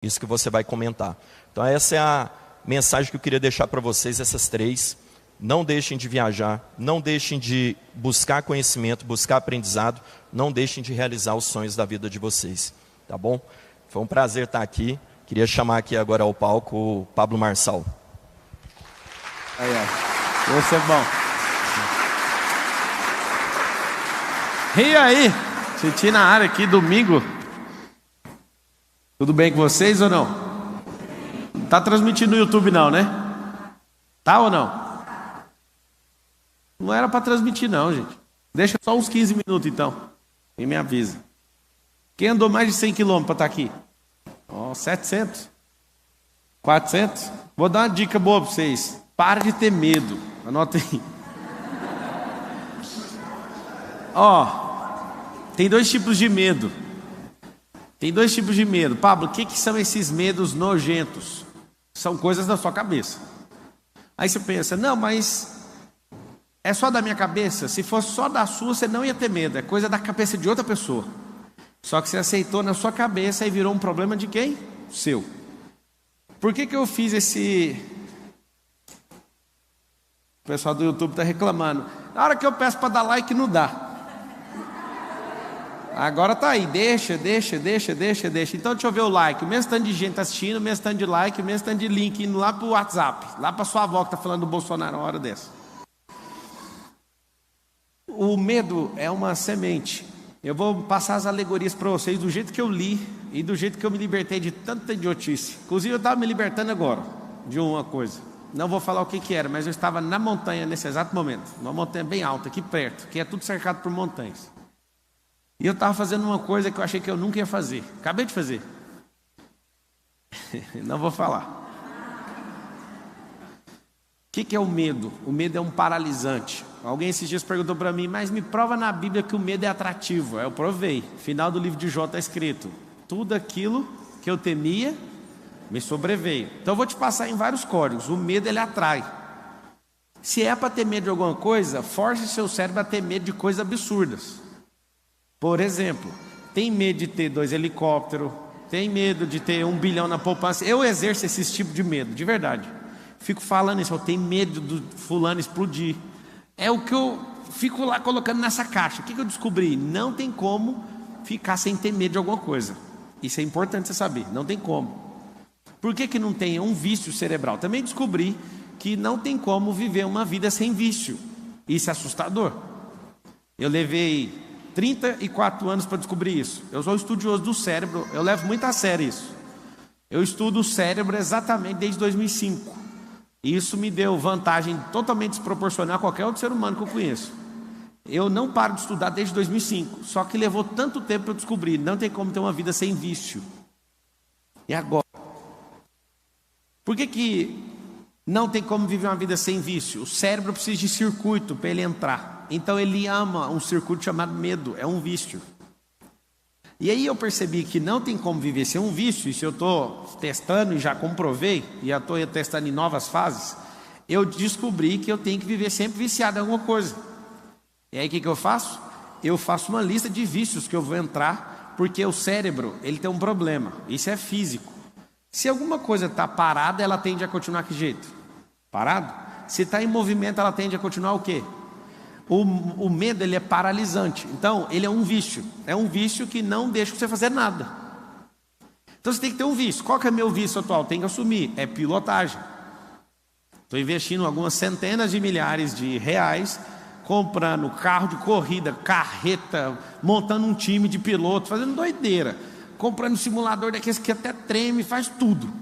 Isso que você vai comentar. Então essa é a mensagem que eu queria deixar para vocês, essas 3. Não deixem de viajar, não deixem de buscar conhecimento, buscar aprendizado, não deixem de realizar os sonhos da vida de vocês, tá bom? Foi um prazer estar aqui. Queria chamar aqui agora ao palco o Pablo Marçal. Esse é bom. E aí? Titi na área aqui, domingo. Tudo bem com vocês ou não? Não tá transmitindo no YouTube não, né? Tá ou não? Não era para transmitir não, gente. Deixa só uns 15 minutos então. E me avisa. Quem andou mais de 100 km para estar aqui? 700? 400? Vou dar uma dica boa para vocês. Para de ter medo. Anota aí. Tem 2 tipos de medo. Tem 2 tipos de medo. Pablo, o que são esses medos nojentos? São coisas da sua cabeça. Aí você pensa, não, mas é só da minha cabeça? Se fosse só da sua, você não ia ter medo. É coisa da cabeça de outra pessoa. Só que você aceitou na sua cabeça e virou um problema de quem? Seu. Por que eu fiz esse... O pessoal do YouTube está reclamando. Na hora que eu peço para dar like, não dá. Agora tá aí, deixa. Então deixa eu ver o like. O mesmo tanto de gente tá assistindo, o mesmo tanto de like, o mesmo tanto de link indo lá pro WhatsApp, lá pra sua avó que tá falando do Bolsonaro uma hora dessa. O medo é uma semente. Eu vou passar as alegorias para vocês do jeito que eu li e do jeito que eu me libertei de tanta idiotice. Inclusive eu estava me libertando agora de uma coisa. Não vou falar o que era, mas eu estava na montanha nesse exato momento. Uma montanha bem alta, aqui perto, que é tudo cercado por montanhas. E eu estava fazendo uma coisa que eu achei que eu nunca ia fazer. Acabei de fazer. Não vou falar. O que é o medo? O medo é um paralisante. Alguém esses dias perguntou para mim, mas me prova na Bíblia que o medo é atrativo. Eu provei. Final do livro de Jó está escrito: tudo aquilo que eu temia me sobreveio. Então eu vou te passar em vários códigos. O medo, ele atrai. Se é para ter medo de alguma coisa, force seu cérebro a ter medo de coisas absurdas. Por exemplo, tem medo de ter 2 helicópteros, tem medo de ter 1 bilhão na poupança. Eu exerço esse tipo de medo, de verdade. Fico falando isso, eu tenho medo do fulano explodir. É o que eu fico lá colocando nessa caixa. O que eu descobri? Não tem como ficar sem ter medo de alguma coisa. Isso é importante você saber, não tem como. Por que não tem? É um vício cerebral. Também descobri que não tem como viver uma vida sem vício. Isso é assustador. Eu levei 34 anos para descobrir isso. Eu sou estudioso do cérebro, eu levo muito a sério isso. Eu estudo o cérebro exatamente desde 2005. E isso me deu vantagem totalmente desproporcional a qualquer outro ser humano que eu conheço. Eu não paro de estudar desde 2005. Só que levou tanto tempo para eu descobrir. Não tem como ter uma vida sem vício. E agora? Por que não tem como viver uma vida sem vício? O cérebro precisa de circuito para ele entrar. Então ele ama um circuito chamado medo. É um vício. E aí eu percebi que não tem como viver sem um vício. E se eu estou testando e já comprovei, e já estou testando em novas fases, eu descobri que eu tenho que viver sempre viciado em alguma coisa. E aí o que eu faço? Eu faço uma lista de vícios que eu vou entrar, porque o cérebro, ele tem um problema. Isso é físico. Se alguma coisa está parada, ela tende a continuar que jeito? Parado? Se está em movimento, ela tende a continuar o quê? O medo, ele é paralisante. Então, ele é um vício. É um vício que não deixa você fazer nada. Então, você tem que ter um vício. Qual que é meu vício atual? Tem que assumir. É pilotagem. Estou investindo algumas centenas de milhares de reais, comprando carro de corrida, carreta, montando um time de piloto, fazendo doideira. Comprando um simulador daqueles que até treme, faz tudo.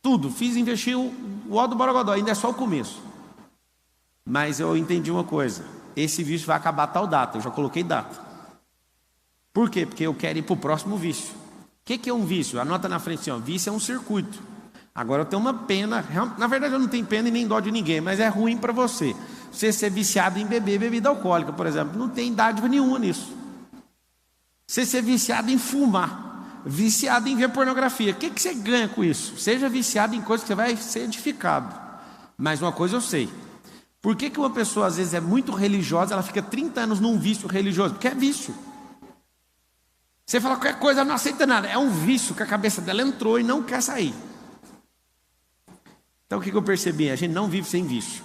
Tudo. Investi o ó do Borogodó. Ainda é só o começo. Mas eu entendi uma coisa: esse vício vai acabar a tal data. Eu já coloquei data. Por quê? Porque eu quero ir para o próximo vício. O que é um vício? Anota na frente assim, ó. Vício é um circuito. Agora eu tenho uma pena. Na verdade eu não tenho pena e nem dó de ninguém, mas é ruim para você. Você ser viciado em beber bebida alcoólica, por exemplo, não tem dádiva nenhuma nisso. Você ser viciado em fumar, viciado em ver pornografia, o que você ganha com isso? Seja viciado em coisas que você vai ser edificado. Mas uma coisa eu sei: por que uma pessoa às vezes é muito religiosa, ela fica 30 anos num vício religioso? Porque é vício. Você fala qualquer coisa, ela não aceita nada. É um vício que a cabeça dela entrou e não quer sair. Então o que eu percebi? A gente não vive sem vício.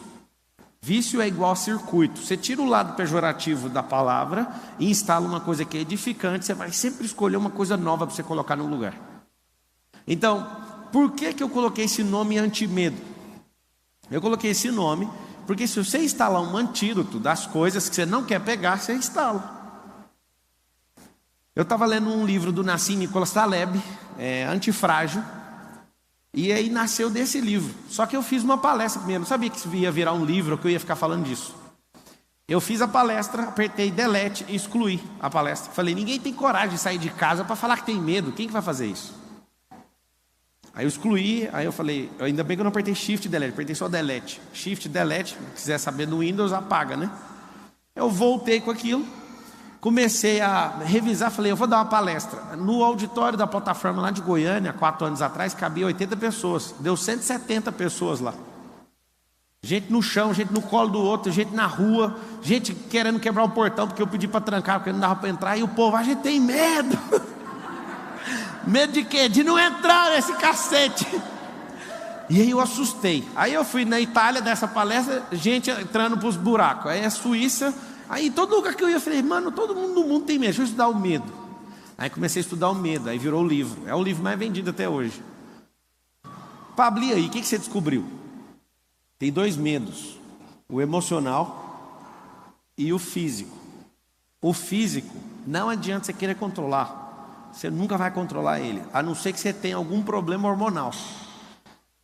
Vício é igual a circuito. Você tira o lado pejorativo da palavra e instala uma coisa que é edificante. Você vai sempre escolher uma coisa nova para você colocar no lugar. Então, por que eu coloquei esse nome anti-medo? Eu coloquei esse nome porque se você instalar um antídoto das coisas que você não quer pegar, você instala. Eu estava lendo um livro do Nassim Nicholas Taleb, Antifrágil, e aí nasceu desse livro. Só que eu fiz uma palestra primeiro, não sabia que isso ia virar um livro, que eu ia ficar falando disso. Eu fiz a palestra, apertei delete e excluí a palestra. Falei, ninguém tem coragem de sair de casa para falar que tem medo, quem que vai fazer isso? Aí eu excluí, aí eu falei, ainda bem que eu não apertei shift e delete, apertei só delete. Shift, delete, se quiser saber no Windows, apaga, né? Eu voltei com aquilo, comecei a revisar, falei, eu vou dar uma palestra. No auditório da plataforma lá de Goiânia, 4 anos atrás, cabia 80 pessoas. Deu 170 pessoas lá. Gente no chão, gente no colo do outro, gente na rua, gente querendo quebrar o portão, porque eu pedi para trancar, porque não dava para entrar, e o povo, a gente tem medo. Medo de quê? De não entrar nesse cacete. E aí eu assustei. Aí eu fui na Itália dessa palestra, gente entrando para os buracos. Aí a Suíça, aí todo lugar que eu ia, eu falei, mano, todo mundo no mundo tem medo, deixa eu estudar o medo. Aí comecei a estudar o medo, aí virou o livro. É o livro mais vendido até hoje. Pablo, e aí, o que você descobriu? Tem 2 medos, o emocional e o físico. O físico, não adianta você querer controlar. Você nunca vai controlar ele, a não ser que você tenha algum problema hormonal.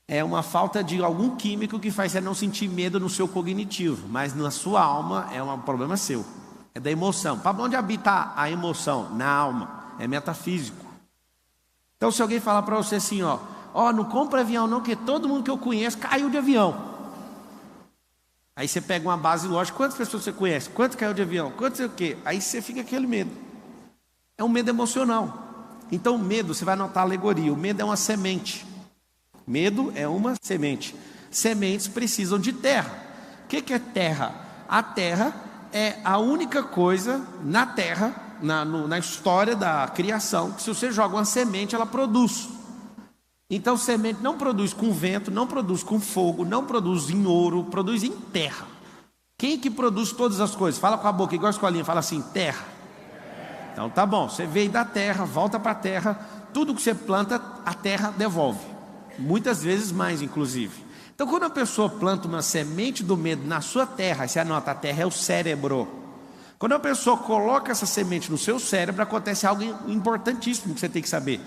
É uma falta de algum químico que faz você não sentir medo no seu cognitivo, mas na sua alma é um problema seu. É da emoção. Para onde habita a emoção? Na alma. É metafísico. Então se alguém falar para você assim, ó, não compra avião não, porque todo mundo que eu conheço caiu de avião. Aí você pega uma base lógica, quantas pessoas você conhece? Quanto caiu de avião? Quanto sei o quê? Aí você fica aquele medo. É um medo emocional. Então o medo, você vai notar a alegoria, o medo é uma semente. Medo é uma semente. Sementes precisam de terra. O que é terra? A terra é a única coisa na terra, na história da criação, que se você joga uma semente, ela produz. Então semente não produz com vento, não produz com fogo, não produz em ouro, produz em terra. Quem que produz todas as coisas? Fala com a boca, igual a escolinha, fala assim, terra. Então tá bom, você veio da terra, volta para a terra, tudo que você planta, a terra devolve. Muitas vezes mais, inclusive. Então quando a pessoa planta uma semente do medo na sua terra, você anota, a terra é o cérebro. Quando a pessoa coloca essa semente no seu cérebro, acontece algo importantíssimo que você tem que saber.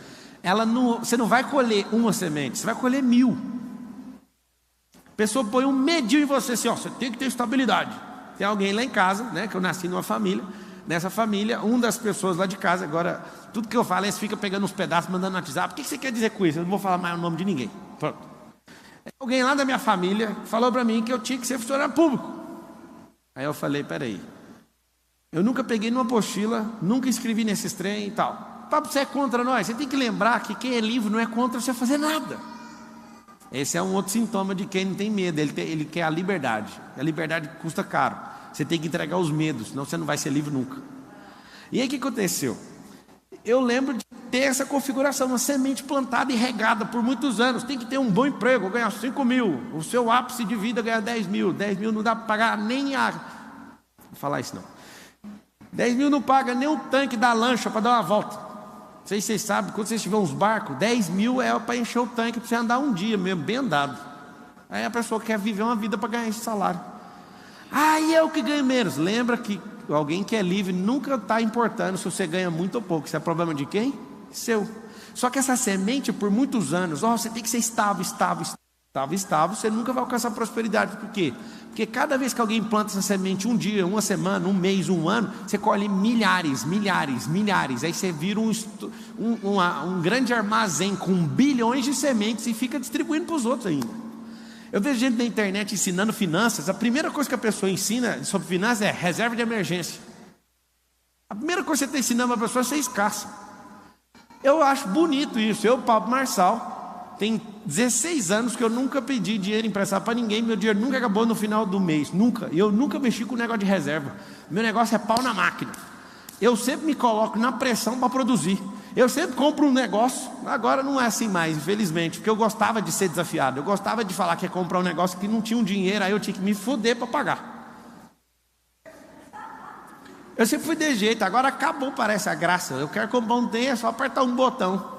Você não vai colher uma semente, você vai colher 1000. A pessoa põe um medinho em você, assim, você tem que ter estabilidade. Tem alguém lá em casa, né, que eu nasci numa família. Nessa família, uma das pessoas lá de casa, agora, tudo que eu falo, eles ficam pegando uns pedaços, mandando no WhatsApp. O que você quer dizer com isso? Eu não vou falar mais o nome de ninguém. Pronto. Alguém lá da minha família falou para mim que eu tinha que ser funcionário público. Aí eu falei, peraí, eu nunca peguei numa apostila, nunca escrevi nesses trem e tal. Papo, você é contra nós? Você tem que lembrar que quem é livre não é contra você fazer nada. Esse é um outro sintoma de quem não tem medo, ele quer a liberdade. A liberdade custa caro. Você tem que entregar os medos, senão você não vai ser livre nunca. E aí o que aconteceu? Eu lembro de ter essa configuração, uma semente plantada e regada por muitos anos. Tem que ter um bom emprego, ganhar 5 mil. O seu ápice de vida ganhar 10 mil. 10 mil não dá para pagar nem a... Vou falar isso não. 10 mil não paga nem o tanque da lancha para dar uma volta. Não sei se vocês sabem, quando vocês tiverem uns barcos, 10 mil é para encher o tanque para você andar um dia mesmo, bem andado. Aí a pessoa quer viver uma vida para ganhar esse salário. E eu que ganho menos. Lembra que alguém que é livre nunca está importando se você ganha muito ou pouco. Isso é problema de quem? Seu. Só que essa semente, por muitos anos, você tem que ser estável, você nunca vai alcançar prosperidade. Por quê? Porque cada vez que alguém planta essa semente, um dia, uma semana, um mês, um ano, você colhe milhares. Aí você vira um grande armazém com bilhões de sementes e fica distribuindo para os outros ainda. Eu vejo gente na internet ensinando finanças. A primeira coisa que a pessoa ensina sobre finanças é reserva de emergência. A primeira coisa que você está ensinando para a pessoa é ser escassa. Eu acho bonito isso. Eu, Pablo Marçal, tem 16 anos que eu nunca pedi dinheiro emprestado para ninguém. Meu dinheiro nunca acabou no final do mês. Nunca. Eu nunca mexi com o negócio de reserva. Meu negócio é pau na máquina. Eu sempre me coloco na pressão para produzir. Eu sempre compro um negócio. Agora não é assim mais, infelizmente, porque eu gostava de ser desafiado. Eu gostava de falar que ia comprar um negócio que não tinha um dinheiro, aí eu tinha que me foder para pagar. Eu sempre fui de jeito. Agora acabou, parece a graça. Eu quero comprar um trem, é só apertar um botão.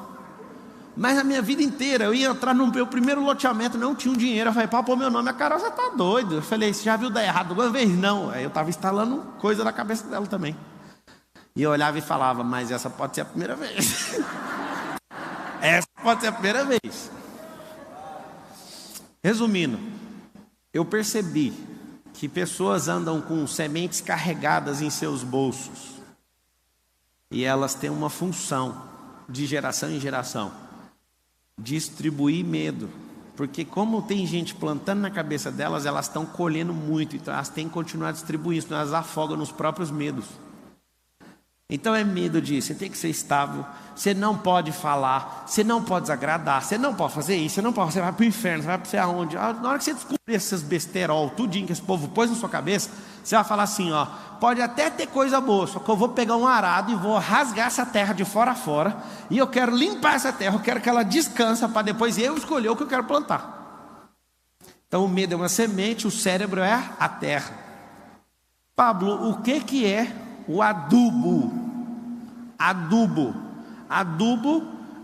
Mas a minha vida inteira, eu ia entrar no meu primeiro loteamento, não tinha um dinheiro. Eu falei, pô, meu nome, a Carol, você tá doido. Eu falei, você já viu dar errado uma vez? Não. Aí eu estava instalando coisa na cabeça dela também. E eu olhava e falava, mas essa pode ser a primeira vez. Essa pode ser a primeira vez. Resumindo, eu percebi que pessoas andam com sementes carregadas em seus bolsos. E elas têm uma função de geração em geração. Distribuir medo. Porque como tem gente plantando na cabeça delas, elas estão colhendo muito. Então elas têm que continuar distribuindo, senão elas afogam nos próprios medos. Então é medo de você tem que ser estável, você não pode falar, você não pode desagradar, você não pode fazer isso, você vai para o inferno, você vai para aonde? Na hora que você descobrir esses besterol, tudinho que esse povo pôs na sua cabeça, você vai falar assim, ó, pode até ter coisa boa, só que eu vou pegar um arado e vou rasgar essa terra de fora a fora, e eu quero limpar essa terra, eu quero que ela descansa para depois eu escolher o que eu quero plantar. Então o medo é uma semente, o cérebro é a terra. Pablo, o que é o adubo? Adubo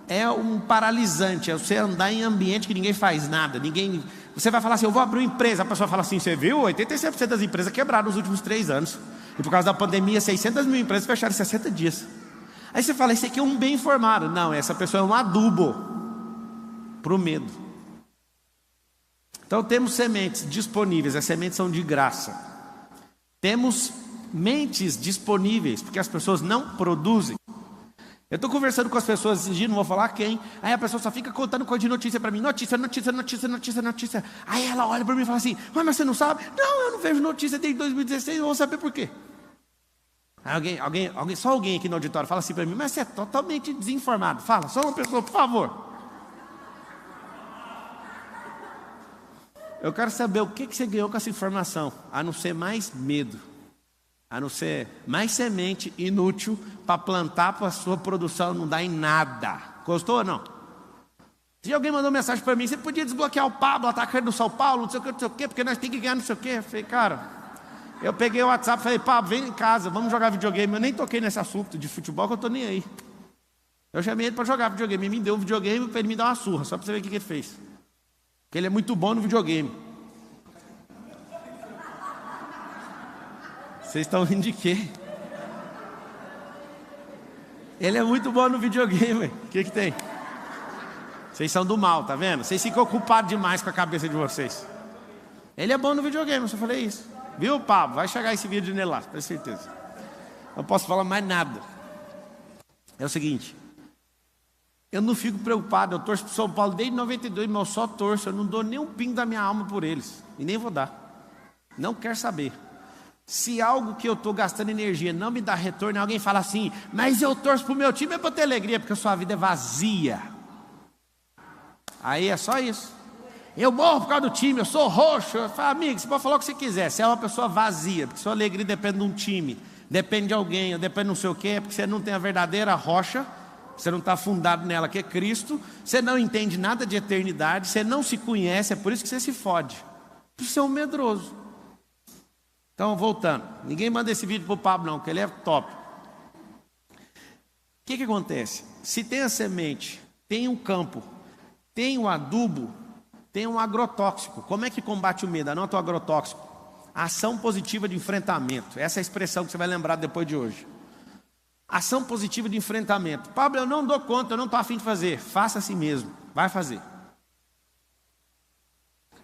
é um paralisante, é você andar em ambiente que ninguém faz nada, você vai falar assim, eu vou abrir uma empresa, a pessoa fala assim, você viu, 86% das empresas quebraram nos últimos 3 anos, e por causa da pandemia, 600 mil empresas fecharam em 60 dias, aí você fala, esse aqui é um bem informado, não, essa pessoa é um adubo, para o medo. Então temos sementes disponíveis, as sementes são de graça, temos mentes disponíveis, porque as pessoas não produzem. Eu estou conversando com as pessoas esses dias, não vou falar quem. Aí a pessoa só fica contando coisa de notícia para mim. Notícia. Aí ela olha para mim e fala assim, mas você não sabe? Não, eu não vejo notícia desde 2016, eu vou saber por quê. Aí só alguém aqui no auditório fala assim para mim, mas você é totalmente desinformado. Fala, só uma pessoa, por favor. Eu quero saber o que você ganhou com essa informação, a não ser mais medo. A não ser mais semente inútil para plantar para a sua produção não dar em nada. Gostou ou não? Se alguém mandou mensagem para mim, você podia desbloquear o Pablo, atacante do São Paulo, não sei o que, porque nós temos que ganhar não sei o que. Eu falei, cara, eu peguei o WhatsApp e falei, Pablo, vem em casa, vamos jogar videogame. Eu nem toquei nesse assunto de futebol que eu estou nem aí. Eu chamei ele para jogar videogame, ele me deu um videogame para ele me dar uma surra, só para você ver o que ele fez. Porque ele é muito bom no videogame. Vocês estão rindo de quê? Ele é muito bom no videogame. O que tem? Vocês são do mal, tá vendo? Vocês ficam ocupados demais com a cabeça de vocês. Ele é bom no videogame, eu só falei isso. Viu, Pablo? Vai chegar esse vídeo nele lá, tenho certeza. Não posso falar mais nada. É o seguinte. Eu não fico preocupado, eu torço para o São Paulo desde 92, mas eu só torço. Eu não dou nem um pingo da minha alma por eles. E nem vou dar. Não quero saber. Se algo que eu estou gastando energia não me dá retorno, alguém fala assim, mas eu torço para o meu time é para ter alegria, porque a sua vida é vazia. Aí é só isso. Eu morro por causa do time, eu sou roxo. Eu falo, amigo, você pode falar o que você quiser, você é uma pessoa vazia, porque sua alegria depende de um time, depende de alguém, depende de não sei o quê, porque você não tem a verdadeira rocha, você não está fundado nela, que é Cristo, você não entende nada de eternidade, você não se conhece, é por isso que você se fode. Você é um medroso. Então, voltando, ninguém manda esse vídeo para o Pablo não, porque ele é top. O que acontece? Se tem a semente, tem um campo, tem um adubo, tem um agrotóxico. Como é que combate o medo? Anota o agrotóxico. Ação positiva de enfrentamento. Essa é a expressão que você vai lembrar depois de hoje. Ação positiva de enfrentamento. Pablo, eu não dou conta, eu não estou a fim de fazer. Faça assim mesmo, vai fazer.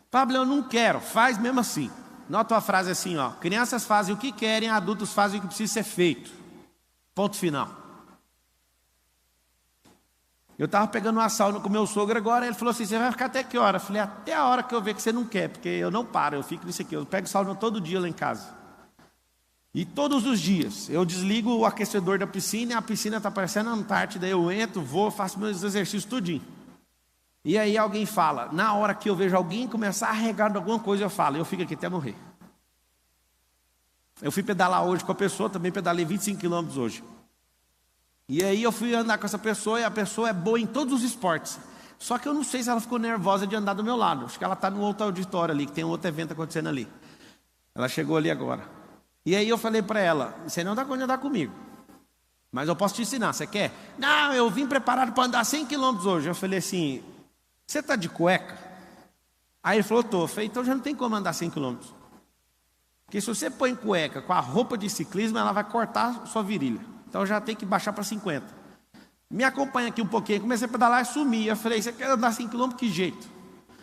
Pablo, eu não quero, faz mesmo assim. Nota a frase assim, ó. Crianças fazem o que querem, adultos fazem o que precisa ser feito. Ponto final. Eu estava pegando uma sauna com meu sogro agora, ele falou assim, você vai ficar até que hora? Eu falei, até a hora que eu ver que você não quer, porque eu não paro, eu fico nisso aqui. Eu pego sauna todo dia lá em casa. E todos os dias, eu desligo o aquecedor da piscina, e a piscina está parecendo a Antártida, eu entro, vou, faço meus exercícios tudinho. E aí alguém fala, na hora que eu vejo alguém começar a regar de alguma coisa, eu falo, eu fico aqui até morrer. Eu fui pedalar hoje com a pessoa, também pedalei 25 quilômetros hoje. E aí eu fui andar com essa pessoa e a pessoa é boa em todos os esportes. Só que eu não sei se ela ficou nervosa de andar do meu lado. Acho que ela está no outro auditório ali, que tem um outro evento acontecendo ali. Ela chegou ali agora. E aí eu falei para ela, você não dá conta de andar comigo, mas eu posso te ensinar, você quer? Não, eu vim preparado para andar 100 quilômetros hoje. Eu falei assim, você está de cueca? Aí ele falou, tô. Eu falei, então já não tem como andar 100 quilômetros. Porque se você põe cueca com a roupa de ciclismo, ela vai cortar sua virilha. Então já tem que baixar para 50. Me acompanha aqui um pouquinho. Comecei a pedalar e sumi. Eu falei, você quer andar 100 km? Que jeito?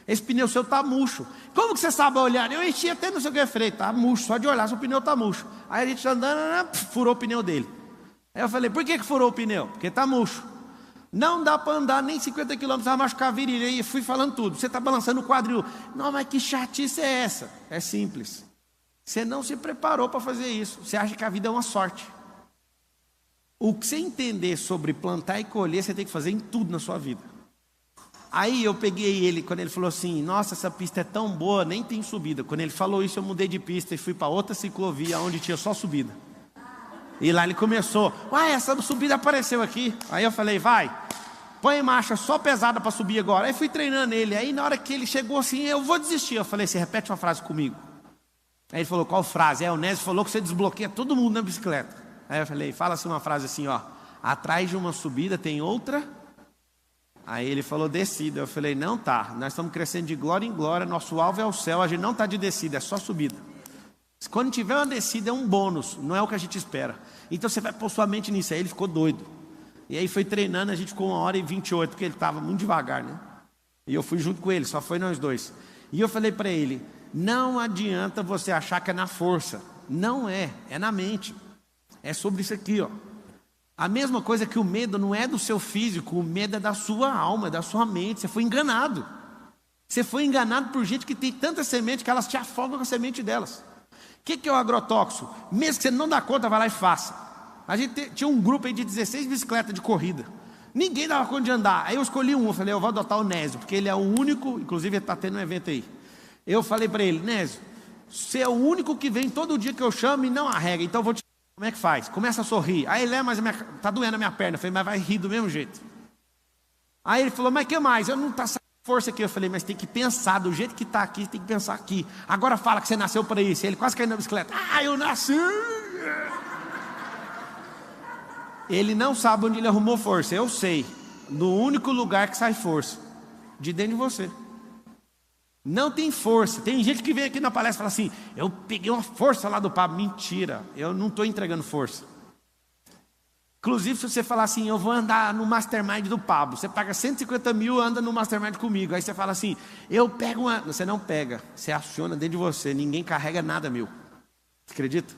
Esse pneu seu tá murcho. Como que você sabe olhar? Eu enchi até não sei o que, eu falei, tá murcho, só de olhar, seu pneu tá murcho. Aí a gente andando, furou o pneu dele. Aí eu falei, por que furou o pneu? Porque tá murcho. Não dá para andar nem 50 km, vai machucar a virilha. E fui falando tudo. Você está balançando o quadril. Não, mas que chatice é essa? É simples. Você não se preparou para fazer isso. Você acha que a vida é uma sorte. O que você entender sobre plantar e colher, você tem que fazer em tudo na sua vida. Aí eu peguei ele, quando ele falou assim, nossa, essa pista é tão boa, nem tem subida. Quando ele falou isso, eu mudei de pista e fui para outra ciclovia, onde tinha só subida. E lá ele começou, uai, essa subida apareceu aqui. Aí eu falei, vai, põe em marcha só pesada para subir agora. Aí fui treinando ele, aí na hora que ele chegou assim, eu vou desistir. Eu falei, você repete uma frase comigo. Aí ele falou, qual frase? O Nésio falou que você desbloqueia todo mundo na bicicleta. Aí eu falei, fala assim uma frase assim, ó, atrás de uma subida tem outra. Aí ele falou, descida. Eu falei, não tá, nós estamos crescendo de glória em glória, nosso alvo é o céu, a gente não está de descida, é só subida. Quando tiver uma descida é um bônus, não é o que a gente espera. Então você vai pôr sua mente nisso. Aí ele ficou doido. E aí foi treinando, a gente ficou 1h28, porque ele estava muito devagar, né? E eu fui junto com ele, só foi nós dois. E eu falei para ele, não adianta você achar que é na força. Não é, é na mente. É sobre isso aqui, ó. A mesma coisa que o medo não é do seu físico, o medo é da sua alma, é da sua mente. Você foi enganado. Você foi enganado por gente que tem tanta semente que elas te afogam com a semente delas. O que é o agrotóxico? Mesmo que você não dá conta, vai lá e faça. A gente tinha um grupo aí de 16 bicicletas de corrida. Ninguém dava conta de andar. Aí eu escolhi um, eu falei, eu vou adotar o Nésio, porque ele é o único, inclusive ele está tendo um evento aí. Eu falei para ele, Nésio, você é o único que vem todo dia que eu chamo e não arrega, então eu vou te... Como é que faz? Começa a sorrir. Aí ele, mas tá doendo a minha perna. Eu falei, mas vai rir do mesmo jeito. Aí ele falou, mas que mais? Eu não tá saindo força aqui. Eu falei, mas tem que pensar, do jeito que está aqui, tem que pensar aqui. Agora fala que você nasceu para isso. Ele quase caiu na bicicleta. Ah, eu nasci! Ele não sabe onde ele arrumou força. Eu sei. No único lugar que sai força. De dentro de você. Não tem força. Tem gente que vem aqui na palestra e fala assim, eu peguei uma força lá do Pablo. Mentira, eu não estou entregando força. Inclusive, se você falar assim, eu vou andar no Mastermind do Pablo, você paga 150 mil, anda no Mastermind comigo. Aí você fala assim, eu pego uma... Você não pega, você aciona dentro de você, ninguém carrega nada, meu. Você acredita?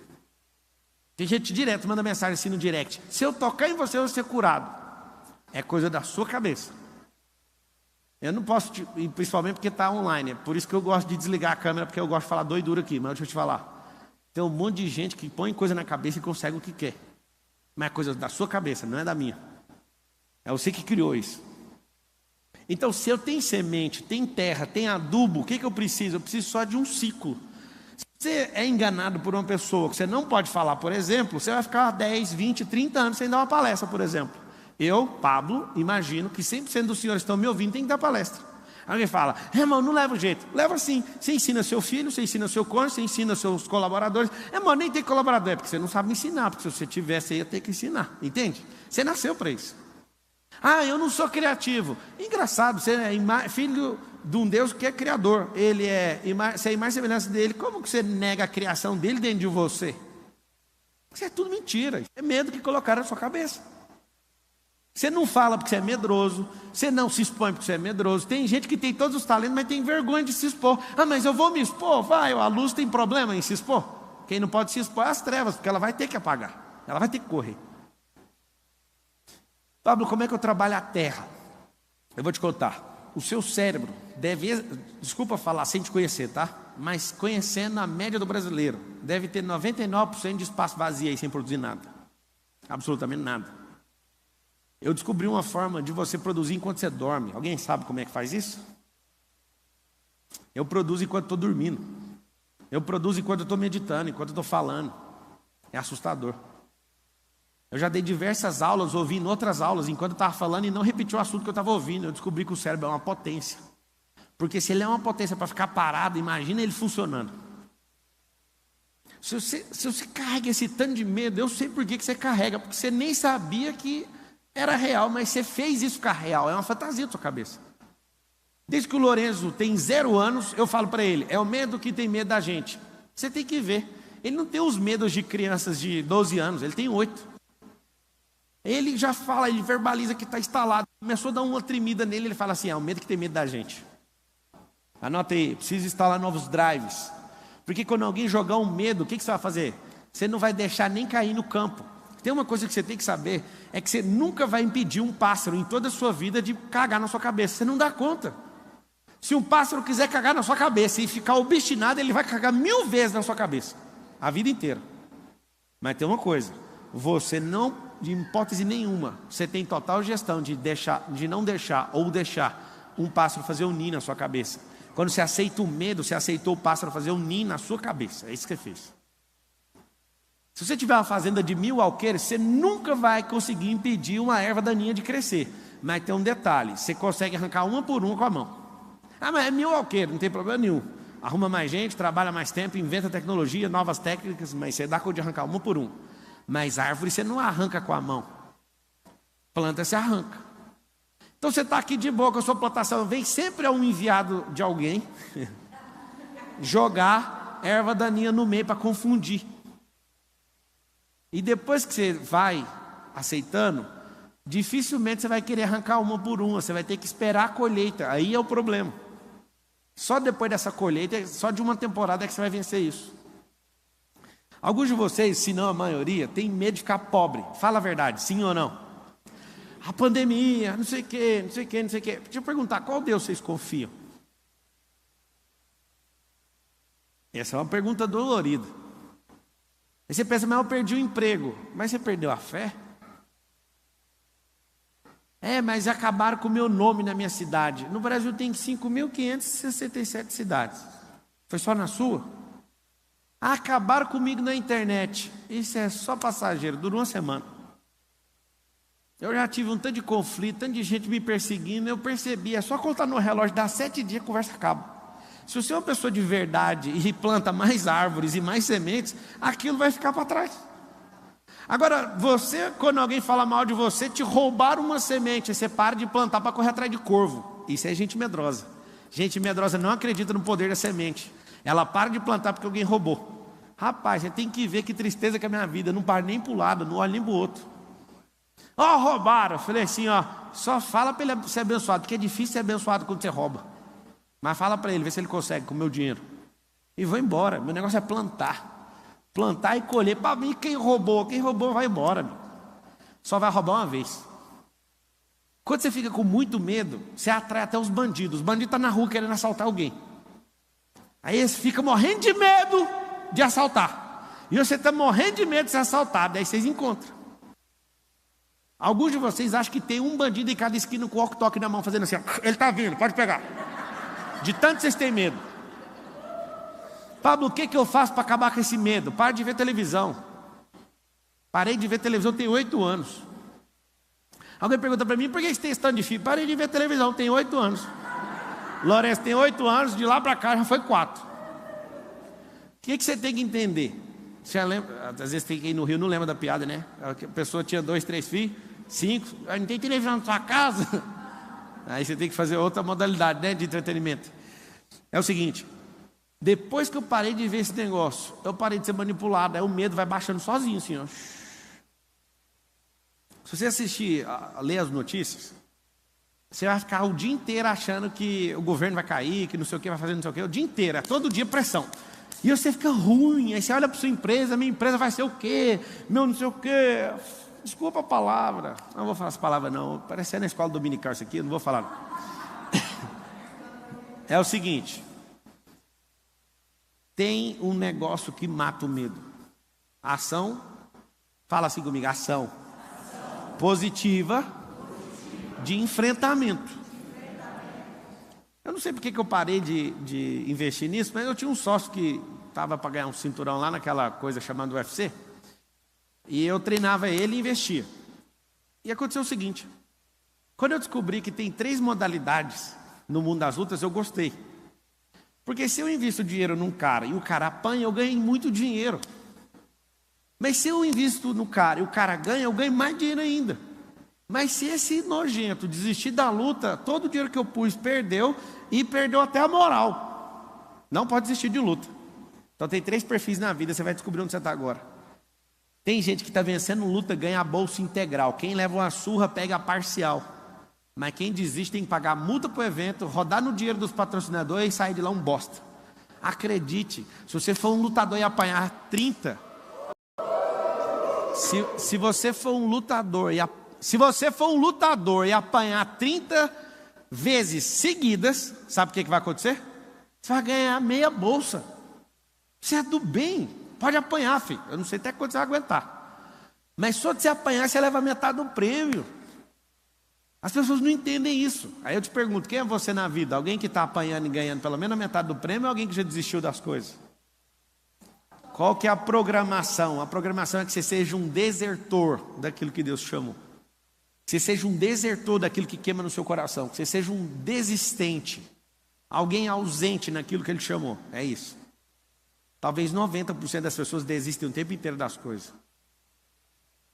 Tem gente direto, manda mensagem assim no direct, se eu tocar em você, eu vou ser curado. É coisa da sua cabeça. Eu não posso, principalmente porque está online, é por isso que eu gosto de desligar a câmera, porque eu gosto de falar doidura aqui, mas deixa eu te falar. Tem um monte de gente que põe coisa na cabeça e consegue o que quer. Mas é coisa da sua cabeça, não é da minha. É você que criou isso. Então, se eu tenho semente, tem terra, tem adubo, o que eu preciso? Eu preciso só de um ciclo. Se você é enganado por uma pessoa que você não pode falar, por exemplo, você vai ficar 10, 20, 30 anos sem dar uma palestra, por exemplo. Eu, Pablo, imagino que 100% dos senhores que estão me ouvindo tem que dar palestra. Alguém fala, irmão, não leva jeito. Leva sim. Você ensina seu filho, você ensina seu cônjuge, você ensina seus colaboradores. Irmão, nem tem colaborador, é porque você não sabe ensinar, porque se você tivesse, você ia ter que ensinar. Entende? Você nasceu para isso. Ah, eu não sou criativo. Engraçado, você é filho de um Deus que é criador. Você é imagem e semelhança dele. Como que você nega a criação dele dentro de você? Isso é tudo mentira. Isso é medo que colocaram na sua cabeça. Você não fala porque você é medroso, você não se expõe porque você é medroso. Tem gente que tem todos os talentos, mas tem vergonha de se expor. Ah, mas eu vou me expor? Vai, a luz tem problema em se expor. Quem não pode se expor é as trevas, porque ela vai ter que apagar, ela vai ter que correr. Pablo, como é que eu trabalho a terra? Eu vou te contar. O seu cérebro deve, desculpa falar sem te conhecer, tá? Mas conhecendo a média do brasileiro, deve ter 99% de espaço vazio aí sem produzir nada. Absolutamente nada. Eu descobri uma forma de você produzir enquanto você dorme. Alguém sabe como é que faz isso? Eu produzo enquanto estou dormindo. Eu produzo enquanto eu estou meditando, enquanto eu estou falando. É assustador. Eu já dei diversas aulas, ouvi em outras aulas, enquanto eu estava falando e não repetiu o assunto que eu estava ouvindo. Eu descobri que o cérebro é uma potência. Porque se ele é uma potência para ficar parado, imagina ele funcionando. Se você carrega esse tanto de medo, eu sei por que você carrega, porque você nem sabia que era real, mas você fez isso ficar real, é uma fantasia da sua cabeça. Desde que o Lorenzo tem 0 anos, eu falo para ele, é o medo que tem medo da gente. Você tem que ver, ele não tem os medos de crianças de 12 anos, ele tem 8. Ele já fala, ele verbaliza que está instalado. Começou a dar uma tremida nele, ele fala assim, é o medo que tem medo da gente. Anota aí, precisa instalar novos drives. Porque quando alguém jogar um medo, o que você vai fazer? Você não vai deixar nem cair no campo. Tem uma coisa que você tem que saber, é que você nunca vai impedir um pássaro em toda a sua vida de cagar na sua cabeça. Você não dá conta. Se um pássaro quiser cagar na sua cabeça e ficar obstinado, ele vai cagar 1000 vezes na sua cabeça. A vida inteira. Mas tem uma coisa, você não, de hipótese nenhuma, você tem total gestão de não deixar ou deixar um pássaro fazer um ninho na sua cabeça. Quando você aceita o medo, você aceitou o pássaro fazer um ninho na sua cabeça. É isso que você fez. Se você tiver uma fazenda de 1000 alqueires, você nunca vai conseguir impedir uma erva daninha de crescer. Mas tem um detalhe, você consegue arrancar uma por uma com a mão. Ah, mas é 1000 alqueires, não tem problema nenhum. Arruma mais gente, trabalha mais tempo, inventa tecnologia, novas técnicas, mas você dá conta de arrancar uma por uma. Mas árvore você não arranca com a mão. Planta você arranca. Então você está aqui de boa com a sua plantação, vem sempre um enviado de alguém jogar erva daninha no meio para confundir. E depois que você vai aceitando, dificilmente você vai querer arrancar uma por uma, você vai ter que esperar a colheita, aí é o problema. Só depois dessa colheita, só de uma temporada é que você vai vencer isso. Alguns de vocês, se não a maioria, tem medo de ficar pobre. Fala a verdade, sim ou não? A pandemia, não sei o quê, não sei o quê, não sei o quê. Deixa eu perguntar, qual Deus vocês confiam? Essa é uma pergunta dolorida. Aí você pensa, mas eu perdi o emprego. Mas você perdeu a fé? É, mas acabaram com o meu nome na minha cidade. No Brasil tem 5.567 cidades. Foi só na sua? Acabaram comigo na internet. Isso é só passageiro, dura uma semana. Eu já tive um tanto de conflito, tanto de gente me perseguindo, eu percebi, é só contar no relógio, dá 7 dias, a conversa acaba. Se você é uma pessoa de verdade e planta mais árvores e mais sementes, aquilo vai ficar para trás. Agora, você, quando alguém fala mal de você, te roubaram uma semente, aí você para de plantar para correr atrás de corvo. Isso é gente medrosa. Gente medrosa não acredita no poder da semente. Ela para de plantar porque alguém roubou. Rapaz, você tem que ver que tristeza que é a minha vida, não paro nem para o lado, não olho nem para o outro. Ó, roubaram. Eu falei assim, ó, só fala para ele ser abençoado, porque é difícil ser abençoado quando você rouba. Mas fala para ele, vê se ele consegue com o meu dinheiro. E vou embora, meu negócio é plantar. Plantar e colher. Para mim, quem roubou vai embora. Meu. Só vai roubar uma vez. Quando você fica com muito medo, você atrai até os bandidos. Os bandidos estão na rua querendo assaltar alguém. Aí eles ficam morrendo de medo de assaltar. E você está morrendo de medo de ser assaltado. Aí vocês encontram. Alguns de vocês acham que tem um bandido em cada esquina com o walkie-talkie na mão, fazendo assim, ó, ele está vindo, pode pegar. De tanto vocês têm medo. Pablo, o que eu faço para acabar com esse medo? Para de ver televisão. Parei de ver televisão, tem 8 anos. Alguém pergunta para mim, por que você tem esse tanto de filho? Parei de ver televisão, tem 8 anos. Lourenço tem 8 anos, de lá para cá já foi 4. O que você tem que entender? Você lembra, às vezes tem que ir no Rio, não lembra da piada, né? A pessoa tinha 2, 3 filhos, 5, não tem televisão na sua casa. Aí você tem que fazer outra modalidade, né, de entretenimento. É o seguinte, depois que eu parei de ver esse negócio, eu parei de ser manipulado, aí o medo vai baixando sozinho, assim, ó. Se você assistir, ler as notícias, você vai ficar o dia inteiro achando que o governo vai cair, que não sei o que, vai fazer não sei o que, o dia inteiro, é todo dia pressão. E você fica ruim, aí você olha para sua empresa, minha empresa vai ser o quê? Meu não sei o quê. Desculpa a palavra, não vou falar essa palavra não, parece na escola dominical isso aqui, eu não vou falar não. É o seguinte, tem um negócio que mata o medo. Ação, fala assim comigo, ação positiva de enfrentamento. Eu não sei porque que eu parei de investir nisso, mas eu tinha um sócio que estava para ganhar um cinturão lá naquela coisa chamada UFC. E eu treinava ele e investia. E aconteceu o seguinte: quando eu descobri que tem 3 modalidades no mundo das lutas, eu gostei. Porque se eu invisto dinheiro num cara e o cara apanha, eu ganho muito dinheiro. Mas se eu invisto no cara e o cara ganha, eu ganho mais dinheiro ainda. Mas se esse nojento desistir da luta, todo o dinheiro que eu pus perdeu, e perdeu até a moral. Não pode desistir de luta. Então tem 3 perfis na vida, você vai descobrir onde você está agora. Tem gente que está vencendo luta, ganha a bolsa integral. Quem leva uma surra, pega a parcial. Mas quem desiste tem que pagar multa para o evento, rodar no dinheiro dos patrocinadores e sair de lá um bosta. Acredite, se você for um lutador e apanhar 30... Se você for um lutador e apanhar 30 vezes seguidas, sabe o que vai acontecer? Você vai ganhar meia bolsa. Você é do bem, pode apanhar, filho. Eu não sei até quanto você vai aguentar. Mas só de você apanhar, você leva metade do prêmio. As pessoas não entendem isso. Aí eu te pergunto, quem é você na vida? Alguém que está apanhando e ganhando pelo menos a metade do prêmio, ou alguém que já desistiu das coisas? Qual que é a programação? A programação é que você seja um desertor daquilo que Deus chamou. Que você seja um desertor daquilo que queima no seu coração. Que você seja um desistente. Alguém ausente naquilo que Ele chamou. É isso. Talvez 90% das pessoas desistem o tempo inteiro das coisas.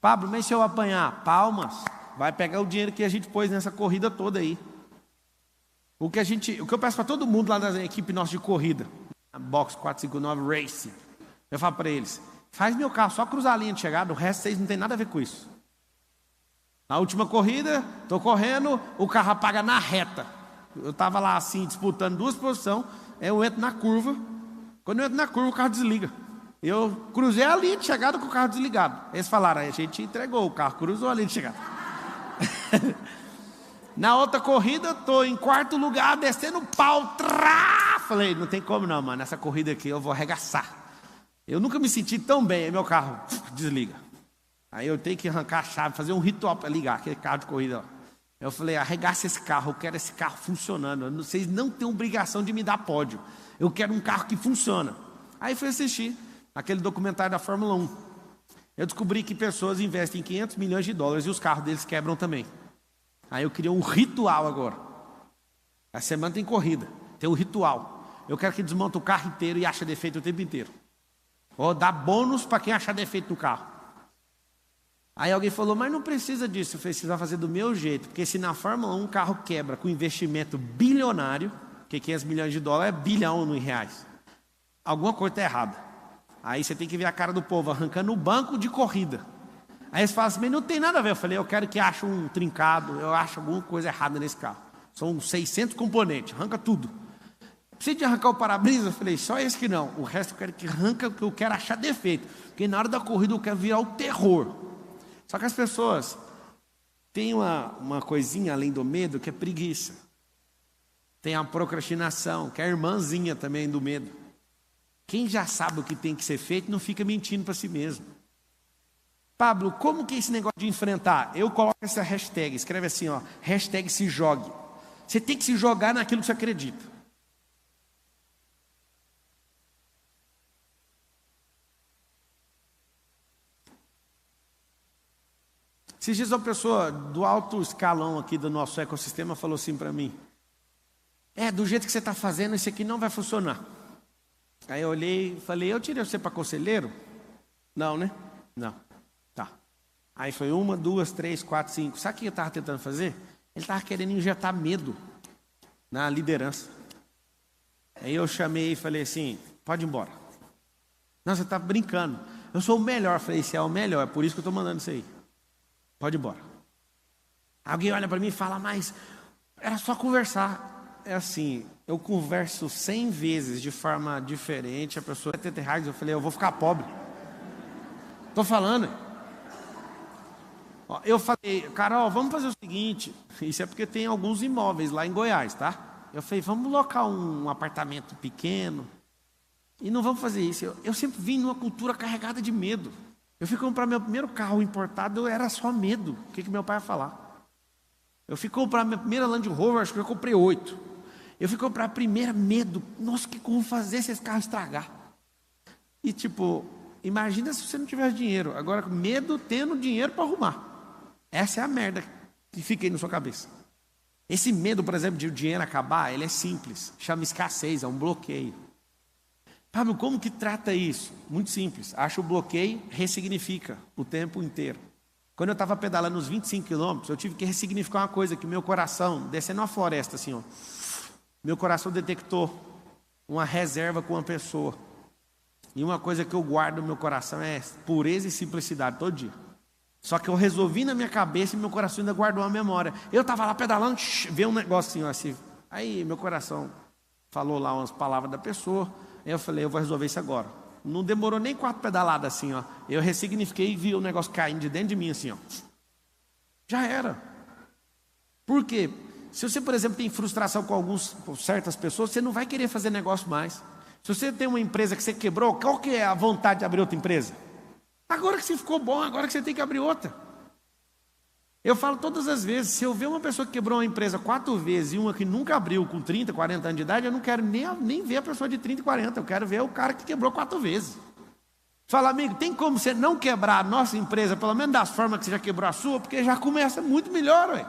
Pablo, mas se eu apanhar? Palmas. Vai pegar o dinheiro que a gente pôs nessa corrida toda aí. O que eu peço para todo mundo lá da equipe nossa de corrida, a Box 459 Racing, eu falo para eles: faz meu carro só cruzar a linha de chegada, o resto vocês não tem nada a ver com isso. Na última corrida, estou correndo, o carro apaga na reta. Eu estava lá assim, disputando 2 posições, eu entro na curva. Quando eu entro na curva, o carro desliga. Eu cruzei a linha de chegada com o carro desligado. Eles falaram: a gente entregou, o carro cruzou a linha de chegada. Na outra corrida, estou em 4º lugar, descendo o pau. Falei: não tem como não, mano, essa corrida aqui eu vou arregaçar. Eu nunca me senti tão bem, aí meu carro desliga. Aí eu tenho que arrancar a chave, fazer um ritual para ligar aquele carro de corrida lá. Eu falei: arregaça esse carro, eu quero esse carro funcionando. Vocês não têm obrigação de me dar pódio. Eu quero um carro que funciona. Aí fui assistir aquele documentário da Fórmula 1. Eu descobri que pessoas investem $500 milhões e os carros deles quebram também. Aí eu queria um ritual agora. A semana tem corrida, tem um ritual. Eu quero que desmonte o carro inteiro e ache defeito o tempo inteiro. Ou dá bônus para quem achar defeito no carro. Aí alguém falou: mas não precisa disso. Eu falei: você vai fazer do meu jeito. Porque se na Fórmula 1 um carro quebra com investimento bilionário, que $500 milhões é bilhão em reais, alguma coisa está errada. Aí você tem que ver a cara do povo arrancando o banco de corrida. Aí eles falam assim: mas não tem nada a ver. Eu falei: eu quero que ache um trincado, eu acho alguma coisa errada nesse carro. São 600 componentes, arranca tudo. Precisa de arrancar o para-brisa? Eu falei: só esse que não. O resto eu quero que arranca, porque eu quero achar defeito. Porque na hora da corrida eu quero virar o terror. Só que as pessoas têm uma coisinha além do medo, que é preguiça. Tem a procrastinação, que é a irmãzinha também do medo. Quem já sabe o que tem que ser feito não fica mentindo para si mesmo. Pablo, como que é esse negócio de enfrentar? Eu coloco essa hashtag, escreve assim, ó, hashtag se jogue. Você tem que se jogar naquilo que você acredita. Esses dias uma pessoa do alto escalão aqui do nosso ecossistema falou assim para mim: do jeito que você está fazendo, isso aqui não vai funcionar. Aí eu olhei e falei: eu tirei você para conselheiro? Não, né? Não. Tá. Aí foi 1, 2, 3, 4, 5. Sabe o que eu estava tentando fazer? Ele estava querendo injetar medo na liderança. Aí eu chamei e falei assim: pode ir embora. Não, você está brincando. Eu sou o melhor. Eu falei: você é o melhor, é por isso que eu estou mandando isso aí. Pode ir embora. Alguém olha para mim e fala: mas era só conversar. É assim, eu converso 100 vezes de forma diferente, a pessoa vai ter reais, eu falei: eu vou ficar pobre. Estou falando. Eu falei: Carol, vamos fazer o seguinte, isso é porque tem alguns imóveis lá em Goiás, tá? Eu falei: vamos locar um apartamento pequeno e não vamos fazer isso. Eu sempre vim numa cultura carregada de medo. Eu fui comprar meu primeiro carro importado, era só medo. O que meu pai ia falar? Eu fui comprar minha primeira Land Rover, acho que eu comprei 8. Eu fui comprar a primeira, medo. Nossa, o que eu vou fazer se esse carro estragar? E Imagina se você não tivesse dinheiro. Agora, medo tendo dinheiro para arrumar. Essa é a merda que fica aí na sua cabeça. Esse medo, por exemplo, de o dinheiro acabar, ele é simples. Chama escassez, é um bloqueio. Pablo, como que trata isso? Muito simples. Acha o bloqueio, ressignifica o tempo inteiro. Quando eu estava pedalando uns 25 quilômetros, eu tive que ressignificar uma coisa, que meu coração, descendo uma floresta assim, ó, meu coração detectou uma reserva com uma pessoa. E uma coisa que eu guardo no meu coração é pureza e simplicidade todo dia. Só que eu resolvi na minha cabeça e meu coração ainda guardou a memória. Eu estava lá pedalando, veio um negócio assim. Aí meu coração falou lá umas palavras da pessoa. Aí eu falei, eu vou resolver isso agora. Não demorou nem 4 pedaladas assim, ó. Eu ressignifiquei e vi o negócio caindo de dentro de mim assim, ó. Já era. Por quê? Se você, por exemplo, tem frustração com certas pessoas, você não vai querer fazer negócio mais. Se você tem uma empresa que você quebrou, qual que é a vontade de abrir outra empresa? Agora que você ficou bom, agora que você tem que abrir outra. Eu falo todas as vezes, se eu ver uma pessoa que quebrou uma empresa 4 vezes e uma que nunca abriu com 30, 40 anos de idade, eu não quero nem ver a pessoa de 30 e 40, eu quero ver o cara que quebrou 4 vezes. Fala, amigo, tem como você não quebrar a nossa empresa, pelo menos das formas que você já quebrou a sua, porque já começa muito melhor, ué.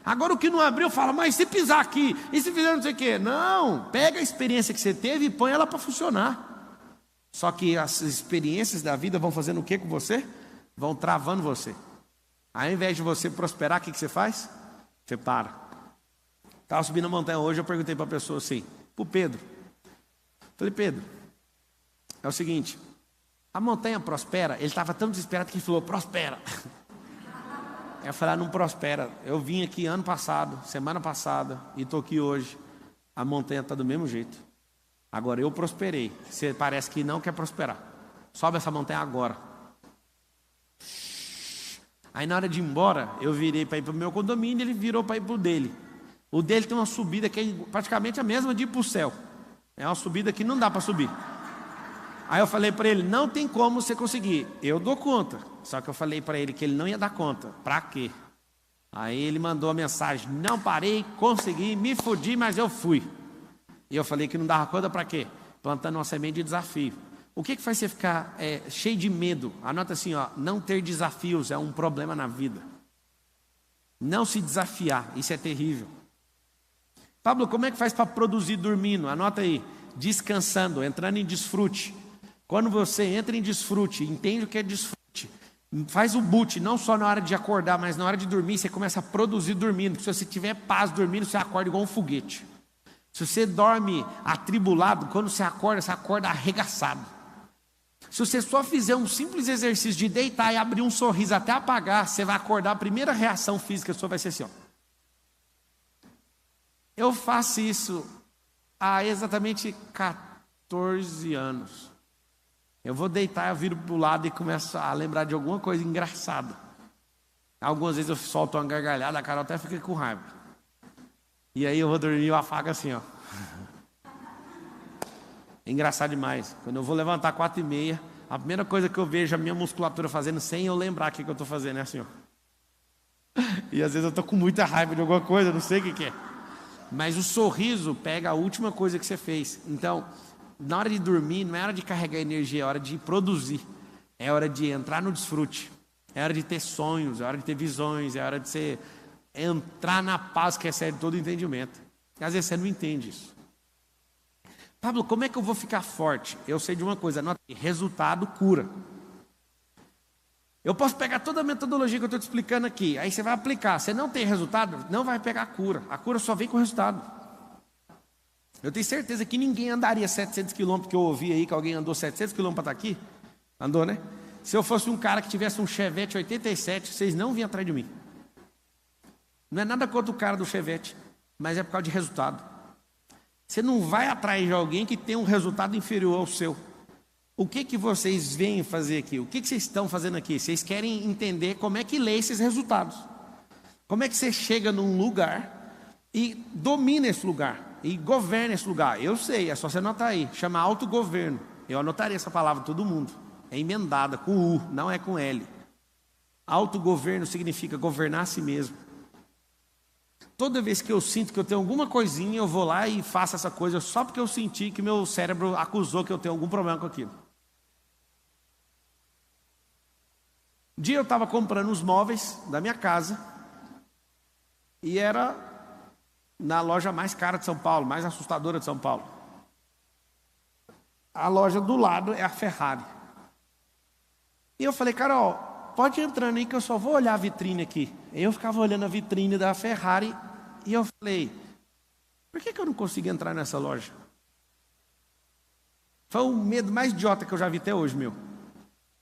Agora o que não abriu, fala, mas se pisar aqui, e se fizer não sei o quê? Não, pega a experiência que você teve e põe ela para funcionar. Só que as experiências da vida vão fazendo o que com você? Vão travando você. Ao invés de você prosperar, o que você faz? Você para. Estava subindo a montanha hoje, eu perguntei para a pessoa assim, para o Pedro. Falei, Pedro, é o seguinte, a montanha prospera? Ele estava tão desesperado que ele falou, prospera. Eu falei, não prospera. Eu vim aqui ano passado, semana passada, e estou aqui hoje. A montanha está do mesmo jeito. Agora eu prosperei. Você parece que não quer prosperar. Sobe essa montanha agora. Aí na hora de ir embora, eu virei para ir para o meu condomínio, ele virou para ir para o dele. O dele tem uma subida que é praticamente a mesma de ir para o céu. É uma subida que não dá para subir. Aí eu falei para ele, não tem como você conseguir. Eu dou conta. Só que eu falei para ele que ele não ia dar conta. Para quê? Aí ele mandou a mensagem, não parei, consegui, me fudi, mas eu fui. E eu falei que não dava conta para quê? Plantando uma semente de desafio. O que faz você ficar cheio de medo? Anota assim, ó, não ter desafios é um problema na vida. Não se desafiar, isso é terrível. Pablo, como é que faz para produzir dormindo? Anota aí, descansando, entrando em desfrute. Quando você entra em desfrute, entende o que é desfrute, faz o boot, não só na hora de acordar, mas na hora de dormir, você começa a produzir dormindo. Se você tiver paz dormindo, você acorda igual um foguete. Se você dorme atribulado, quando você acorda arregaçado. Se você só fizer um simples exercício de deitar e abrir um sorriso até apagar, você vai acordar, a primeira reação física sua vai ser assim, ó. Eu faço isso há exatamente 14 anos. Eu vou deitar, eu viro para o lado e começo a lembrar de alguma coisa engraçada. Algumas vezes eu solto uma gargalhada, a Carol até fica com raiva. E aí eu vou dormir e eu afago assim, ó. É engraçado demais. Quando eu vou levantar 4h30, a primeira coisa que eu vejo a minha musculatura fazendo sem eu lembrar o que eu estou fazendo é assim, ó. E às vezes eu estou com muita raiva de alguma coisa, não sei o que é. Mas o sorriso pega a última coisa que você fez. Então, na hora de dormir, não é hora de carregar energia, é hora de produzir. É hora de entrar no desfrute. É hora de ter sonhos, é hora de ter visões, é hora de você entrar na paz que excede todo entendimento. E às vezes você não entende isso. Pablo, como é que eu vou ficar forte? Eu sei de uma coisa, anota aí, resultado cura. Eu posso pegar toda a metodologia que eu estou te explicando aqui, aí você vai aplicar. Você não tem resultado, não vai pegar a cura. A cura só vem com resultado. Eu tenho certeza que ninguém andaria 700 quilômetros, que eu ouvi aí que alguém andou 700 quilômetros para estar aqui. Andou, né? Se eu fosse um cara que tivesse um Chevette 87, vocês não vinham atrás de mim. Não é nada contra o cara do Chevette, mas é por causa de resultado. Você não vai atrás de alguém que tem um resultado inferior ao seu. O que vocês vêm fazer aqui? O que vocês estão fazendo aqui? Vocês querem entender como é que lê esses resultados. Como é que você chega num lugar e domina esse lugar, e governa esse lugar. Eu sei, é só você anotar aí, chama autogoverno. Eu anotaria essa palavra, todo mundo. É emendada, com U, não é com L. Autogoverno significa governar a si mesmo. Toda vez que eu sinto que eu tenho alguma coisinha, eu vou lá e faço essa coisa só porque eu senti que meu cérebro acusou que eu tenho algum problema com aquilo. Um dia eu estava comprando os móveis da minha casa e era na loja mais cara de São Paulo, mais assustadora de São Paulo. A loja do lado é a Ferrari. E eu falei, Carol, pode ir entrando aí que eu só vou olhar a vitrine aqui. Eu ficava olhando a vitrine da Ferrari e eu falei, por que eu não consigo entrar nessa loja? Foi o medo mais idiota que eu já vi até hoje, meu.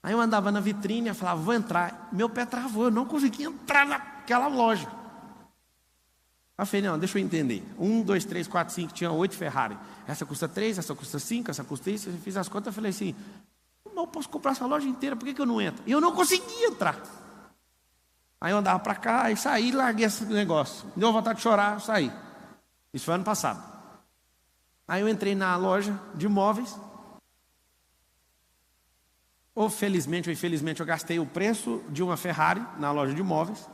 Aí eu andava na vitrine, eu falava, vou entrar. Meu pé travou, eu não conseguia entrar naquela loja. Eu falei, não, deixa eu entender. 1, 2, 3, 4, 5, tinha 8 Ferrari. Essa custa 3, essa custa 5, essa custa isso. Eu fiz as contas, eu falei assim, eu posso comprar essa loja inteira, por que eu não entro? E eu não conseguia entrar. Aí eu andava para cá, e saí, larguei esse negócio. Deu vontade de chorar, saí. Isso foi ano passado. Aí eu entrei na loja de móveis. Ou felizmente ou infelizmente eu gastei o preço de uma Ferrari na loja de móveis.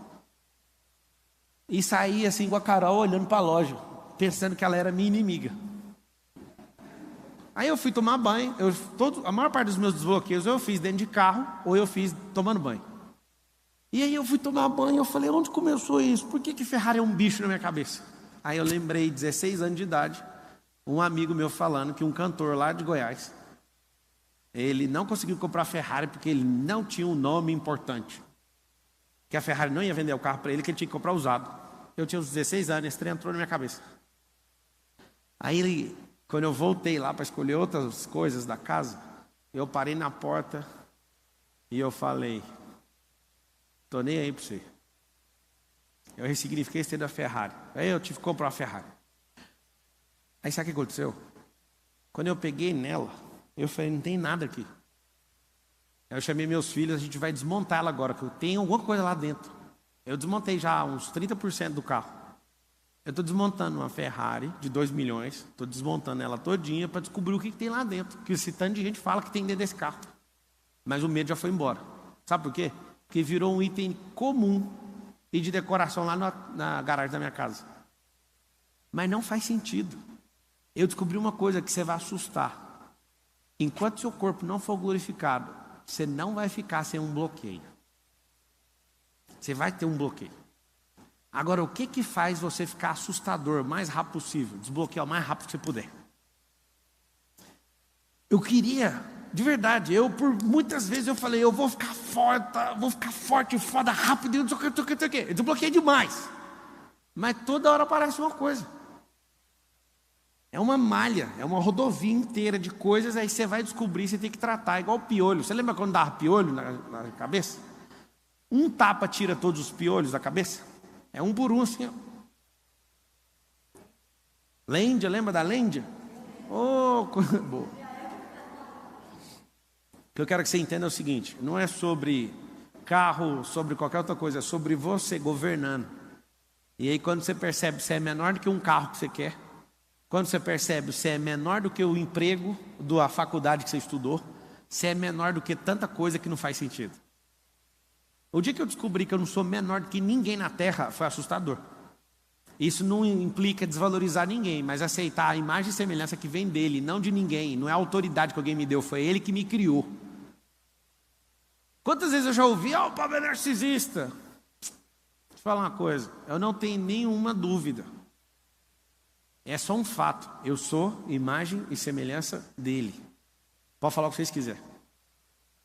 E saí assim com a Carol olhando para a loja, pensando que ela era minha inimiga. Aí eu fui tomar banho, a maior parte dos meus desbloqueios eu fiz dentro de carro ou eu fiz tomando banho. E aí eu fui tomar banho e eu falei, onde começou isso? Por que Ferrari é um bicho na minha cabeça? Aí eu lembrei, 16 anos de idade, um amigo meu falando que um cantor lá de Goiás, ele não conseguiu comprar Ferrari porque ele não tinha um nome importante. Que a Ferrari não ia vender o carro para ele, que ele tinha que comprar usado. Eu tinha uns 16 anos, esse trem entrou na minha cabeça. Aí, quando eu voltei lá para escolher outras coisas da casa, eu parei na porta e eu falei, tô nem aí para você. Eu ressignifiquei esse trem da Ferrari. Aí eu tive que comprar uma Ferrari. Aí sabe o que aconteceu? Quando eu peguei nela, eu falei, não tem nada aqui. Aí eu chamei meus filhos, a gente vai desmontar ela agora, que tem alguma coisa lá dentro. Eu desmontei já uns 30% do carro. Eu estou desmontando uma Ferrari de 2 milhões, estou desmontando ela todinha para descobrir o que tem lá dentro. Que esse tanto de gente fala que tem dentro desse carro. Mas o medo já foi embora. Sabe por quê? Porque virou um item comum e de decoração lá na garagem da minha casa. Mas não faz sentido. Eu descobri uma coisa que você vai assustar. Enquanto seu corpo não for glorificado, você não vai ficar sem um bloqueio. Você vai ter um bloqueio. Agora, o que faz você ficar assustador o mais rápido possível? Desbloquear o mais rápido que você puder. Eu queria, de verdade, por muitas vezes eu falei, eu vou ficar forte, foda, rápido, não sei o que. Eu desbloqueei demais. Mas toda hora aparece uma coisa. É uma malha, é uma rodovia inteira de coisas, aí você vai descobrir, você tem que tratar, igual o piolho. Você lembra quando dava piolho na cabeça? Um tapa tira todos os piolhos da cabeça? É um por um assim, ó. Lêndia, lembra da lêndia? Oh, coisa boa. O que eu quero que você entenda é o seguinte, não é sobre carro, sobre qualquer outra coisa, é sobre você governando. E aí quando você percebe que você é menor do que um carro que você quer, quando você percebe que você é menor do que o emprego da faculdade que você estudou, você é menor do que tanta coisa que não faz sentido. O dia que eu descobri que eu não sou menor do que ninguém na Terra, foi assustador. Isso não implica desvalorizar ninguém, mas aceitar a imagem e semelhança que vem dele, não de ninguém. Não é a autoridade que alguém me deu, foi ele que me criou. Quantas vezes eu já ouvi, o Pablo é narcisista. Deixa eu falar uma coisa, eu não tenho nenhuma dúvida. É só um fato, eu sou imagem e semelhança dele. Pode falar o que vocês quiserem.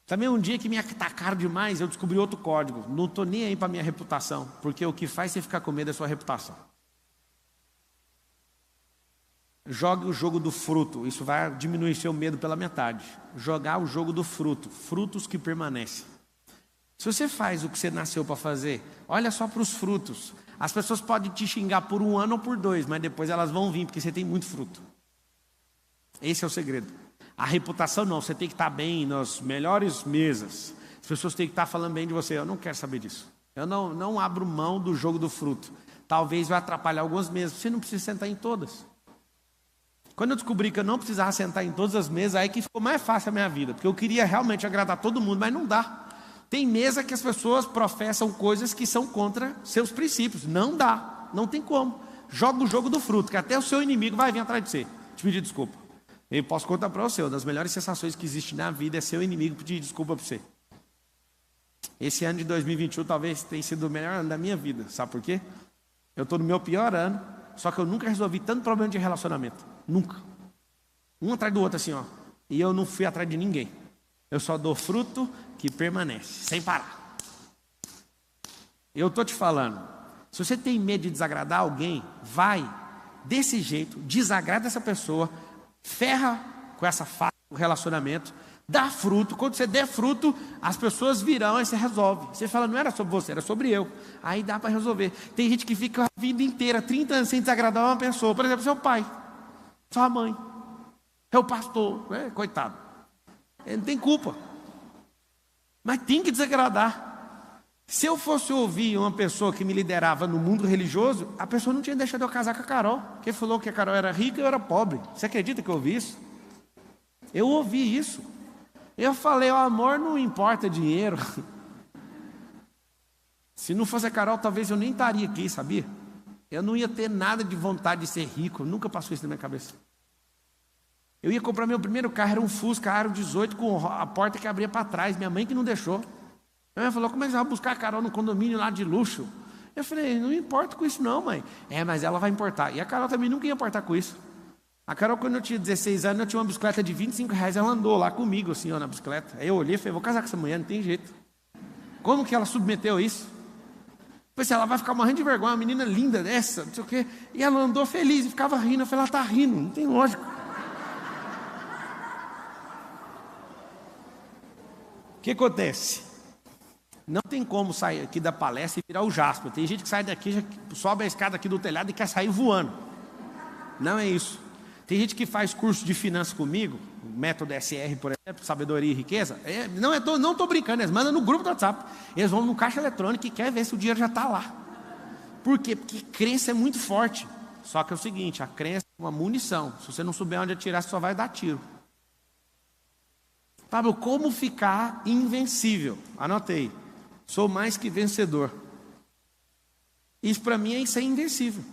Também um dia que me atacaram demais, eu descobri outro código. Não estou nem aí para a minha reputação, porque o que faz você ficar com medo é a sua reputação. Jogue o jogo do fruto, isso vai diminuir seu medo pela metade. Jogar o jogo do fruto, frutos que permanecem. Se você faz o que você nasceu para fazer, olha só para os frutos. As pessoas podem te xingar por 1 ano ou por 2, mas depois elas vão vir, porque você tem muito fruto. Esse é o segredo. A reputação não, você tem que estar bem nas melhores mesas. As pessoas têm que estar falando bem de você. Eu não quero saber disso. Eu não abro mão do jogo do fruto. Talvez vai atrapalhar algumas mesas. Você não precisa sentar em todas. Quando eu descobri que eu não precisava sentar em todas as mesas, aí que ficou mais fácil a minha vida. Porque eu queria realmente agradar todo mundo, mas não dá. Tem mesa que as pessoas professam coisas que são contra seus princípios. Não dá, não tem como. Joga o jogo do fruto, que até o seu inimigo vai vir atrás de você. Te pedir desculpa. Eu posso contar para você, uma das melhores sensações que existe na vida é seu inimigo pedir desculpa para você. Esse ano de 2021 talvez tenha sido o melhor ano da minha vida. Sabe por quê? Eu estou no meu pior ano, só que eu nunca resolvi tanto problema de relacionamento. Nunca. Um atrás do outro assim, ó. E eu não fui atrás de ninguém. Eu só dou fruto que permanece, sem parar. Eu estou te falando, se você tem medo de desagradar alguém, vai desse jeito, desagrada essa pessoa, ferra com essa fase do relacionamento, dá fruto. Quando você der fruto, as pessoas virão e você resolve. Você fala, não era sobre você, era sobre eu. Aí dá para resolver. Tem gente que fica a vida inteira, 30 anos sem desagradar uma pessoa. Por exemplo, seu pai, sua mãe, seu pastor, coitado. Ele não tem culpa. Mas tem que desagradar. Se eu fosse ouvir uma pessoa que me liderava no mundo religioso, a pessoa não tinha deixado eu casar com a Carol. Quem falou que a Carol era rica e eu era pobre? Você acredita que eu ouvi isso? Eu ouvi isso. Eu falei, o amor não importa dinheiro. Se não fosse a Carol, talvez eu nem estaria aqui, sabia? Eu não ia ter nada de vontade de ser rico. Nunca passou isso na minha cabeça. Eu ia comprar meu primeiro carro, era um Fusca Aro 18 com a porta que abria para trás. Minha mãe que não deixou. Minha mãe falou, como é que você vai buscar a Carol no condomínio lá de luxo? Eu falei, não importo com isso não, mãe. Mas ela vai importar. E a Carol também nunca ia importar com isso. A Carol, quando eu tinha 16 anos, eu tinha uma bicicleta de R$25, ela andou lá comigo, assim, ó, na bicicleta. Aí eu olhei e falei, vou casar com essa mulher, não tem jeito. Como que ela submeteu isso? Pensei, ela vai ficar morrendo de vergonha, uma menina linda dessa, não sei o quê. E ela andou feliz e ficava rindo. Eu falei, ela está rindo, não tem lógica. O que acontece? Não tem como sair aqui da palestra e virar o Jasper. Tem gente que sai daqui, já sobe a escada aqui do telhado e quer sair voando. Não é isso. Tem gente que faz curso de finanças comigo, método SR, por exemplo, sabedoria e riqueza. Não estou brincando, eles mandam no grupo do WhatsApp. Eles vão no caixa eletrônico e querem ver se o dinheiro já está lá. Por quê? Porque crença é muito forte. Só que é o seguinte, a crença é uma munição. Se você não souber onde atirar, você só vai dar tiro. Pablo, como ficar invencível? Anotei. Sou mais que vencedor. Isso para mim é ser invencível.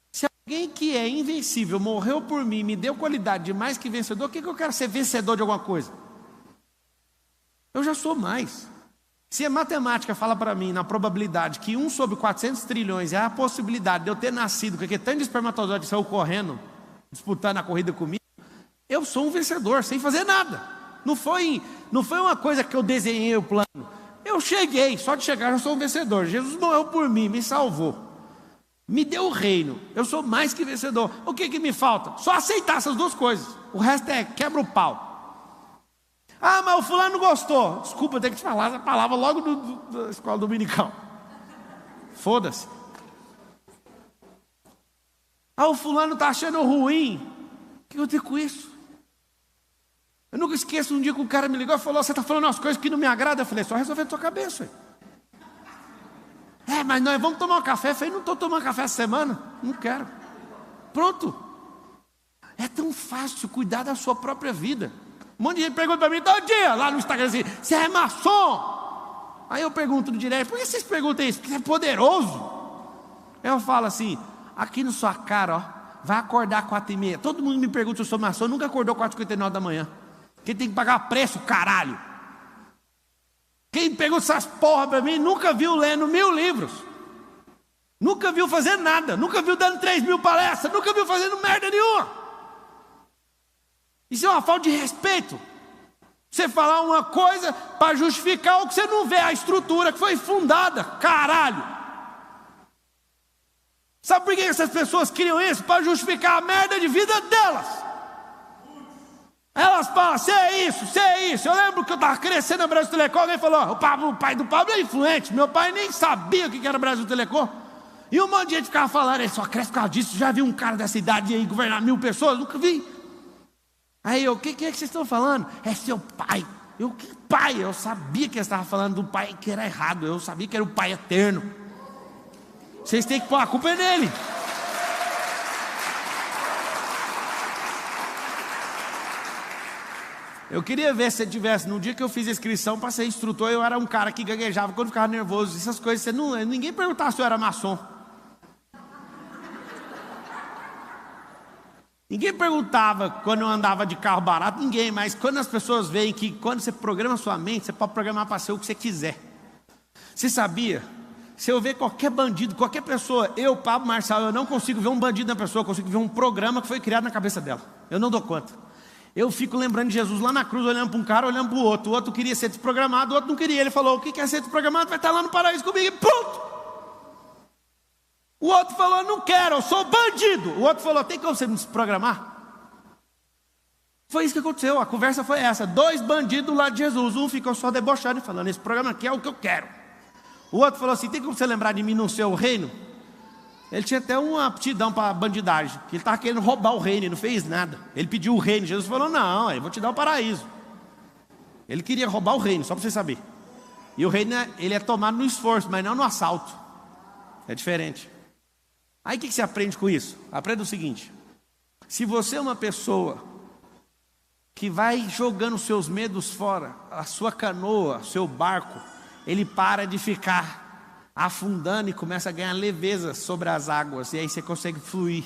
Se alguém que é invencível morreu por mim, me deu qualidade de mais que vencedor, o que eu quero ser vencedor de alguma coisa? Eu já sou mais. Se a matemática fala para mim, na probabilidade, que 1 sobre 400 trilhões é a possibilidade de eu ter nascido, porque tanto de espermatozoide saiu correndo, disputando a corrida comigo, eu sou um vencedor, sem fazer nada. Não foi uma coisa que eu desenhei o plano. Eu cheguei, só de chegar eu sou um vencedor. Jesus morreu por mim, me salvou. Me deu o reino, eu sou mais que vencedor. O que me falta? Só aceitar essas duas coisas. O resto é quebra o pau. Ah, mas o fulano não gostou. Desculpa, eu tenho que te falar essa palavra logo da escola dominical. Foda-se. Ah, o fulano está achando ruim. O que eu tenho com isso? Eu nunca esqueço um dia que um cara me ligou e falou, você está falando umas coisas que não me agradam. Eu falei, só resolver na sua cabeça. Mas nós vamos tomar um café. Eu falei, não estou tomando café essa semana. Não quero. Pronto. É tão fácil cuidar da sua própria vida. Um monte de gente pergunta para mim todo dia, lá no Instagram assim, você é maçom? Aí eu pergunto no direct, por que vocês perguntam isso? Porque é poderoso. Eu falo assim, aqui na sua cara, ó, vai acordar 4h30. Todo mundo me pergunta se eu sou maçom, nunca acordou 4h59 da manhã. Quem tem que pagar preço, caralho. Quem pegou essas porra para mim nunca viu lendo 1000 livros. Nunca viu fazer nada. Nunca viu dando 3.000 palestras. Nunca viu fazendo merda nenhuma. Isso é uma falta de respeito. Você falar uma coisa para justificar o que você não vê, a estrutura que foi fundada. Caralho. Sabe por que essas pessoas criam isso? Para justificar a merda de vida delas. Elas falam, você é isso. Eu lembro que eu estava crescendo na Brasil Telecom, alguém falou, o pai do Pablo é influente. Meu pai nem sabia o que era Brasil Telecom. E um monte de gente ficava falando, ele só cresce por causa disso. Já viu um cara dessa idade aí governar 1000 pessoas? Nunca vi. Aí eu, o que é que vocês estão falando? É seu pai. Eu, que pai? Eu sabia que eles estavam falando do pai que era errado. Eu sabia que era o pai eterno. Vocês têm que pôr a culpa nele. Eu queria ver se você tivesse, no dia que eu fiz a inscrição para ser instrutor, eu era um cara que gaguejava quando ficava nervoso, essas coisas, ninguém perguntava se eu era maçom. Ninguém perguntava quando eu andava de carro barato, ninguém, mas quando as pessoas veem que quando você programa sua mente, você pode programar para ser o que você quiser. Você sabia? Se eu ver qualquer bandido, qualquer pessoa, eu, Pablo Marçal, eu não consigo ver um bandido na pessoa, eu consigo ver um programa que foi criado na cabeça dela. Eu não dou conta. Eu fico lembrando de Jesus lá na cruz, olhando para um cara, olhando para o outro. O outro queria ser desprogramado, o outro não queria. Ele falou, o que quer ser desprogramado vai estar lá no paraíso comigo, e pronto. O outro falou, não quero, eu sou bandido. O outro falou, tem como você me desprogramar? Foi isso que aconteceu, a conversa foi essa. 2 bandidos lá de Jesus, um ficou só debochando e falando, esse programa aqui é o que eu quero. O outro falou assim, tem como você lembrar de mim no seu reino? Ele tinha até uma aptidão para bandidagem, que ele estava querendo roubar o reino, ele não fez nada. Ele pediu o reino, Jesus falou, não, eu vou te dar o paraíso. Ele queria roubar o reino, só para você saber. E o reino, ele é tomado no esforço, mas não no assalto. É diferente. Aí o que você aprende com isso? Aprenda o seguinte, se você é uma pessoa que vai jogando os seus medos fora, a sua canoa, seu barco, ele para de ficar afundando e começa a ganhar leveza sobre as águas, e aí você consegue fluir.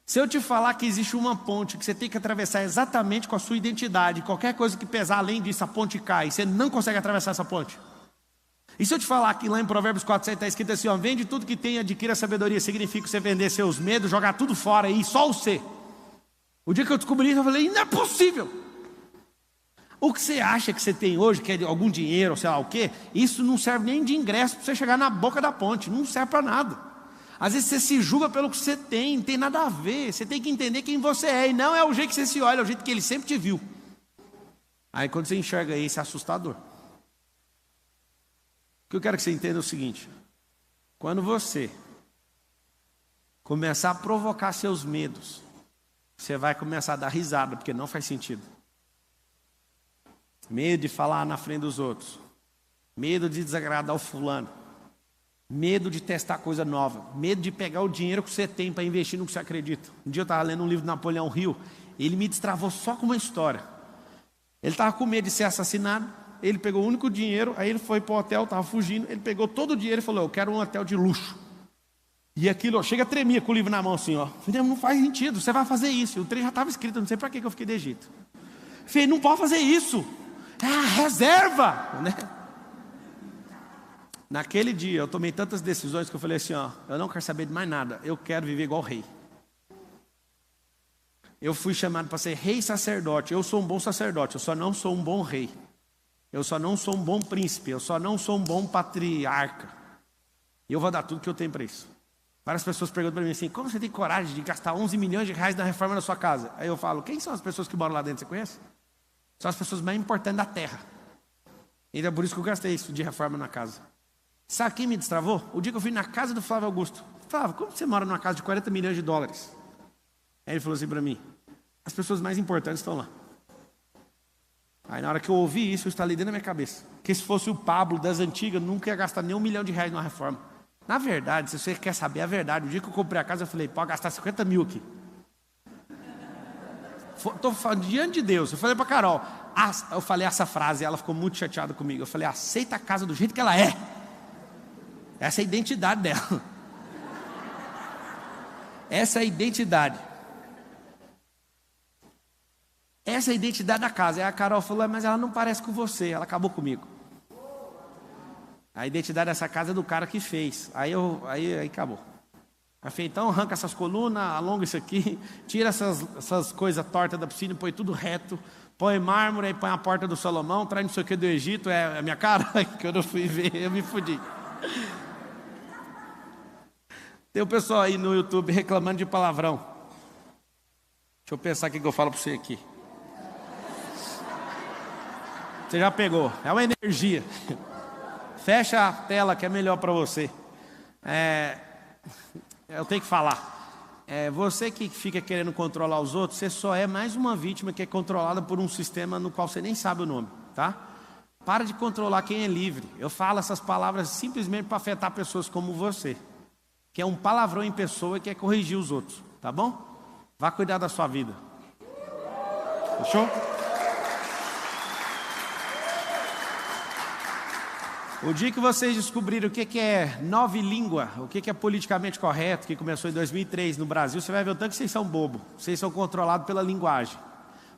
Se eu te falar que existe uma ponte que você tem que atravessar exatamente com a sua identidade, qualquer coisa que pesar além disso, a ponte cai, e você não consegue atravessar essa ponte. E se eu te falar que lá em Provérbios 4:7 está escrito assim, ó, vende tudo que tem e adquira sabedoria, significa você vender seus medos, jogar tudo fora e só o ser. O dia que eu descobri isso, eu falei, não é possível. O que você acha que você tem hoje, que é algum dinheiro, sei lá o quê, isso não serve nem de ingresso para você chegar na boca da ponte, não serve para nada. Às vezes você se julga pelo que você tem, não tem nada a ver, você tem que entender quem você é, e não é o jeito que você se olha, é o jeito que ele sempre te viu. Aí quando você enxerga isso, é assustador. O que eu quero que você entenda é o seguinte, quando você começar a provocar seus medos, você vai começar a dar risada, porque não faz sentido. Medo de falar na frente dos outros, medo de desagradar o fulano, medo de testar coisa nova, medo de pegar o dinheiro que você tem para investir no que você acredita. Um dia eu estava lendo um livro do Napoleão Hill, ele me destravou só com uma história. Ele estava com medo de ser assassinado, ele pegou o único dinheiro, aí ele foi para o hotel, estava fugindo, ele pegou todo o dinheiro e falou, eu quero um hotel de luxo. E aquilo, ó, chega a tremer com o livro na mão assim, ó. Falei, não faz sentido, você vai fazer isso. E o trem já estava escrito, não sei para que eu fiquei de Egito. Falei, não pode fazer isso. É a reserva, né? Naquele dia eu tomei tantas decisões que eu falei assim, ó, eu não quero saber de mais nada, eu quero viver igual rei. Eu fui chamado para ser rei sacerdote, eu sou um bom sacerdote, eu só não sou um bom rei. Eu só não sou um bom príncipe, eu só não sou um bom patriarca. E eu vou dar tudo que eu tenho para isso. Várias pessoas perguntam para mim assim, como você tem coragem de gastar 11 milhões de reais na reforma da sua casa? Aí eu falo, quem são as pessoas que moram lá dentro, você conhece? São as pessoas mais importantes da terra. E é por isso que eu gastei isso de reforma na casa. Sabe quem me destravou? O dia que eu fui na casa do Flávio Augusto. Flávio, como você mora numa casa de 40 milhões de dólares? Aí ele falou assim para mim, as pessoas mais importantes estão lá. Aí na hora que eu ouvi isso, eu estalei dentro da minha cabeça. Que se fosse o Pablo das antigas, nunca ia gastar nem 1 milhão de reais numa reforma. Na verdade, se você quer saber a verdade, o dia que eu comprei a casa, eu falei, pode gastar 50 mil aqui. Estou falando diante de Deus. Eu falei para Carol, eu falei essa frase, ela ficou muito chateada comigo. Eu falei, aceita a casa do jeito que ela é. Essa é a identidade dela. Essa é a identidade. Essa é a identidade da casa. Aí a Carol falou, mas ela não parece com você. Ela acabou comigo. A identidade dessa casa é do cara que fez. Aí acabou. Aí falei, então arranca essas colunas, alonga isso aqui, tira essas coisas tortas da piscina, põe tudo reto, põe mármore, aí põe a porta do Salomão, traz não sei o que do Egito, é a minha cara, que eu não fui ver, eu me fudi. Tem um pessoal aí no YouTube reclamando de palavrão. Deixa eu pensar o que eu falo para você aqui. Você já pegou, é uma energia. Fecha a tela que é melhor para você. Eu tenho que falar. Você que fica querendo controlar os outros, você só é mais uma vítima que é controlada por um sistema no qual você nem sabe o nome, tá? Para de controlar quem é livre. Eu falo essas palavras simplesmente para afetar pessoas como você, que é um palavrão em pessoa e quer corrigir os outros, tá bom? Vá cuidar da sua vida. Fechou? O dia que vocês descobriram o que é nova língua, o que é politicamente correto, que começou em 2003 no Brasil, você vai ver o tanto que vocês são bobos. Vocês são controlados pela linguagem.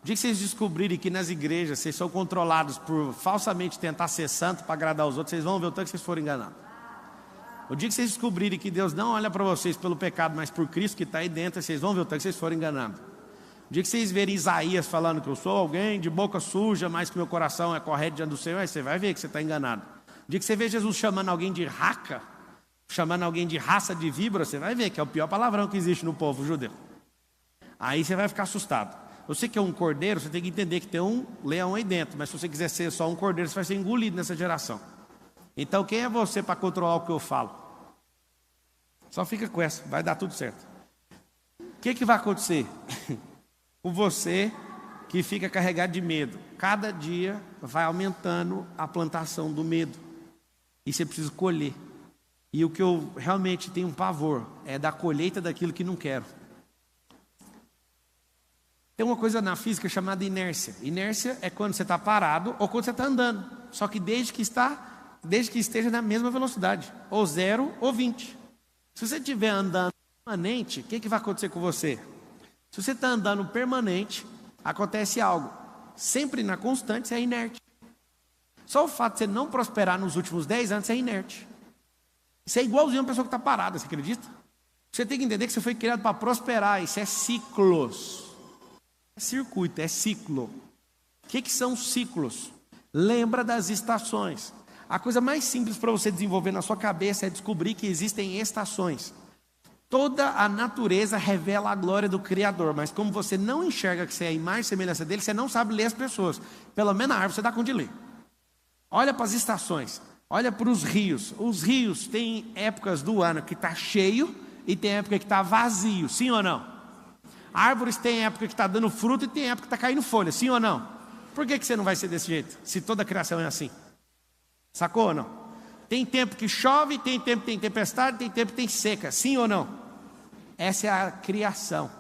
O dia que vocês descobrirem que nas igrejas vocês são controlados por falsamente tentar ser santo para agradar os outros, vocês vão ver o tanto que vocês foram enganados. O dia que vocês descobrirem que Deus não olha para vocês pelo pecado, mas por Cristo que está aí dentro, vocês vão ver o tanto que vocês foram enganados. O dia que vocês verem Isaías falando que eu sou alguém de boca suja, mas que meu coração é correto diante do Senhor, aí você vai ver que você está enganado. O dia que você vê Jesus chamando alguém de raca, chamando alguém de raça de víbora, você vai ver que é o pior palavrão que existe no povo judeu. Aí você vai ficar assustado. Você que é um cordeiro, você tem que entender que tem um leão aí dentro, mas se você quiser ser só um cordeiro, você vai ser engolido nessa geração. Então quem é você para controlar o que eu falo? Só fica com essa, vai dar tudo certo. O que vai acontecer? Com você que fica carregado de medo, cada dia vai aumentando a plantação do medo, e você precisa colher. E o que eu realmente tenho um pavor é da colheita daquilo que não quero. Tem uma coisa na física chamada inércia. Inércia é quando você está parado ou quando você está andando. Só que desde que esteja na mesma velocidade, ou 0 ou 20. Se você estiver andando permanente, o que vai acontecer com você? Se você está andando permanente, acontece algo. Sempre na constante, você é inerte. Só o fato de você não prosperar nos últimos 10 anos, você é inerte. Isso é igualzinho a uma pessoa que está parada, você acredita? Você tem que entender que você foi criado para prosperar. Isso é ciclos. É circuito, é ciclo. O que são ciclos? Lembra das estações. A coisa mais simples para você desenvolver na sua cabeça é descobrir que existem estações. Toda a natureza revela a glória do Criador, mas como você não enxerga que você é a imagem e semelhança dele, você não sabe ler as pessoas. Pelo menos a árvore você dá conta de ler. Olha para as estações, olha para os rios. Os rios têm épocas do ano que está cheio e tem época que está vazio, sim ou não? Árvores têm época que está dando fruto e tem época que está caindo folha, sim ou não? Por que você não vai ser desse jeito, se toda a criação é assim? Sacou ou não? Tem tempo que chove, tem tempo que tem tempestade, tem tempo que tem seca, sim ou não? Essa é a criação,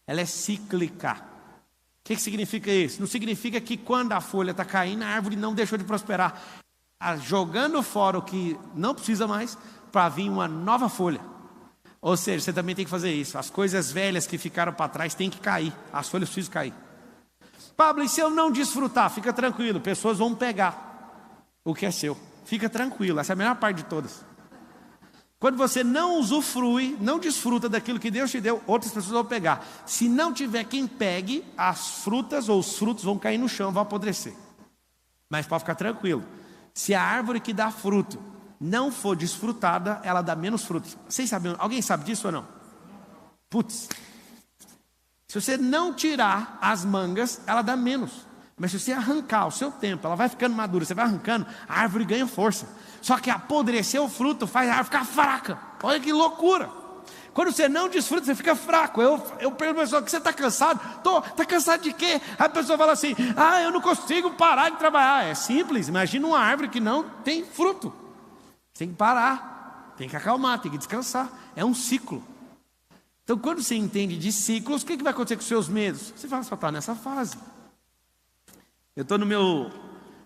ela é cíclica. O que significa isso? Não significa que quando a folha está caindo, a árvore não deixou de prosperar. Está jogando fora o que não precisa mais para vir uma nova folha. Ou seja, você também tem que fazer isso. As coisas velhas que ficaram para trás têm que cair. As folhas precisam cair. Pablo, e se eu não desfrutar? Fica tranquilo, pessoas vão pegar o que é seu. Fica tranquilo, essa é a melhor parte de todas. Quando você não usufrui, não desfruta daquilo que Deus te deu, outras pessoas vão pegar. Se não tiver quem pegue, as frutas ou os frutos vão cair no chão, vão apodrecer. Mas pode ficar tranquilo. Se a árvore que dá fruto não for desfrutada, ela dá menos frutos. Vocês sabem? Alguém sabe disso ou não? Putz. Se você não tirar as mangas, ela dá menos. Mas se você arrancar o seu tempo, ela vai ficando madura, você vai arrancando, a árvore ganha força. Só que apodrecer o fruto faz a árvore ficar fraca. Olha que loucura. Quando você não desfruta, você fica fraco. Eu pergunto a pessoa, que você está cansado? Está cansado de quê? A pessoa fala assim, eu não consigo parar de trabalhar. É simples, imagina uma árvore que não tem fruto. Você tem que parar, tem que acalmar, tem que descansar. É um ciclo. Então quando você entende de ciclos, o que vai acontecer com os seus medos? Você fala, só está nessa fase. Eu estou no meu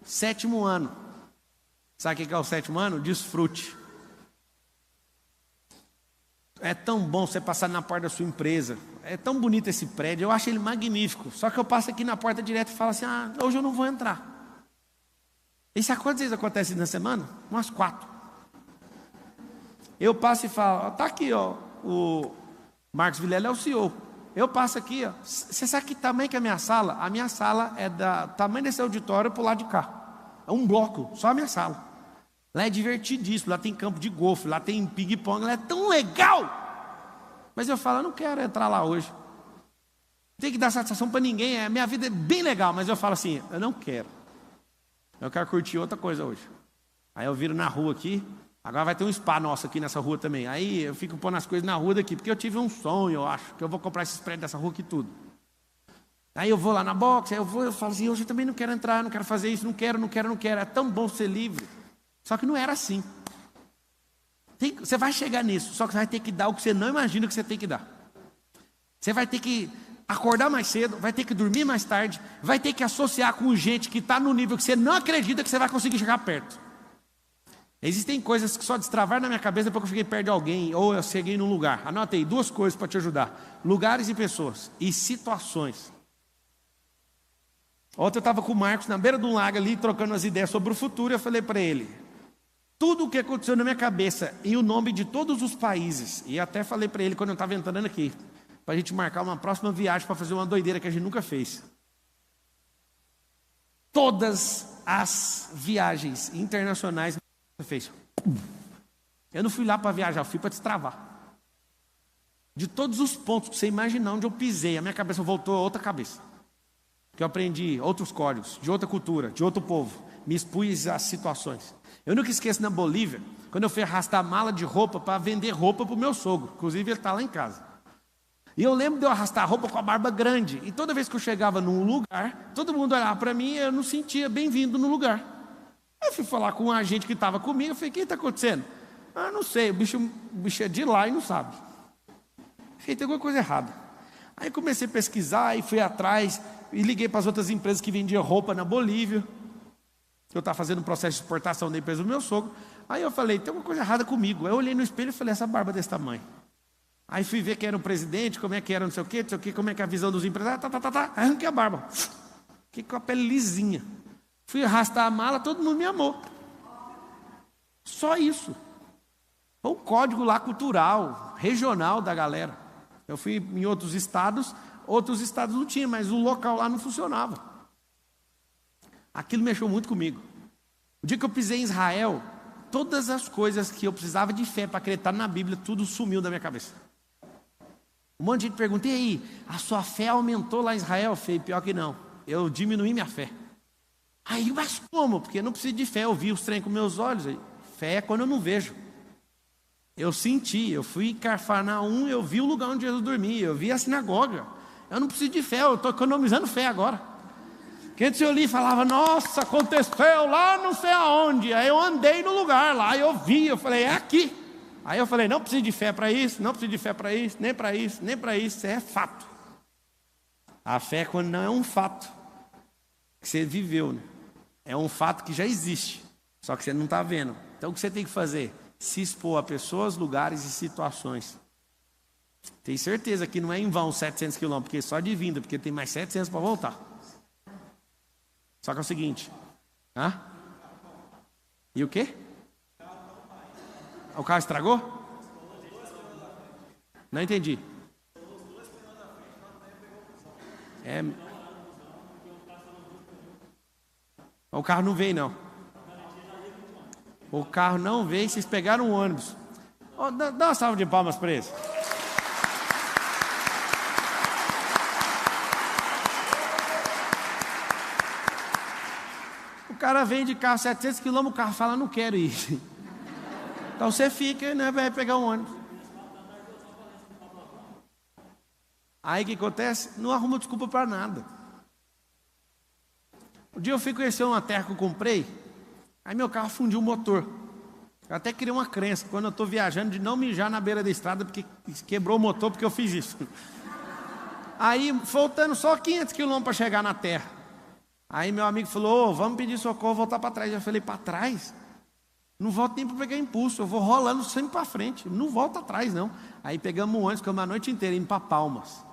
7º ano. Sabe o que é o 7º ano? Desfrute. É tão bom você passar na porta da sua empresa. É tão bonito esse prédio, eu acho ele magnífico. Só que eu passo aqui na porta direto e falo assim, hoje eu não vou entrar. E sabe quantas vezes acontece na semana? Umas 4. Eu passo e falo, está aqui, o Marcos Vilela é o CEO. Eu passo aqui, você sabe que tamanho que é a minha sala? A minha sala é da tamanho desse auditório para o lado de cá. É um bloco, só a minha sala. Lá é divertidíssimo, lá tem campo de golfe, lá tem ping-pong, lá é tão legal. Mas eu falo, eu não quero entrar lá hoje. Não tem que dar satisfação para ninguém, a minha vida é bem legal, mas eu falo assim, eu não quero. Eu quero curtir outra coisa hoje. Aí eu viro na rua aqui, agora vai ter um spa nosso aqui nessa rua também. Aí eu fico pondo as coisas na rua daqui, porque eu tive um sonho, eu acho, que eu vou comprar esses prédios dessa rua aqui tudo. Aí eu vou lá na boxe, aí eu falo assim, hoje eu também não quero entrar, não quero fazer isso, não quero. É tão bom ser livre. Só que não era assim. Você vai chegar nisso, só que você vai ter que dar o que você não imagina que você tem que dar. Você vai ter que acordar mais cedo, vai ter que dormir mais tarde, vai ter que associar com gente que está no nível que você não acredita que você vai conseguir chegar perto. Existem coisas que só destravaram na minha cabeça depois que eu fiquei perto de alguém, ou eu cheguei num lugar. Anota aí 2 coisas para te ajudar: lugares e pessoas, e situações. Ontem eu estava com o Marcos na beira de um lago ali, trocando as ideias sobre o futuro, e eu falei para ele, tudo o que aconteceu na minha cabeça, e o nome de todos os países, e até falei para ele quando eu estava entrando aqui, para a gente marcar uma próxima viagem para fazer uma doideira que a gente nunca fez. Todas as viagens internacionais você fez. Eu não fui lá para viajar, eu fui para destravar. De todos os pontos que você imaginar onde eu pisei, a minha cabeça voltou a outra cabeça. Que eu aprendi outros códigos, de outra cultura, de outro povo. Me expus às situações. Eu nunca esqueço na Bolívia, quando eu fui arrastar mala de roupa para vender roupa para o meu sogro. Inclusive ele está lá em casa. E eu lembro de eu arrastar roupa com a barba grande. E toda vez que eu chegava num lugar, todo mundo olhava para mim e eu não sentia bem-vindo no lugar. Eu fui falar com um agente que estava comigo, eu falei, o que está acontecendo? Ah, não sei, o bicho é de lá e não sabe. Falei, tem alguma coisa errada. Aí comecei a pesquisar e fui atrás e liguei para as outras empresas que vendiam roupa na Bolívia. Eu estava fazendo um processo de exportação da empresa do meu sogro. Aí eu falei, tem alguma coisa errada comigo. Aí eu olhei no espelho e falei, essa barba desse tamanho. Aí fui ver quem era o presidente, como é que era não sei o quê, como é que é a visão dos empresários, arranquei a barba. Fiquei com a pele lisinha. Fui arrastar a mala, todo mundo me amou. Só isso. Foi um código lá cultural, regional da galera. Eu fui em outros estados não tinham, mas o local lá não funcionava. Aquilo mexeu muito comigo. O dia que eu pisei em Israel, todas as coisas que eu precisava de fé para acreditar na Bíblia, tudo sumiu da minha cabeça. Um monte de gente pergunta, e aí, a sua fé aumentou lá em Israel? Eu falei, pior que não, eu diminuí minha fé. Aí, mas como? Porque eu não preciso de fé, eu vi os trem com meus olhos. Fé é quando eu não vejo. Eu senti, eu fui em Cafarnaum, eu vi o lugar onde Jesus dormia, eu vi a sinagoga. Eu não preciso de fé, eu estou economizando fé agora. Porque antes eu li e falava, nossa, aconteceu lá não sei aonde. Aí eu andei no lugar lá, eu vi, eu falei, é aqui. Aí eu falei, não preciso de fé para isso, não preciso de fé para isso, nem para isso, nem para isso, é fato. A fé é quando não é um fato que você viveu, né? É um fato que já existe, só que você não está vendo. Então o que você tem que fazer? Se expor a pessoas, lugares e situações. Tenho certeza que não é em vão 700 quilômetros, porque só de vinda, porque tem mais 700 para voltar. Só que é o seguinte, e o quê? O carro estragou? Não entendi. O carro não veio, não. O carro não veio, vocês pegaram um ônibus. Dá uma salva de palmas para eles. O cara vem de carro 700 km, o carro fala, não quero ir. Então você fica, né, vai pegar um ônibus. Aí o que acontece? Não arruma desculpa para nada. Um dia eu fui conhecer uma terra que eu comprei, aí meu carro fundiu o motor. Eu até criei uma crença, quando eu estou viajando, de não mijar na beira da estrada, porque quebrou o motor, porque eu fiz isso. Aí, faltando só 500 quilômetros para chegar na terra. Aí meu amigo falou, vamos pedir socorro, voltar para trás. Eu falei, para trás? Não volto nem para pegar impulso, eu vou rolando sempre para frente, não volto atrás não. Aí pegamos um ônibus, ficamos a noite inteira indo para Palmas.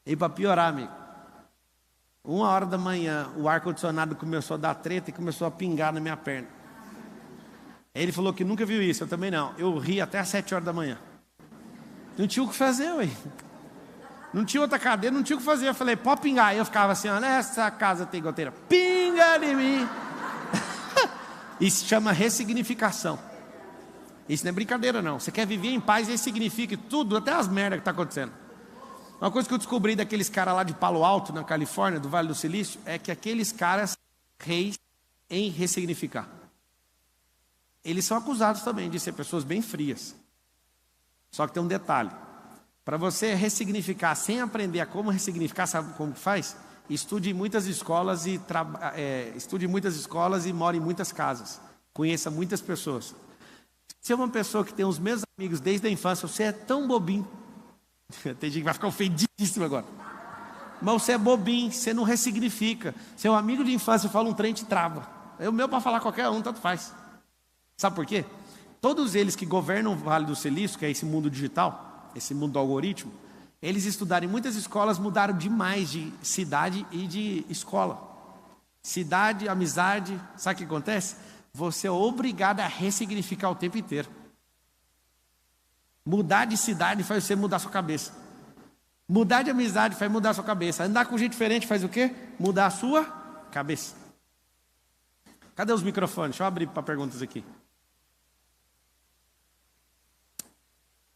E para piorar, amigo, 1h da manhã, o ar-condicionado começou a dar treta e começou a pingar na minha perna. Ele falou que nunca viu isso, eu também não. Eu ri até às 7h da manhã. Não tinha o que fazer, ué. Não tinha outra cadeira, não tinha o que fazer. Eu falei, pode pingar. Aí eu ficava assim, olha, essa casa tem goteira. Pinga em mim. Isso se chama ressignificação. Isso não é brincadeira, não. Você quer viver em paz, ressignifique tudo, até as merdas que estão acontecendo. Uma coisa que eu descobri daqueles caras lá de Palo Alto, na Califórnia, do Vale do Silício, é que aqueles caras são reis em ressignificar. Eles são acusados também de ser pessoas bem frias. Só que tem um detalhe. Para você ressignificar sem aprender a como ressignificar, sabe como que faz? Estude em muitas escolas e more em muitas casas. Conheça muitas pessoas. Se é uma pessoa que tem os mesmos amigos desde a infância, você é tão bobinho. Tem gente que vai ficar ofendidíssimo agora. Mas você é bobinho, você não ressignifica. Seu amigo de infância fala um trem, te trava. O meu para falar qualquer um, tanto faz. Sabe por quê? Todos eles que governam o Vale do Silício, que é esse mundo digital, esse mundo do algoritmo, Eles estudaram em muitas escolas, mudaram demais de cidade e de escola. Cidade, amizade, sabe o que acontece? Você é obrigado a ressignificar o tempo inteiro. Mudar de cidade faz você mudar sua cabeça. Mudar de amizade faz mudar sua cabeça. Andar com gente diferente faz o quê? Mudar a sua cabeça. Cadê os microfones? Deixa eu abrir para perguntas aqui.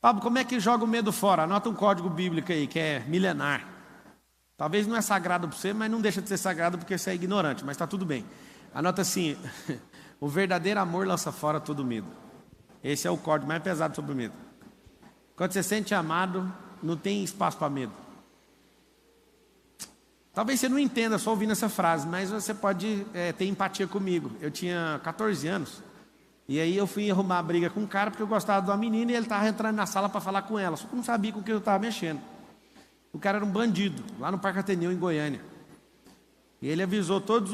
Pablo, como é que joga o medo fora? Anota um código bíblico aí, que é milenar. Talvez não é sagrado para você, mas não deixa de ser sagrado porque você é ignorante, mas está tudo bem. Anota assim, o verdadeiro amor lança fora todo medo. Esse é o código mais pesado sobre o medo. Quando você se sente amado, não tem espaço para medo. Talvez você não entenda só ouvindo essa frase, mas você pode ter empatia comigo. Eu tinha 14 anos, e aí eu fui arrumar a briga com um cara porque eu gostava de uma menina e ele estava entrando na sala para falar com ela, só que eu não sabia com o que eu estava mexendo. O cara era um bandido, lá no Parque Ateneu, em Goiânia. E ele avisou todos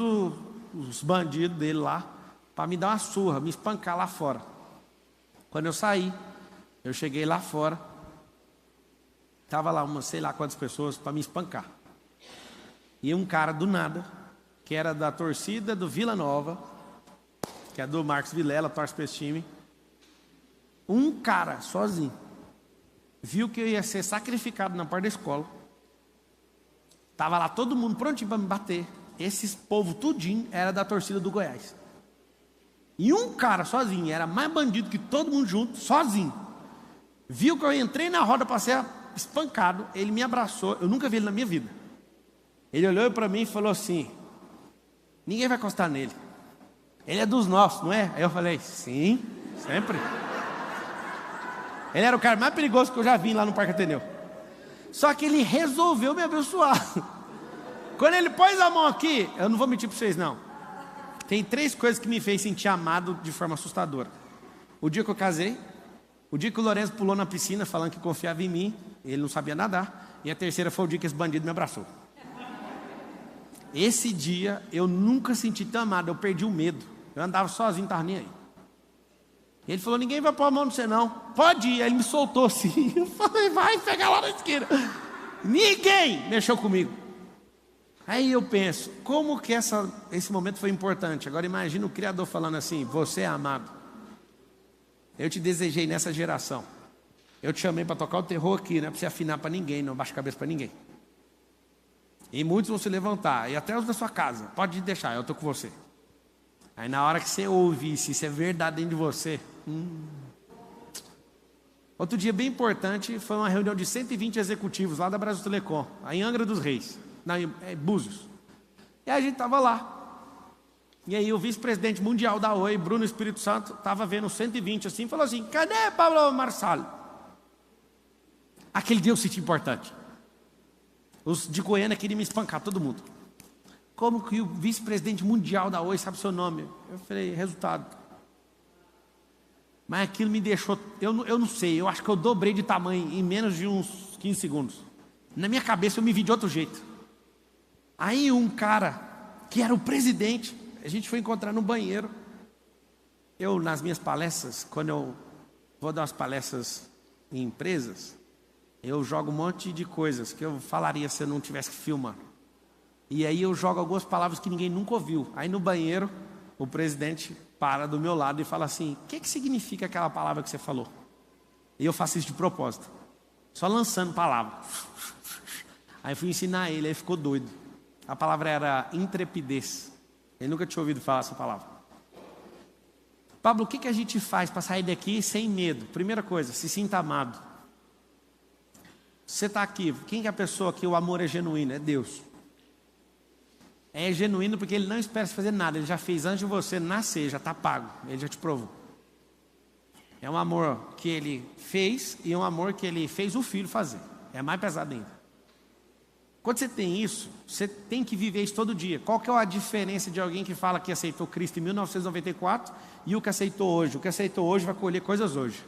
os bandidos dele lá para me dar uma surra, me espancar lá fora. Quando eu saí, eu cheguei lá fora, estava lá umas sei lá quantas pessoas para me espancar. E um cara do nada, que era da torcida do Vila Nova, que é do Marcos Vilela, torce para esse time, um cara sozinho, viu que eu ia ser sacrificado na porta da escola. Estava lá todo mundo prontinho para me bater. Esses povo tudinho era da torcida do Goiás. E um cara sozinho, era mais bandido que todo mundo junto, sozinho. Viu que eu entrei na roda para ser espancado, ele me abraçou, eu nunca vi ele na minha vida. Ele olhou para mim e falou assim: ninguém vai encostar nele. Ele é dos nossos, não é? Aí eu falei: sim, sempre. Ele era o cara mais perigoso que eu já vi lá no Parque Ateneu. Só que ele resolveu me abençoar. Quando ele pôs a mão aqui, eu não vou mentir para vocês não. Tem 3 coisas que me fez sentir amado de forma assustadora. O dia que eu casei, o dia que o Lourenço pulou na piscina falando que confiava em mim, ele não sabia nadar, e a terceira foi o dia que esse bandido me abraçou. Esse dia eu nunca senti tão amado, eu perdi o medo. Eu andava sozinho, não estava nem aí. Ele falou: ninguém vai pôr a mão no você não. Pode ir. Aí ele me soltou assim. Eu falei: vai pegar lá na esquina. Ninguém mexeu comigo. Aí eu penso, como que esse momento foi importante. Agora imagina o Criador falando assim: você é amado. Eu te desejei nessa geração. Eu te chamei para tocar o terror aqui, não é para você afinar para ninguém, não baixa a cabeça para ninguém. E muitos vão se levantar, e até os da sua casa. Pode deixar, eu estou com você. Aí na hora que você ouve, se isso é verdade dentro de você. Outro dia bem importante, foi uma reunião de 120 executivos lá da Brasil Telecom, em Angra dos Reis, em Búzios. E aí a gente estava lá. E aí o vice-presidente mundial da Oi, Bruno Espírito Santo, estava vendo 120 assim, e falou assim: cadê Pablo Marçal? Aquele dia eu senti importante. Os de Goiânia queriam me espancar, todo mundo. Como que o vice-presidente mundial da Oi sabe o seu nome? Eu falei: resultado. Mas aquilo me deixou, eu não sei, eu acho que eu dobrei de tamanho em menos de uns 15 segundos. Na minha cabeça eu me vi de outro jeito. Aí um cara, que era o presidente, a gente foi encontrar no banheiro. Eu, nas minhas palestras, quando eu vou dar umas palestras em empresas, eu jogo um monte de coisas que eu falaria se eu não tivesse que filmar. E aí eu jogo algumas palavras que ninguém nunca ouviu. Aí no banheiro, o presidente para do meu lado e fala assim: o que significa aquela palavra que você falou? E eu faço isso de propósito, só lançando palavras. Aí fui ensinar ele, aí ficou doido. A palavra era intrepidez. Ele nunca tinha ouvido falar essa palavra. Pablo, o que a gente faz para sair daqui sem medo? Primeira coisa, se sinta amado. Você está aqui, quem é a pessoa que o amor é genuíno? É Deus. É genuíno porque Ele não espera você fazer nada. Ele já fez antes de você nascer, já está pago. Ele já te provou. É um amor que Ele fez e um amor que Ele fez o Filho fazer. É mais pesado ainda. Quando você tem isso, você tem que viver isso todo dia. Qual que é a diferença de alguém que fala que aceitou Cristo em 1994 e o que aceitou hoje? O que aceitou hoje vai colher coisas hoje.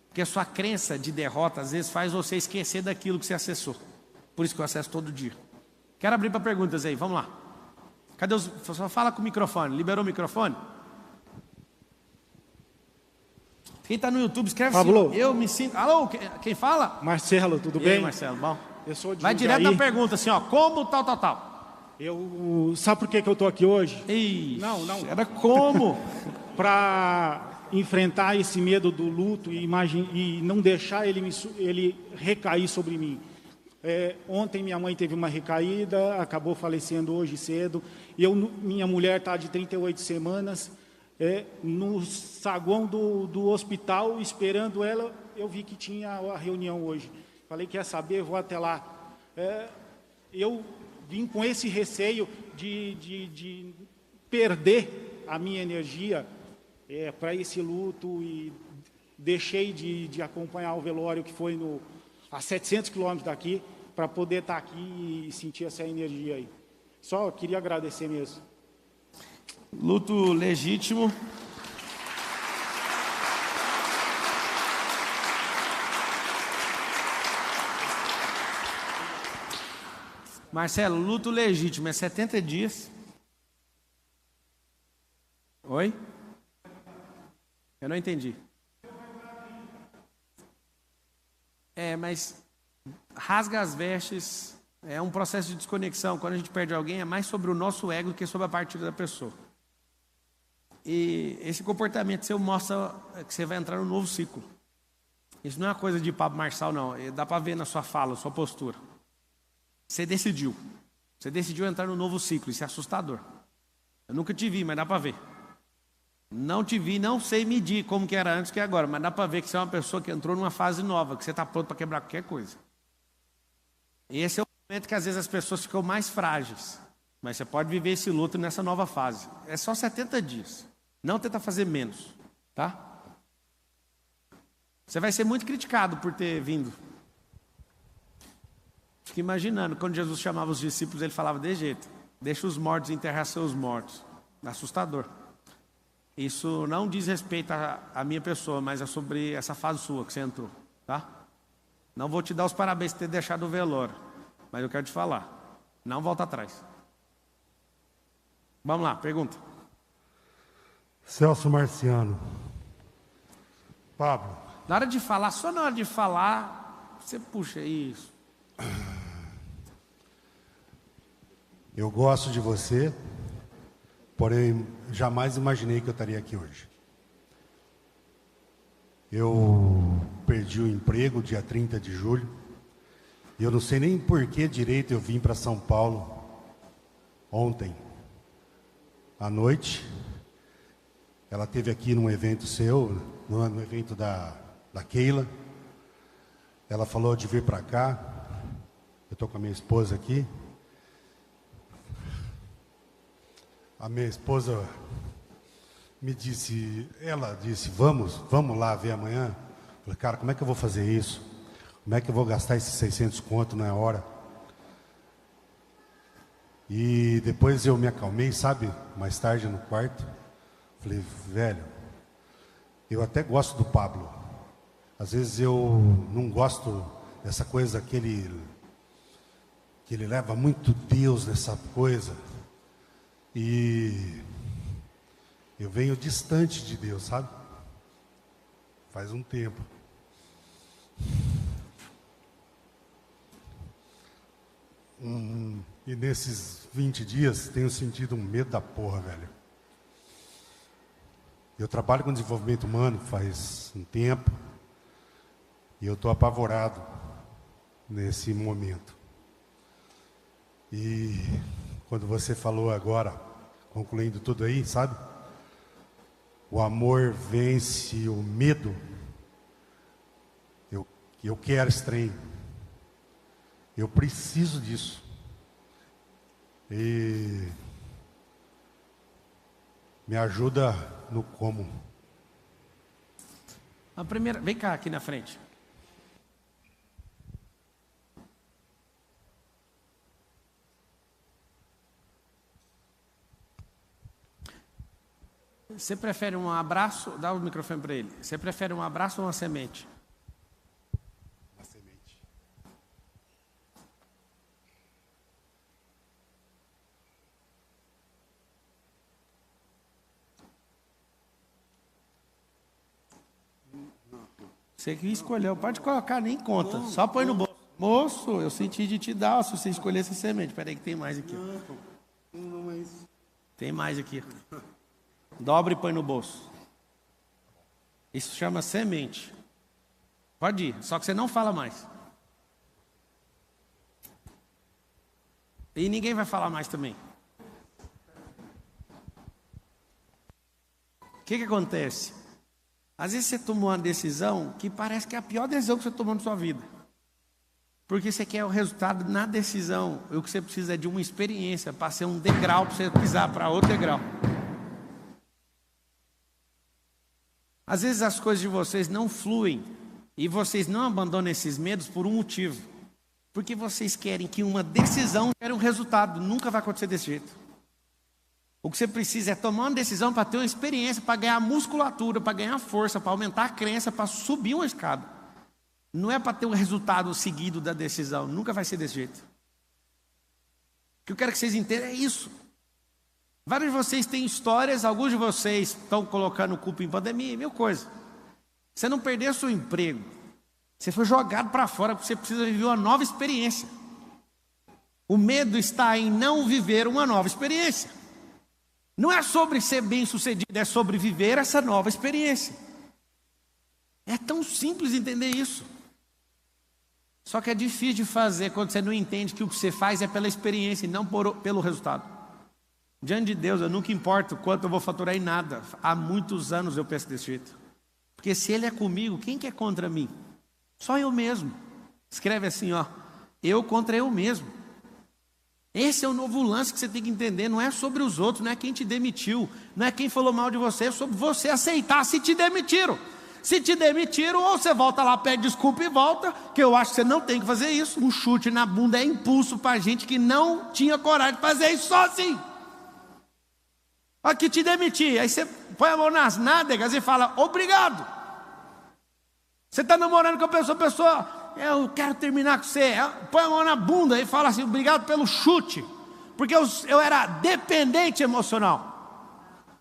Porque a sua crença de derrota às vezes faz você esquecer daquilo que você acessou. Por isso que eu acesso todo dia. Quero abrir para perguntas aí, vamos lá. Cadê os... Só fala com o microfone, liberou o microfone? Quem está no YouTube, escreve Pablo. assim, eu me sinto... Alô, quem fala? Marcelo, tudo E bem? aí, Marcelo, bom? Eu sou de Vai Jundiaí. direto na pergunta, assim, ó, como tal. Sabe por que eu estou aqui hoje? Ixi, Não. Era como? Para enfrentar esse medo do luto e não deixar ele recair sobre mim. Ontem minha mãe teve uma recaída, acabou falecendo hoje cedo. Minha mulher está de 38 semanas. No saguão do hospital, esperando ela, eu vi que tinha a reunião hoje. Falei, quer saber, vou até lá. Eu vim com esse receio de perder a minha energia para esse luto e deixei de acompanhar o velório que foi a 700 quilômetros daqui, para poder estar aqui e sentir essa energia aí. Só queria agradecer mesmo. Luto legítimo. Marcelo, luto legítimo é 70 dias. Oi? Eu não entendi. Mas rasga as vestes, é um processo de desconexão. Quando a gente perde alguém, é mais sobre o nosso ego do que sobre a partida da pessoa. E esse comportamento seu mostra que você vai entrar num novo ciclo. Isso não é uma coisa de Pablo Marçal, não. Dá para ver na sua fala, sua postura. Você decidiu. Você decidiu entrar num novo ciclo. Isso é assustador. Eu nunca te vi, mas dá para ver. Não te vi, não sei medir como que era antes que agora, mas dá para ver que você é uma pessoa que entrou numa fase nova, que você está pronto para quebrar qualquer coisa. E esse é o momento que às vezes as pessoas ficam mais frágeis. Mas você pode viver esse luto nessa nova fase. É só 70 dias. Não tenta fazer menos, tá? Você vai ser muito criticado por ter vindo. Fica imaginando, quando Jesus chamava os discípulos, ele falava desse jeito: deixa os mortos enterrar seus mortos. Assustador. Isso não diz respeito à minha pessoa, mas é sobre essa fase sua que você entrou, tá? Não vou te dar os parabéns por ter deixado o velório, mas eu quero te falar, não volta atrás. Vamos lá, pergunta. Celso Marciano. Pablo. Na hora de falar, só na hora de falar, você puxa isso. Eu gosto de você, porém jamais imaginei que eu estaria aqui hoje. Eu perdi o emprego dia 30 de julho. E eu não sei nem por que direito eu vim para São Paulo ontem à noite. Ela esteve aqui num evento seu, no evento da Keila. Ela falou de vir para cá. Eu estou com a minha esposa aqui. A minha esposa ela disse, vamos lá ver amanhã. Eu falei, cara, como é que eu vou fazer isso? Como é que eu vou gastar esses 600 conto na hora? E depois eu me acalmei, sabe? Mais tarde no quarto. Falei, velho, eu até gosto do Pablo. Às vezes eu não gosto dessa coisa que ele leva muito Deus nessa coisa. E eu venho distante de Deus, sabe? Faz um tempo. E nesses 20 dias tenho sentido um medo da porra, velho. Eu trabalho com desenvolvimento humano faz um tempo. E eu estou apavorado nesse momento. E quando você falou agora, concluindo tudo aí, sabe? O amor vence o medo. Eu quero esse trem. Eu preciso disso. E me ajuda no como. A primeira, vem cá aqui na frente. Você prefere um abraço? Dá o microfone para ele. Você prefere um abraço ou uma semente? Uma semente. Você que escolheu, pode colocar, nem conta. Só põe no bolso. Moço, eu senti de te dar, se você escolher essa semente. Espera aí que tem mais aqui. Tem mais aqui. Dobra e põe no bolso. Isso chama semente. Pode ir, só que você não fala mais. E ninguém vai falar mais também. O que acontece? Às vezes você tomou uma decisão que parece que é a pior decisão que você tomou na sua vida. Porque você quer o resultado na decisão. E o que você precisa é de uma experiência para ser um degrau, para você pisar para outro degrau. Às vezes as coisas de vocês não fluem e vocês não abandonam esses medos por um motivo. Porque vocês querem que uma decisão gere um resultado. Nunca vai acontecer desse jeito. O que você precisa é tomar uma decisão para ter uma experiência, para ganhar musculatura, para ganhar força, para aumentar a crença, para subir uma escada. Não é para ter um resultado seguido da decisão. Nunca vai ser desse jeito. O que eu quero que vocês entendam é isso. Vários de vocês têm histórias, alguns de vocês estão colocando culpa em pandemia, mil coisas. Você não perdeu seu emprego. Você foi jogado para fora porque você precisa viver uma nova experiência. O medo está em não viver uma nova experiência. Não é sobre ser bem-sucedido, é sobre viver essa nova experiência. É tão simples entender isso. Só que é difícil de fazer quando você não entende que o que você faz é pela experiência e não pelo resultado. Diante de Deus, eu nunca importo quanto eu vou faturar em nada. Há muitos anos eu penso desse jeito. Porque se Ele é comigo, quem que é contra mim? Só eu mesmo. Escreve assim, ó. Eu contra eu mesmo. Esse é o novo lance que você tem que entender. Não é sobre os outros, não é quem te demitiu, não é quem falou mal de você, é sobre você aceitar se te demitiram. Se te demitiram, ou você volta lá, pede desculpa e volta, que eu acho que você não tem que fazer isso. Um chute na bunda é impulso para gente que não tinha coragem de fazer isso sozinho. Aqui te demiti, aí você põe a mão nas nádegas e fala, obrigado. Você está namorando com a pessoa, eu quero terminar com você. Põe a mão na bunda e fala assim, obrigado pelo chute. Porque eu era dependente emocional.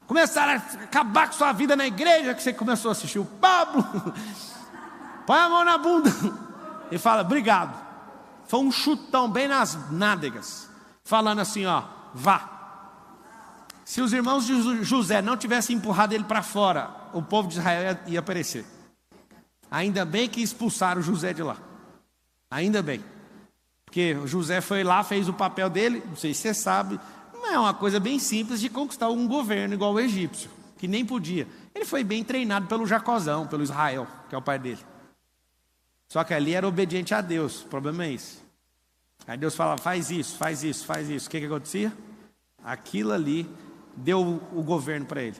Começaram a acabar com sua vida na igreja, que você começou a assistir o Pablo. Põe a mão na bunda e fala, obrigado. Foi um chutão bem nas nádegas. Falando assim, ó, vá. Se os irmãos de José não tivessem empurrado ele para fora, o povo de Israel ia perecer. Ainda bem que expulsaram José de lá. Ainda bem. Porque José foi lá, fez o papel dele, não sei se você sabe, não é uma coisa bem simples de conquistar um governo igual o egípcio, que nem podia. Ele foi bem treinado pelo Jacozão, pelo Israel, que é o pai dele. Só que ali era obediente a Deus, o problema é esse. Aí Deus falava, faz isso, faz isso, faz isso. O que acontecia? Aquilo ali deu o governo para ele.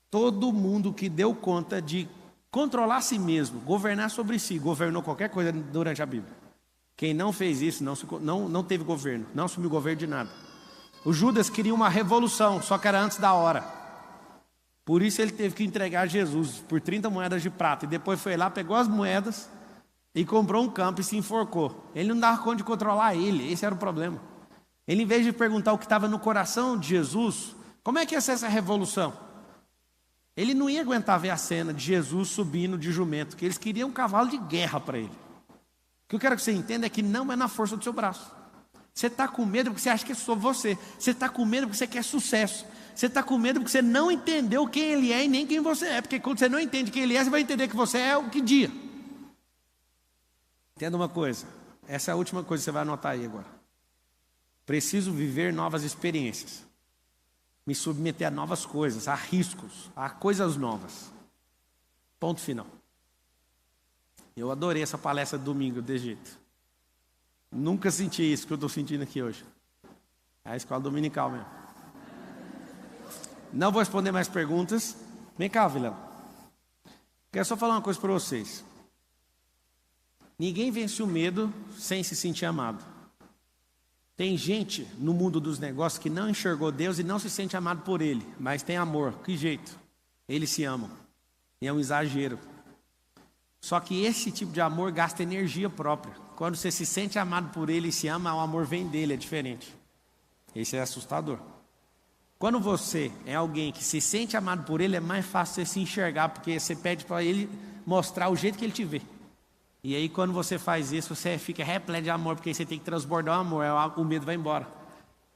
Todo mundo que deu conta de controlar a si mesmo, governar sobre si, governou qualquer coisa durante a Bíblia. Quem não fez isso não teve governo, não assumiu governo de nada. O Judas queria uma revolução, só que era antes da hora. Por isso ele teve que entregar Jesus por 30 moedas de prata. E depois foi lá, pegou as moedas e comprou um campo e se enforcou. Ele não dava conta de controlar ele, esse era o problema. Ele, em vez de perguntar o que estava no coração de Jesus, como é que ia ser essa revolução? Ele não ia aguentar ver a cena de Jesus subindo de jumento, que eles queriam um cavalo de guerra para ele. O que eu quero que você entenda é que não é na força do seu braço. Você está com medo porque você acha que é sobre você. Você está com medo porque você quer sucesso. Você está com medo porque você não entendeu quem Ele é e nem quem você é. Porque quando você não entende quem Ele é, você vai entender que você é o que dia. Entenda uma coisa. Essa é a última coisa que você vai anotar aí agora. Preciso viver novas experiências. Me submeter a novas coisas, a riscos, a coisas novas. Ponto final. Eu adorei essa palestra de domingo desse jeito. Nunca senti isso que eu estou sentindo aqui hoje. É a escola dominical mesmo. Não vou responder mais perguntas. Vem cá, Vilela. Quero só falar uma coisa para vocês. Ninguém vence o medo sem se sentir amado. Tem gente no mundo dos negócios que não enxergou Deus e não se sente amado por Ele, mas tem amor. Que jeito? Eles se amam. E é um exagero. Só que esse tipo de amor gasta energia própria. Quando você se sente amado por Ele e se ama, o amor vem dele, é diferente. Esse é assustador. Quando você é alguém que se sente amado por Ele, é mais fácil você se enxergar, porque você pede para Ele mostrar o jeito que Ele te vê. E aí quando você faz isso, você fica repleto de amor, porque aí você tem que transbordar o amor, o medo vai embora.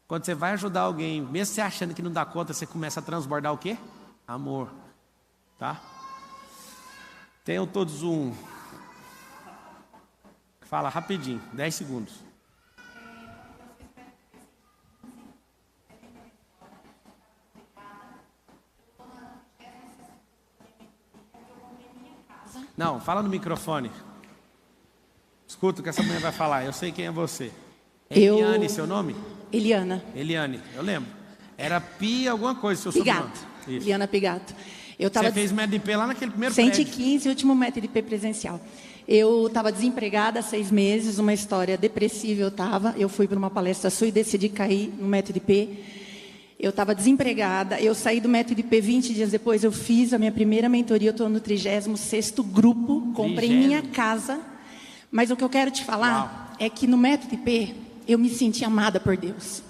Quando você vai ajudar alguém, mesmo você achando que não dá conta, você começa a transbordar o quê? Amor. Tá? Tenham todos um... Fala rapidinho, 10 segundos. Não, fala no microfone. Escuta o que essa mulher vai falar, eu sei quem é você. Eliane, seu nome? Eliana. Eliane, eu lembro. Era Pi alguma coisa, seu sobrenome. Pigato. Eliana Pigato. Você fez MEDP lá naquele primeiro 115, prédio. último MEDP presencial. Eu estava desempregada há 6 meses, uma história depressiva eu estava. Eu fui para uma palestra sua e decidi cair no MEDP. Eu estava desempregada, eu saí do MEDP 20 dias depois, eu fiz a minha primeira mentoria, eu estou no 36º grupo, comprei minha casa. Mas o que eu quero te falar é que no MEDP eu me senti amada por Deus.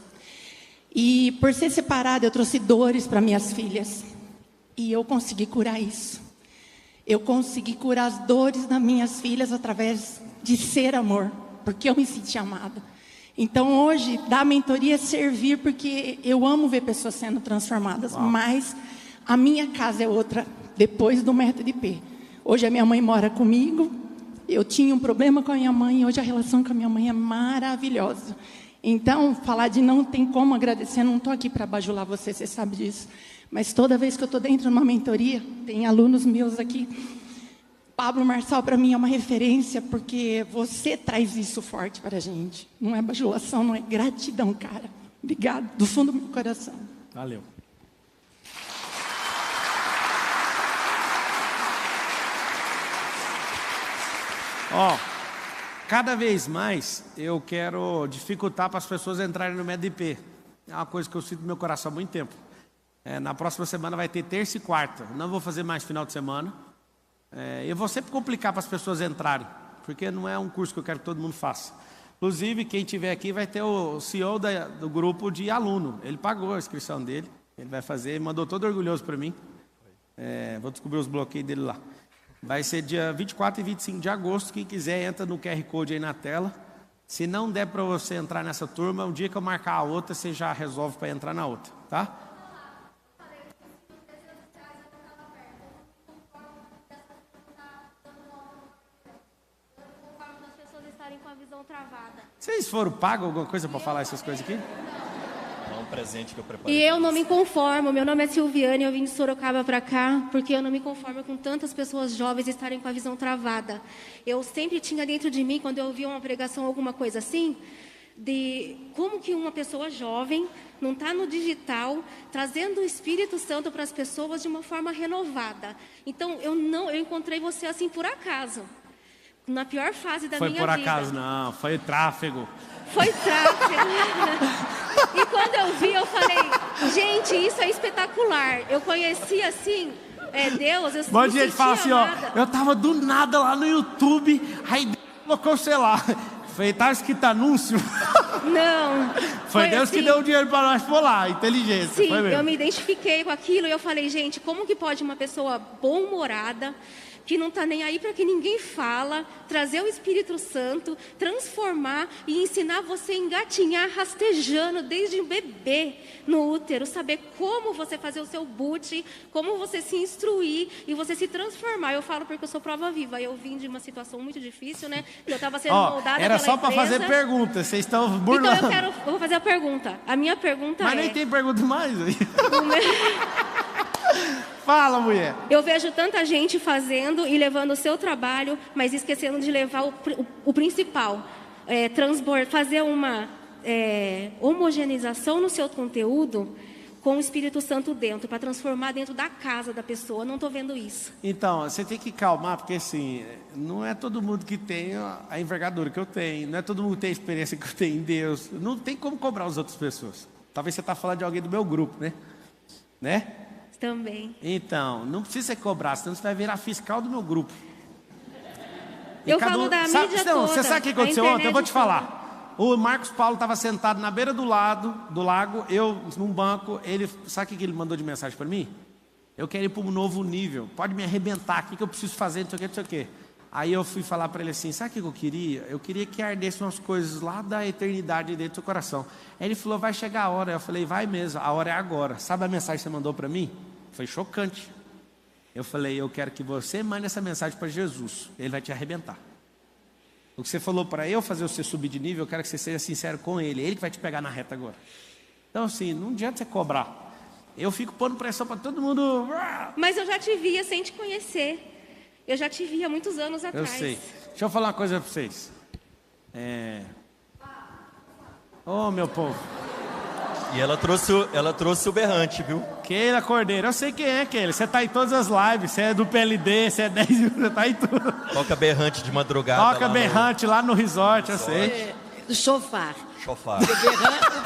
E por ser separada, eu trouxe dores para minhas filhas. E eu consegui curar isso. Eu consegui curar as dores das minhas filhas através de ser amor, porque eu me senti amada. Então hoje, dar mentoria é servir, porque eu amo ver pessoas sendo transformadas. Mas a minha casa é outra, depois do MEDP. Hoje a minha mãe mora comigo. Eu tinha um problema com a minha mãe, hoje a relação com a minha mãe é maravilhosa. Então, falar de não tem como agradecer, não estou aqui para bajular você, você sabe disso. Mas toda vez que eu estou dentro de uma mentoria, tem alunos meus aqui. Pablo Marçal, para mim, é uma referência, porque você traz isso forte para a gente. Não é bajulação, não é gratidão, cara. Obrigado, do fundo do meu coração. Valeu. Cada vez mais eu quero dificultar para as pessoas entrarem no MEDP. É uma coisa que eu sinto no meu coração há muito tempo. Na próxima semana vai ter terça e quarta. Não vou fazer mais final de semana. Eu vou sempre complicar para as pessoas entrarem, porque não é um curso que eu quero que todo mundo faça. Inclusive, quem estiver aqui vai ter o CEO do grupo de aluno. Ele pagou a inscrição dele, ele vai fazer, ele mandou todo orgulhoso para mim. Vou descobrir os bloqueios dele lá. Vai ser dia 24 e 25 de agosto. Quem quiser, entra no QR Code aí na tela. Se não der para você entrar nessa turma, um dia que eu marcar a outra, você já resolve para entrar na outra, tá? Vocês foram pagos alguma coisa para falar essas coisas aqui? É um presente que eu preparei. E eu não me conformo. Meu nome é Silviane, eu vim de Sorocaba para cá, porque eu não me conformo com tantas pessoas jovens estarem com a visão travada. Eu sempre tinha dentro de mim, quando eu ouvia uma pregação, alguma coisa assim, de como que uma pessoa jovem não está no digital, trazendo o Espírito Santo para as pessoas de uma forma renovada. Então, eu encontrei você assim por acaso. Na pior fase da minha vida. Foi por acaso, não. Foi tráfego. Foi tráfego. E quando eu vi, eu falei, gente, isso é espetacular. Eu conheci, assim, Deus. Um monte de gente fala assim, eu tava do nada lá no YouTube, aí Deus colocou, sei lá. Foi, tá escrito anúncio. Não. Foi Deus assim, que deu o dinheiro para nós por lá, inteligência. Sim, foi mesmo. Eu me identifiquei com aquilo e eu falei, gente, como que pode uma pessoa bom-humorada, que não está nem aí para que ninguém fala, trazer o Espírito Santo, transformar e ensinar você a engatinhar rastejando desde um bebê no útero, saber como você fazer o seu boot, como você se instruir e você se transformar. Eu falo porque eu sou prova viva, eu vim de uma situação muito difícil, né? Eu estava sendo moldada era pela só para fazer pergunta, vocês estão burlando. Então eu vou fazer a pergunta. A minha pergunta Mas nem tem pergunta mais aí. Fala, mulher. Eu vejo tanta gente fazendo e levando o seu trabalho, mas esquecendo de levar o principal. Fazer uma homogeneização no seu conteúdo com o Espírito Santo dentro, para transformar dentro da casa da pessoa. Não estou vendo isso. Então, você tem que calmar, porque assim, não é todo mundo que tem a envergadura que eu tenho, não é todo mundo que tem a experiência que eu tenho em Deus. Não tem como cobrar as outras pessoas. Talvez você está falando de alguém do meu grupo, né? Também. Então, não precisa ser cobrar, senão você vai virar fiscal do meu grupo. Eu falo da mídia toda. Você sabe o que aconteceu ontem? Eu vou te falar. O Marcos Paulo estava sentado na beira do lago, eu num banco. Sabe o que ele mandou de mensagem para mim? Eu quero ir para um novo nível. Pode me arrebentar. O que eu preciso fazer? Não sei o que, não sei o que. Aí eu fui falar para ele assim, sabe o que eu queria? Eu queria que ardessem umas coisas lá da eternidade dentro do seu coração. Aí ele falou, vai chegar a hora. Eu falei, vai mesmo, a hora é agora. Sabe a mensagem que você mandou para mim? Foi chocante. Eu falei, eu quero que você mande essa mensagem para Jesus. Ele vai te arrebentar. O que você falou para eu fazer você subir de nível, eu quero que você seja sincero com ele. Ele que vai te pegar na reta agora. Então assim, não adianta você cobrar. Eu fico pondo pressão para todo mundo. Mas eu já te via sem te conhecer. Eu já te vi há muitos anos atrás. Eu sei. Deixa eu falar uma coisa para vocês. Ô, meu povo. E ela trouxe o berrante, viu? Keila Cordeiro. Eu sei quem é, Keila. Você tá em todas as lives. Você é do PLD, você é 10 minutos, você tá em tudo. Toca berrante de madrugada. Toca berrante lá no resort, eu sei. Do chofar. Chofar. O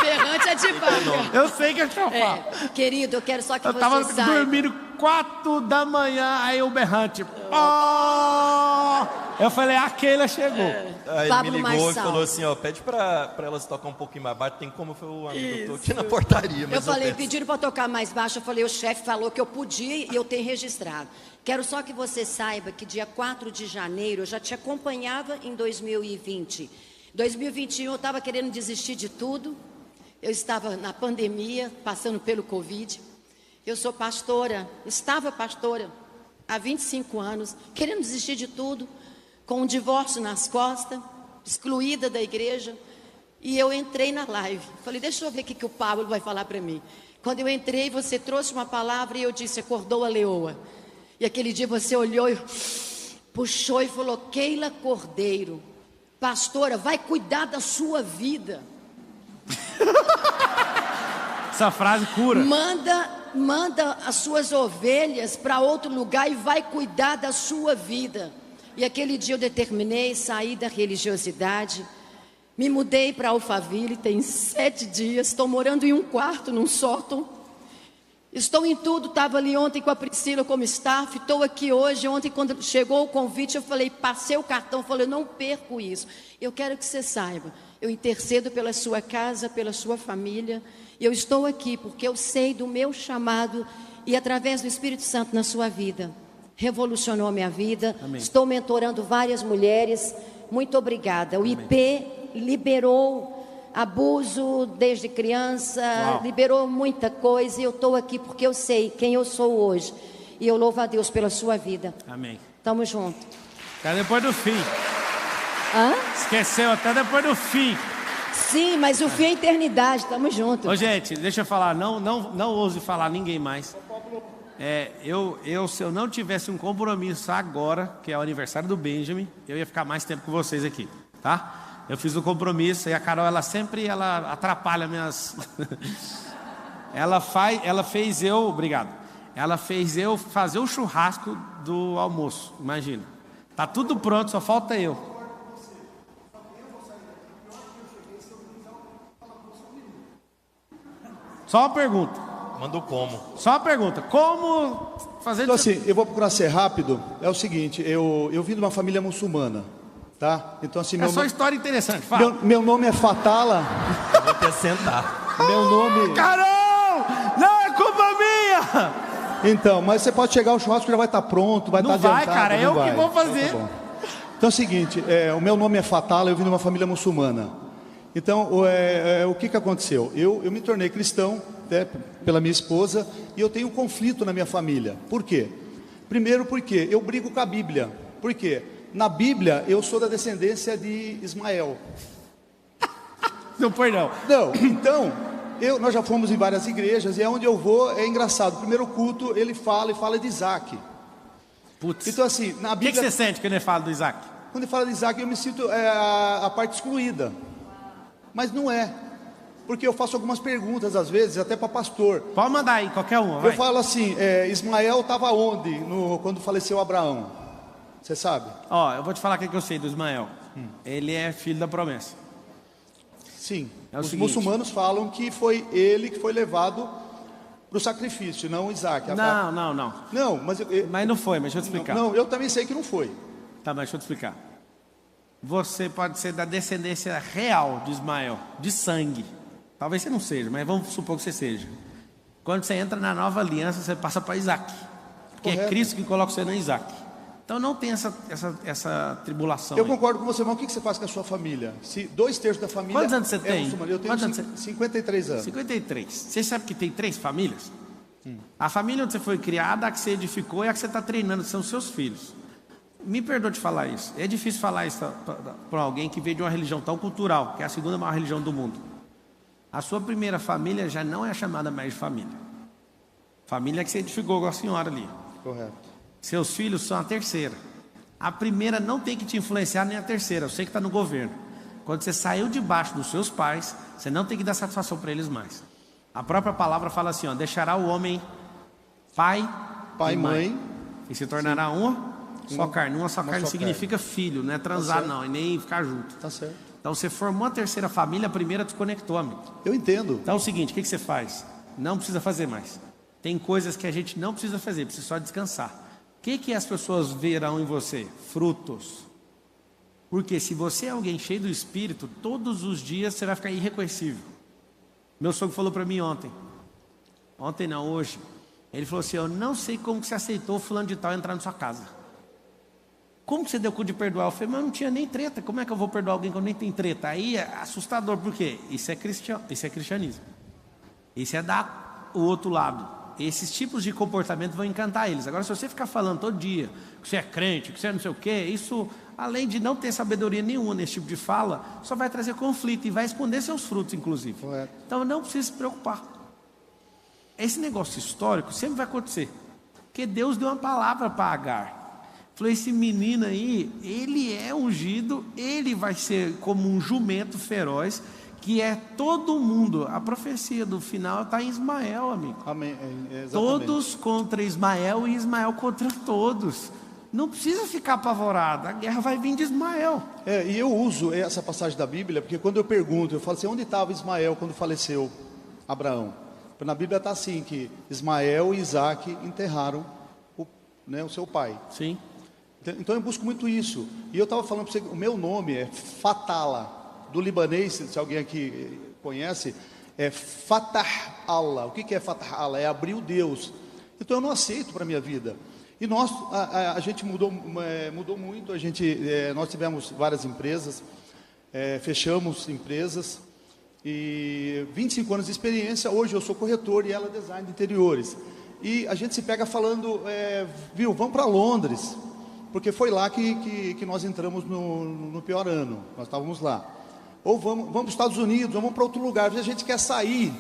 berrante é de vaca. Eu sei que é chofar. Querido, eu quero só que Eu você tava saiba. dormindo 4 da manhã, aí o berrante. Oh! Eu falei, a Keila chegou. Aí ele Pablo me ligou Marçal. e falou assim, ó, pede pra elas tocar um pouquinho mais baixo. Tem como, foi o amigo, eu tô aqui na portaria. Mas Eu falei, penso- pediram para tocar mais baixo. Eu falei, o chefe falou que eu podia e eu tenho registrado. Quero só que você saiba que dia 4 de janeiro eu já te acompanhava em 2020. 2021 eu estava querendo desistir de tudo. Eu estava na pandemia, passando pelo Covid. Eu sou pastora, estava pastora há 25 anos, querendo desistir de tudo, com um divórcio nas costas, excluída da igreja. E eu entrei na live. Falei, deixa eu ver o que o Pablo vai falar para mim. Quando eu entrei, você trouxe uma palavra e eu disse, acordou a leoa. E aquele dia você olhou e puxou e falou, Keila Cordeiro, pastora, vai cuidar da sua vida. Essa frase cura. Manda as suas ovelhas para outro lugar e vai cuidar da sua vida. E aquele dia eu determinei sair da religiosidade. Me mudei para Alphaville, tem 7 dias. Estou morando em um quarto, num sótão. Estou em tudo, estava ali ontem com a Priscila como staff, estou aqui hoje. Ontem quando chegou o convite eu falei, passei o cartão, falei, eu não perco isso. Eu quero que você saiba, eu intercedo pela sua casa, pela sua família. E eu estou aqui porque eu sei do meu chamado e através do Espírito Santo na sua vida. Revolucionou a minha vida. Amém. Estou mentorando várias mulheres. Muito obrigada. O IP liberou abuso desde criança, Uau. liberou muita coisa. E eu estou aqui porque eu sei quem eu sou hoje. E eu louvo a Deus pela sua vida. Amém. Tamo junto. Até depois do fim. Hã? Esqueceu até depois do fim. Sim, mas o fim é a eternidade. Tamo junto. Ô, gente, deixa eu falar. Não ouse falar ninguém mais. Se eu não tivesse um compromisso agora, que é o aniversário do Benjamin, eu ia ficar mais tempo com vocês aqui, tá? Eu fiz um compromisso e a Carol, ela atrapalha minhas... ela fez eu fazer o churrasco do almoço, imagina. Tá tudo pronto, só falta eu. Só uma pergunta. Manda o como. Só uma pergunta. Como fazer... Então assim, eu vou procurar ser rápido. É o seguinte, eu vim de uma família muçulmana, tá? Então assim, É só história interessante. Fala. meu nome é Fatala. Eu vou até sentar. Meu nome... Carol! Não é culpa minha! Então, mas você pode chegar, o churrasco já vai estar pronto, vai Não estar vai, adiantado. cara, não eu vai. que vou fazer. Então, tá bom. Então é o seguinte, o meu nome é Fatala, eu vim de uma família muçulmana. Então, o que aconteceu? Eu me tornei cristão, né, pela minha esposa, e eu tenho um conflito na minha família. Por quê? Primeiro porque eu brigo com a Bíblia. Por quê? Na Bíblia, eu sou da descendência de Ismael. Não foi não. Não, então, nós já fomos em várias igrejas, e onde eu vou é engraçado. O primeiro culto, ele fala de Isaac. Putz. Então assim, na O que Bíblia... você sente quando ele fala do Isaac? Quando ele fala de Isaac, eu me sinto a parte excluída. Mas não é. Porque eu faço algumas perguntas, às vezes, até para pastor. Pode mandar aí, qualquer uma, vai. Eu falo assim, Ismael estava onde quando faleceu Abraão? Você sabe? Ó, eu vou te falar o que eu sei do Ismael. Ele é filho da promessa. Sim. É o Os seguinte. muçulmanos falam que foi ele que foi levado para o sacrifício, não Isaac. Não. Não, mas... Mas não foi, mas deixa eu te explicar. Não, eu também sei que não foi. Tá, mas deixa eu te explicar. Você pode ser da descendência real de Ismael, de sangue. Talvez você não seja, mas vamos supor que você seja. Quando você entra na nova aliança, você passa para Isaac. Porque é Cristo que coloca você no Isaac. Então não tem essa tribulação. Eu concordo com você, irmão. O que você faz com a sua família? Se 2/3 da família... Quantos anos você tem? Eu tenho 53 anos. 53. Você sabe que tem 3 famílias? A família onde você foi criada, a que você edificou, é a que você está treinando, são seus filhos. Me perdoe de falar isso. É difícil falar isso para alguém que veio de uma religião tão cultural, que é a segunda maior religião do mundo. A sua primeira família já não é chamada mais de família. Família que você edificou com a senhora ali. Correto. Seus filhos são a terceira. A primeira não tem que te influenciar, nem a terceira. Eu sei que está no governo. Quando você saiu debaixo dos seus pais, você não tem que dar satisfação para eles mais. A própria palavra fala assim, ó, deixará o homem pai e mãe, e se tornará uma só carne. Uma só carne significa filho, não é transar não, e nem ficar junto. Tá certo. Então você formou a terceira família, a primeira desconectou, amigo. Eu entendo. Então é o seguinte, o que você faz? Não precisa fazer mais. Tem coisas que a gente não precisa fazer, precisa só descansar. O que as pessoas verão em você? Frutos. Porque se você é alguém cheio do Espírito, todos os dias você vai ficar irreconhecível. Meu sogro falou para mim ontem não, hoje, ele falou assim, eu não sei como que você aceitou o fulano de tal entrar na sua casa. Como que você deu cu de perdoar? Eu falei, mas eu não tinha nem treta, como é que eu vou perdoar alguém quando nem tem treta? Aí é assustador, por quê? Isso é cristianismo. Isso é dar o outro lado. Esses tipos de comportamento vão encantar eles. Agora, se você ficar falando todo dia que você é crente, que você é não sei o quê, isso, além de não ter sabedoria nenhuma nesse tipo de fala, só vai trazer conflito e vai esconder seus frutos, inclusive. Correto. Então, não precisa se preocupar. Esse negócio histórico sempre vai acontecer. Porque Deus deu uma palavra para Agar. Falou, esse menino aí, ele é ungido, ele vai ser como um jumento feroz, que é todo mundo. A profecia do final está em Ismael, amigo. Amém. Todos contra Ismael e Ismael contra todos. Não precisa ficar apavorado, a guerra vai vir de Ismael. E eu uso essa passagem da Bíblia, porque quando eu pergunto, eu falo assim, onde estava Ismael quando faleceu Abraão? Na Bíblia está assim, que Ismael e Isaac enterraram o seu pai. Sim. Então eu busco muito isso. E eu estava falando para você, o meu nome é Fatala. Do libanês, se alguém aqui conhece, é Fatah Allah. O que é Fatah Allah? É abrir o Deus. Então eu não aceito para a minha vida. E a gente mudou muito. Nós tivemos várias empresas, fechamos empresas, e 25 anos de experiência. Hoje eu sou corretor e ela é design de interiores. E a gente se pega falando, vamos para Londres, porque foi lá que nós entramos no pior ano. Nós estávamos lá. Ou vamos para os Estados Unidos, vamos para outro lugar. Às vezes a gente quer sair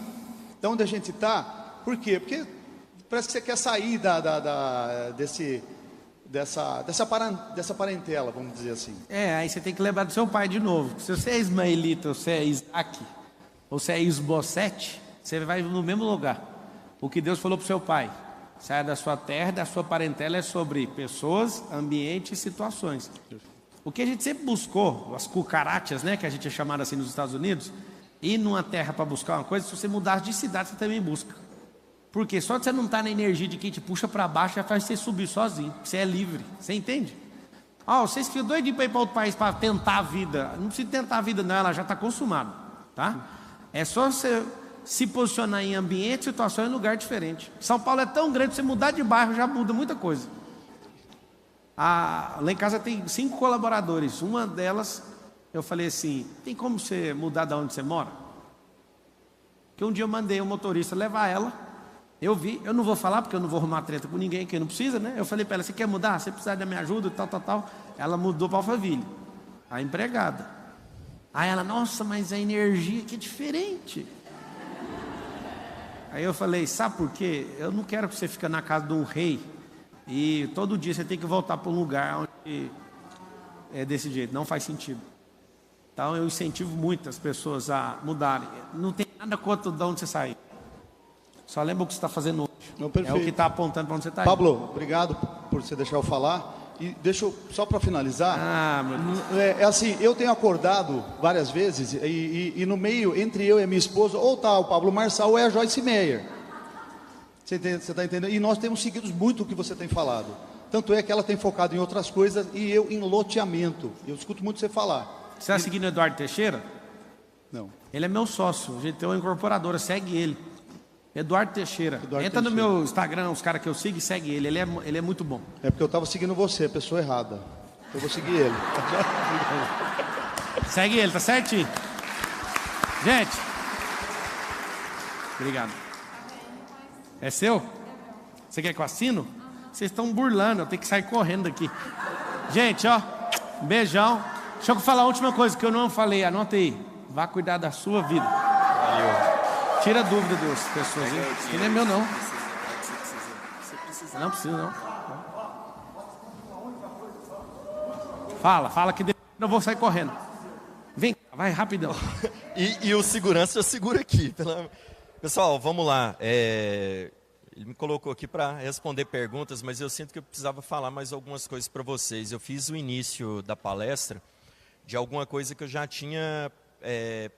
de onde a gente está. Por quê? Porque parece que você quer sair dessa parentela, vamos dizer assim. Aí você tem que lembrar do seu pai de novo. Se você é ismaelita, ou você é Isaac, ou você é Isbosete, você vai no mesmo lugar. O que Deus falou para o seu pai: saia da sua terra, da sua parentela, é sobre pessoas, ambiente e situações. O que a gente sempre buscou, as cucarachas, né, que a gente é chamado assim nos Estados Unidos, ir numa terra para buscar uma coisa, se você mudar de cidade, você também busca. Porque só de você não estar na energia de quem te puxa para baixo, já faz você subir sozinho. Você é livre, você entende? Vocês ficam doidinhos para ir para outro país para tentar a vida. Não precisa tentar a vida não, ela já está consumada, tá? É só você se posicionar em ambiente, situação e lugar diferente. São Paulo é tão grande, você mudar de bairro já muda muita coisa. Lá em casa tem 5 colaboradores. Uma delas, eu falei assim, tem como você mudar de onde você mora? Porque um dia eu mandei um motorista levar ela. Eu não vou falar porque eu não vou arrumar treta com ninguém, que não precisa, né? Eu falei para ela, você quer mudar? Você precisa da minha ajuda, tal. Ela mudou para Alphaville, a empregada. Aí ela, nossa, mas a energia aqui é diferente. Aí eu falei, sabe por quê? Eu não quero que você fique na casa de um rei e todo dia você tem que voltar para um lugar onde é desse jeito, não faz sentido. Então eu incentivo muito as pessoas a mudarem. Não tem nada contra de onde você sair. Só lembra o que você está fazendo hoje. Não, é o que está apontando para onde você está indo. Pablo, obrigado por você deixar eu falar. E deixa eu, só para finalizar, meu Deus. Assim, eu tenho acordado várias vezes e no meio, entre eu e a minha esposa, ou tá o Pablo Marçal ou é a Joyce Meyer. Você está entendendo? E nós temos seguido muito o que você tem falado. Tanto é que ela tem focado em outras coisas e eu em loteamento. Eu escuto muito você falar. Você está seguindo o Eduardo Teixeira? Não. Ele é meu sócio, a gente tem uma incorporadora, segue ele. Eduardo Teixeira. Entra no meu Instagram, os caras que eu sigo, e segue ele. Ele é muito bom. É porque eu estava seguindo você, a pessoa errada. Eu vou seguir ele. Segue ele, tá certinho? Gente. Obrigado. É seu? Você quer que eu assino? Vocês estão burlando, eu tenho que sair correndo daqui. Gente, ó, um beijão. Deixa eu falar a última coisa que eu não falei, anota aí. Vá cuidar da sua vida. Valeu. Tira a dúvida das pessoas, hein? Isso não é meu, não. Não precisa, não. Fala que eu vou sair correndo. Vem, vai rapidão. E o segurança já segura aqui. Pessoal, vamos lá. Ele me colocou aqui para responder perguntas, mas eu sinto que eu precisava falar mais algumas coisas para vocês. Eu fiz o início da palestra de alguma coisa que eu já tinha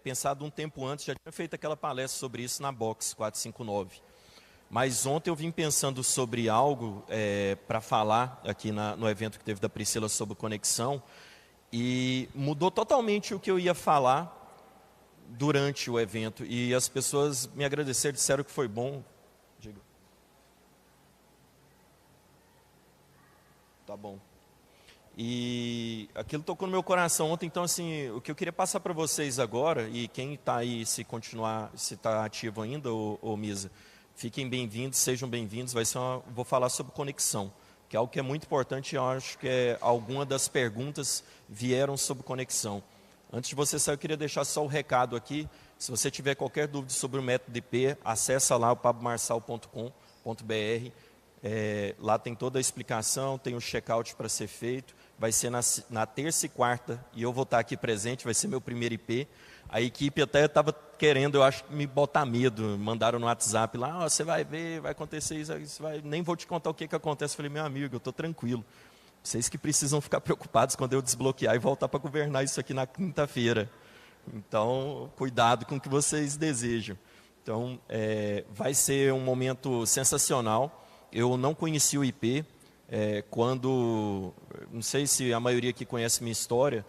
pensado um tempo antes, já tinha feito aquela palestra sobre isso na Box 459. Mas ontem eu vim pensando sobre algo para falar aqui no evento que teve da Priscila sobre conexão, e mudou totalmente o que eu ia falar durante o evento. E as pessoas me agradeceram, disseram que foi bom. Diga. Tá bom. E aquilo tocou no meu coração ontem, então assim, o que eu queria passar para vocês agora, e quem está aí, se está ativo ainda, ô Misa, fiquem bem-vindos, sejam bem-vindos, vou falar sobre conexão, que é algo que é muito importante, eu acho que alguma das perguntas vieram sobre conexão. Antes de você sair, eu queria deixar só o recado aqui, se você tiver qualquer dúvida sobre o método IP, acessa lá o pablomarçal.com.br, lá tem toda a explicação, tem o check-out para ser feito, vai ser na terça e quarta, e eu vou estar aqui presente, vai ser meu primeiro IP. A equipe até estava querendo, eu acho, me botar medo, mandaram no WhatsApp lá, você vai ver, vai acontecer isso, nem vou te contar o que acontece. Eu falei, meu amigo, eu estou tranquilo, vocês que precisam ficar preocupados quando eu desbloquear e voltar para governar isso aqui na quinta-feira. Então, cuidado com o que vocês desejam. Então, vai ser um momento sensacional. Eu não conheci o IP, não sei se a maioria aqui conhece minha história,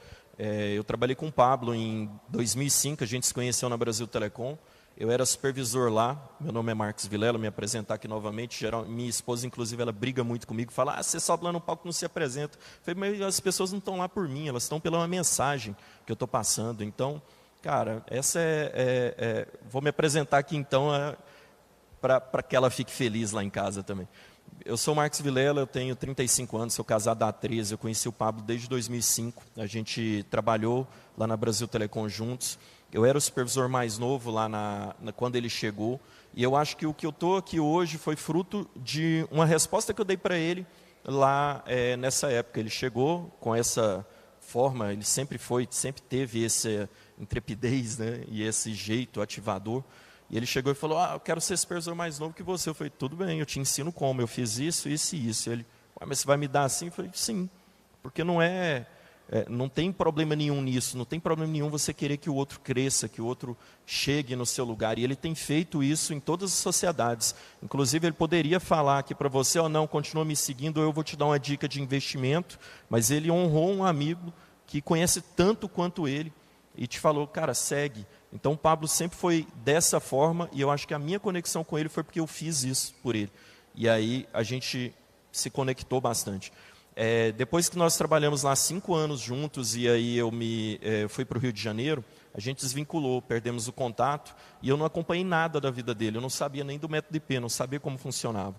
eu trabalhei com o Pablo em 2005, a gente se conheceu na Brasil Telecom, eu era supervisor lá, meu nome é Marcos Vilela, me apresentar aqui novamente, minha esposa inclusive ela briga muito comigo, fala, você sobe lá no palco e não se apresenta. Eu falei, mas as pessoas não estão lá por mim, elas estão pela mensagem que eu estou passando. Então, cara, essa vou me apresentar aqui então, para que ela fique feliz lá em casa também. Eu sou o Marcos Vilela, eu tenho 35 anos, sou casado há 13, eu conheci o Pablo desde 2005, a gente trabalhou lá na Brasil Telecom juntos, eu era o supervisor mais novo lá quando ele chegou, e eu acho que o que eu estou aqui hoje foi fruto de uma resposta que eu dei para ele lá nessa época. Ele chegou com essa forma, ele sempre teve essa intrepidez, né, e esse jeito ativador. E ele chegou e falou, eu quero ser supervisor mais novo que você. Eu falei, tudo bem, eu te ensino como, eu fiz isso, isso e isso. Ele, mas você vai me dar assim? Eu falei, sim, porque não tem problema nenhum nisso, não tem problema nenhum você querer que o outro cresça, que o outro chegue no seu lugar. E ele tem feito isso em todas as sociedades. Inclusive, ele poderia falar aqui para você, não, continua me seguindo, eu vou te dar uma dica de investimento, mas ele honrou um amigo que conhece tanto quanto ele e te falou, cara, segue. Então, o Pablo sempre foi dessa forma, e eu acho que a minha conexão com ele foi porque eu fiz isso por ele. E aí, a gente se conectou bastante. Depois que nós trabalhamos lá 5 anos juntos, e aí eu fui para o Rio de Janeiro, a gente desvinculou, perdemos o contato, e eu não acompanhei nada da vida dele, eu não sabia nem do método IP, não sabia como funcionava.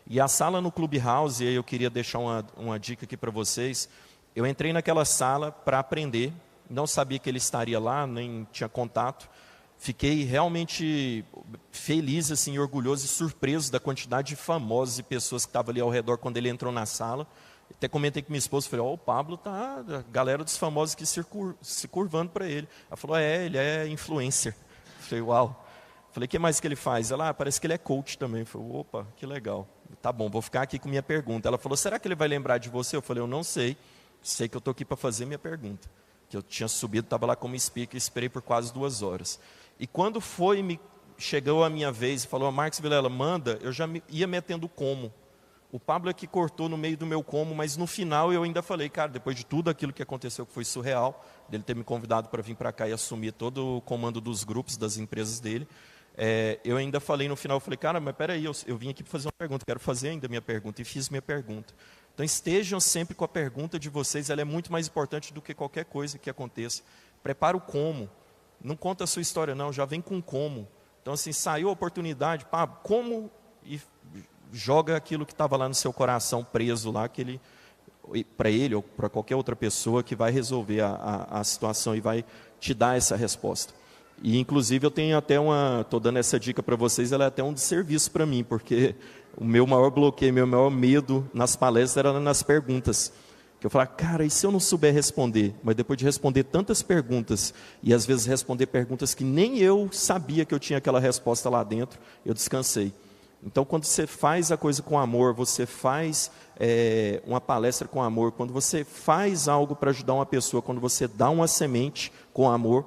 E a sala no Clubhouse, e aí eu queria deixar uma dica aqui para vocês, eu entrei naquela sala para aprender, não sabia que ele estaria lá, nem tinha contato. Fiquei realmente feliz, assim, orgulhoso e surpreso da quantidade de famosos e pessoas que estavam ali ao redor quando ele entrou na sala. Até comentei com minha esposa, falei, o Pablo tá, a galera dos famosos aqui se curvando para ele. Ela falou, ele é influencer. Falei, uau. Falei, o que mais que ele faz? Ela, parece que ele é coach também. Falei, opa, que legal. Tá bom, vou ficar aqui com minha pergunta. Ela falou, será que ele vai lembrar de você? Eu falei, eu não sei. Sei que eu estou aqui para fazer minha pergunta. Que eu tinha subido, estava lá como speaker, esperei por quase 2 horas. E quando chegou a minha vez e falou, Marcos Vilela, manda, eu já ia metendo como. O Pablo é que cortou no meio do meu como, mas no final eu ainda falei, cara, depois de tudo aquilo que aconteceu, que foi surreal, dele ter me convidado para vir para cá e assumir todo o comando dos grupos, das empresas dele, eu ainda falei no final, falei, cara, mas peraí, eu vim aqui para fazer uma pergunta, quero fazer ainda minha pergunta, e fiz minha pergunta. Então estejam sempre com a pergunta de vocês, ela é muito mais importante do que qualquer coisa que aconteça. Prepara o como, não conta a sua história não, já vem com como. Então assim, saiu a oportunidade, pá, como, e joga aquilo que estava lá no seu coração preso lá, para ele ou para qualquer outra pessoa que vai resolver a situação e vai te dar essa resposta. E inclusive eu tenho até estou dando essa dica para vocês, ela é até um desserviço para mim, porque o meu maior bloqueio, meu maior medo nas palestras era nas perguntas. Que eu falava, cara, e se eu não souber responder? Mas depois de responder tantas perguntas, e às vezes responder perguntas que nem eu sabia que eu tinha aquela resposta lá dentro, eu descansei. Então, quando você faz a coisa com amor, você faz uma palestra com amor, quando você faz algo para ajudar uma pessoa, quando você dá uma semente com amor,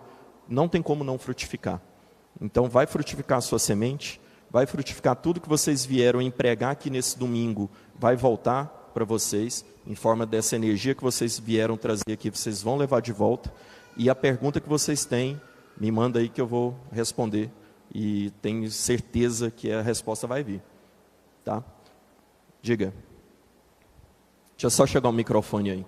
não tem como não frutificar. Então, vai frutificar a sua semente, vai frutificar tudo que vocês vieram empregar aqui nesse domingo, vai voltar para vocês, em forma dessa energia que vocês vieram trazer aqui, vocês vão levar de volta. E a pergunta que vocês têm, me manda aí que eu vou responder. E tenho certeza que a resposta vai vir. Tá? Diga. Deixa só chegar o microfone aí.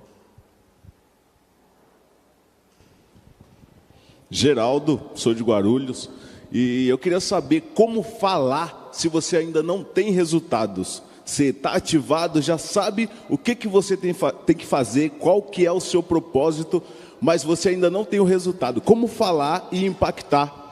Geraldo, sou de Guarulhos. E eu queria saber como falar se você ainda não tem resultados. Você está ativado, já sabe o que você tem que fazer, qual que é o seu propósito, mas você ainda não tem o resultado. Como falar e impactar?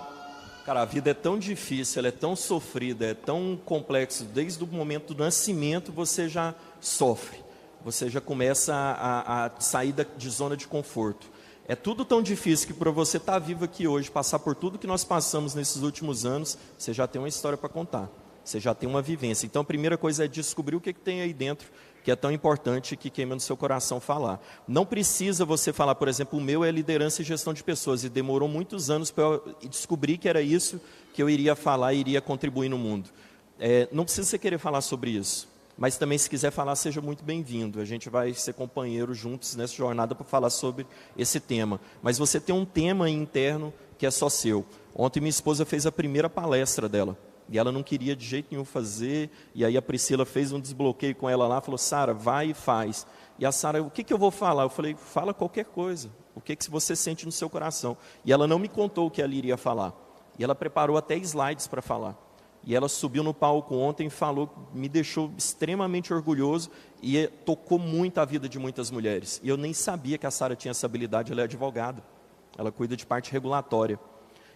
Cara, a vida é tão difícil, ela é tão sofrida, é tão complexo. Desde o momento do nascimento você já sofre. Você já começa a sair de zona de conforto. É tudo tão difícil que para você estar vivo aqui hoje, passar por tudo que nós passamos nesses últimos anos, você já tem uma história para contar. Você já tem uma vivência. Então a primeira coisa é descobrir o que tem aí dentro, que é tão importante, que queima no seu coração falar. Não precisa você falar, por exemplo, o meu é liderança e gestão de pessoas, e demorou muitos anos para eu descobrir que era isso que eu iria falar e iria contribuir no mundo. Não precisa você querer falar sobre isso, mas também se quiser falar, seja muito bem-vindo. A gente vai ser companheiro juntos nessa jornada para falar sobre esse tema. Mas você tem um tema interno que é só seu. Ontem minha esposa fez a primeira palestra dela. E ela não queria de jeito nenhum fazer, e aí a Priscila fez um desbloqueio com ela lá, falou, Sara, vai e faz. E a Sara, o que eu vou falar? Eu falei, fala qualquer coisa, o que você sente no seu coração. E ela não me contou o que ela iria falar. E ela preparou até slides para falar. E ela subiu no palco ontem e falou, me deixou extremamente orgulhoso, e tocou muito a vida de muitas mulheres. E eu nem sabia que a Sara tinha essa habilidade, ela é advogada, ela cuida de parte regulatória.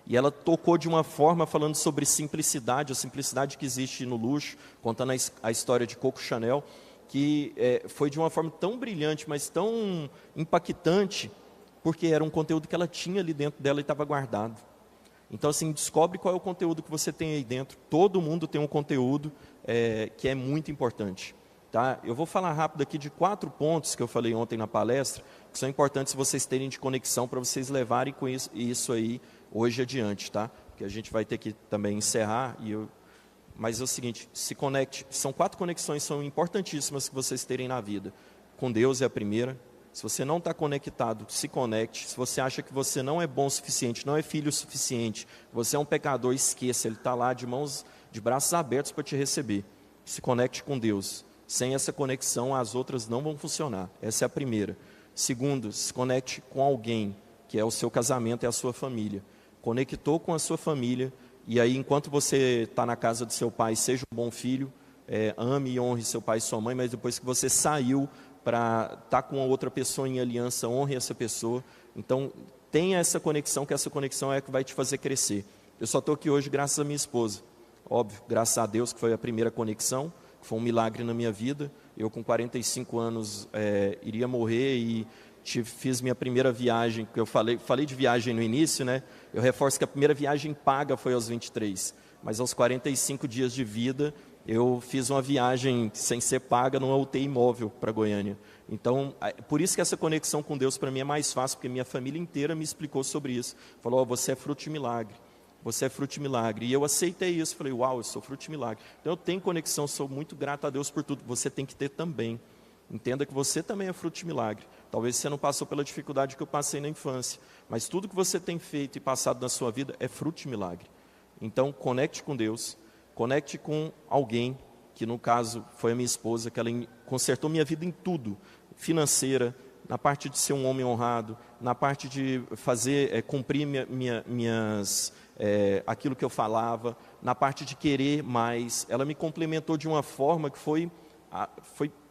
E ela tocou de uma forma falando sobre simplicidade, a simplicidade que existe no luxo, contando a história de Coco Chanel, que foi de uma forma tão brilhante, mas tão impactante, porque era um conteúdo que ela tinha ali dentro dela e estava guardado. Então, assim, descobre qual é o conteúdo que você tem aí dentro. Todo mundo tem um conteúdo que é muito importante. Tá? Eu vou falar rápido aqui de 4 pontos que eu falei ontem na palestra, que são importantes vocês terem de conexão para vocês levarem com isso aí hoje adiante, tá? Porque a gente vai ter que também encerrar, mas é o seguinte, se conecte, são 4 conexões, são importantíssimas que vocês terem na vida. Com Deus é a primeira. Se você não está conectado, se conecte. Se você acha que você não é bom o suficiente, não é filho o suficiente, você é um pecador, esqueça, Ele está lá de braços abertos para te receber. Se conecte com Deus. Sem essa conexão, as outras não vão funcionar. Essa é a primeira. Segundo, se conecte com alguém, que é o seu casamento e a sua família. Conectou com a sua família, e aí enquanto você está na casa do seu pai, seja um bom filho, ame e honre seu pai e sua mãe, mas depois que você saiu para estar com outra pessoa em aliança, honre essa pessoa. Então, tenha essa conexão, que essa conexão é a que vai te fazer crescer. Eu só estou aqui hoje graças à minha esposa. Óbvio, graças a Deus, que foi a primeira conexão, que foi um milagre na minha vida. Eu, com 45 anos, iria morrer e fiz minha primeira viagem, que eu falei de viagem no início, né? Eu reforço que a primeira viagem paga foi aos 23, mas aos 45 dias de vida, eu fiz uma viagem sem ser paga numa UTI móvel para Goiânia. Então, por isso que essa conexão com Deus para mim é mais fácil, porque minha família inteira me explicou sobre isso. Falou, você é fruto de milagre, você é fruto de milagre. E eu aceitei isso, falei, uau, eu sou fruto de milagre. Então eu tenho conexão, sou muito grato a Deus por tudo, você tem que ter também. Entenda que você também é fruto de milagre. Talvez você não passou pela dificuldade que eu passei na infância, mas tudo que você tem feito e passado na sua vida é fruto de milagre. Então, conecte com Deus, conecte com alguém, que no caso foi a minha esposa, que ela consertou minha vida em tudo, financeira, na parte de ser um homem honrado, na parte de fazer, cumprir aquilo que eu falava, na parte de querer mais. Ela me complementou de uma forma que foi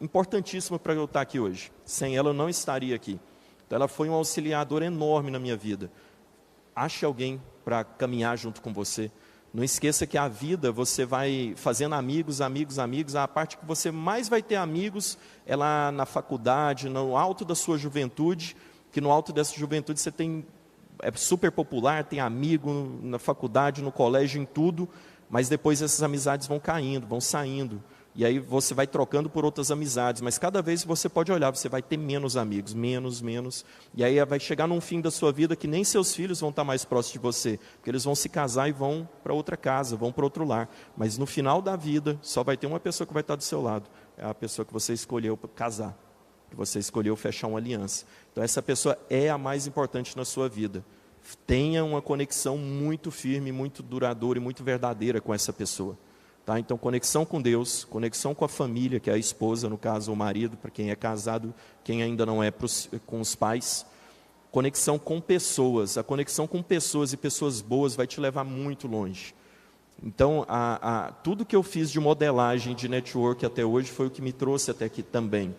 importantíssima para eu estar aqui hoje. Sem ela eu não estaria aqui. Então ela foi um auxiliador enorme na minha vida. Ache alguém para caminhar junto com você. Não esqueça que a vida você vai fazendo amigos. A parte que você mais vai ter amigos é lá na faculdade, no alto da sua juventude, que no alto dessa juventude você é super popular, tem amigo na faculdade, no colégio, em tudo, mas depois essas amizades vão caindo, vão saindo. E aí você vai trocando por outras amizades, mas cada vez você pode olhar, você vai ter menos amigos, menos. E aí vai chegar num fim da sua vida que nem seus filhos vão estar mais próximos de você, porque eles vão se casar e vão para outra casa, vão para outro lar. Mas no final da vida, só vai ter uma pessoa que vai estar do seu lado, é a pessoa que você escolheu para casar, que você escolheu fechar uma aliança. Então essa pessoa é a mais importante na sua vida. Tenha uma conexão muito firme, muito duradoura e muito verdadeira com essa pessoa. Tá? Então, conexão com Deus, conexão com a família, que é a esposa, no caso, o marido, para quem é casado, quem ainda não é, com os pais. Conexão com pessoas. A conexão com pessoas e pessoas boas vai te levar muito longe. Então, tudo que eu fiz de modelagem, de network até hoje, foi o que me trouxe até aqui também.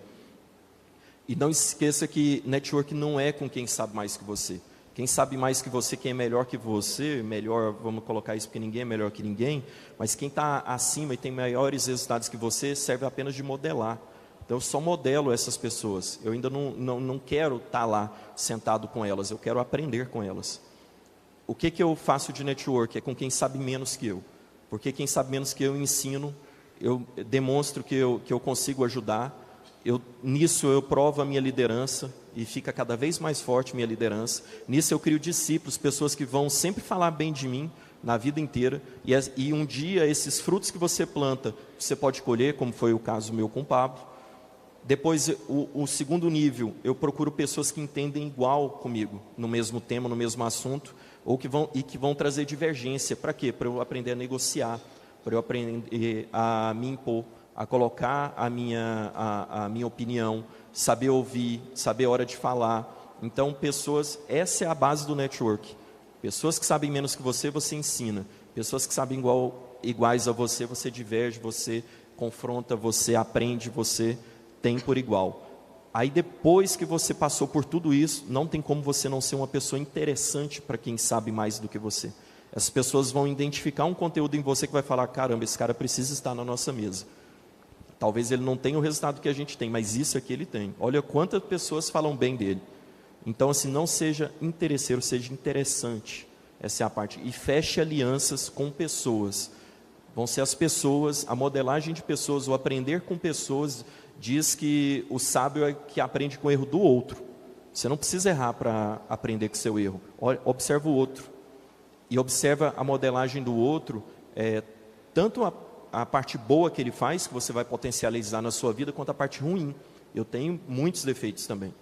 E não esqueça que network não é com quem sabe mais que você. Quem sabe mais que você, quem é melhor que você, melhor, vamos colocar isso porque ninguém é melhor que ninguém, mas quem está acima e tem maiores resultados que você, serve apenas de modelar. Então eu só modelo essas pessoas, eu ainda não quero estar lá sentado com elas, eu quero aprender com elas. O que eu faço de network? É com quem sabe menos que eu, porque quem sabe menos que eu ensino, eu demonstro que eu consigo ajudar, nisso eu provo a minha liderança, e fica cada vez mais forte minha liderança. Nisso eu crio discípulos, pessoas que vão sempre falar bem de mim na vida inteira, e um dia esses frutos que você planta, você pode colher, como foi o caso meu com o Pablo. Depois, o segundo nível, eu procuro pessoas que entendem igual comigo, no mesmo tema, no mesmo assunto, que vão trazer divergência. Para quê? Para eu aprender a negociar, para eu aprender a me impor, a colocar a minha opinião, saber ouvir, saber a hora de falar. Então, essa é a base do network. Pessoas que sabem menos que você ensina. Pessoas que sabem iguais a você diverge, você confronta, você aprende, você tem por igual. Aí depois que você passou por tudo isso, não tem como você não ser uma pessoa interessante para quem sabe mais do que você. Essas pessoas vão identificar um conteúdo em você que vai falar, caramba, esse cara precisa estar na nossa mesa. Talvez ele não tenha o resultado que a gente tem, mas isso aqui ele tem. Olha quantas pessoas falam bem dele. Então, assim, não seja interesseiro, seja interessante. Essa é a parte. E feche alianças com pessoas. Vão ser as pessoas, a modelagem de pessoas, o aprender com pessoas, diz que o sábio é que aprende com o erro do outro. Você não precisa errar para aprender com o seu erro. Observa o outro. E observa a modelagem do outro, tanto a parte boa que ele faz, que você vai potencializar na sua vida, quanto a parte ruim. Eu tenho muitos defeitos também.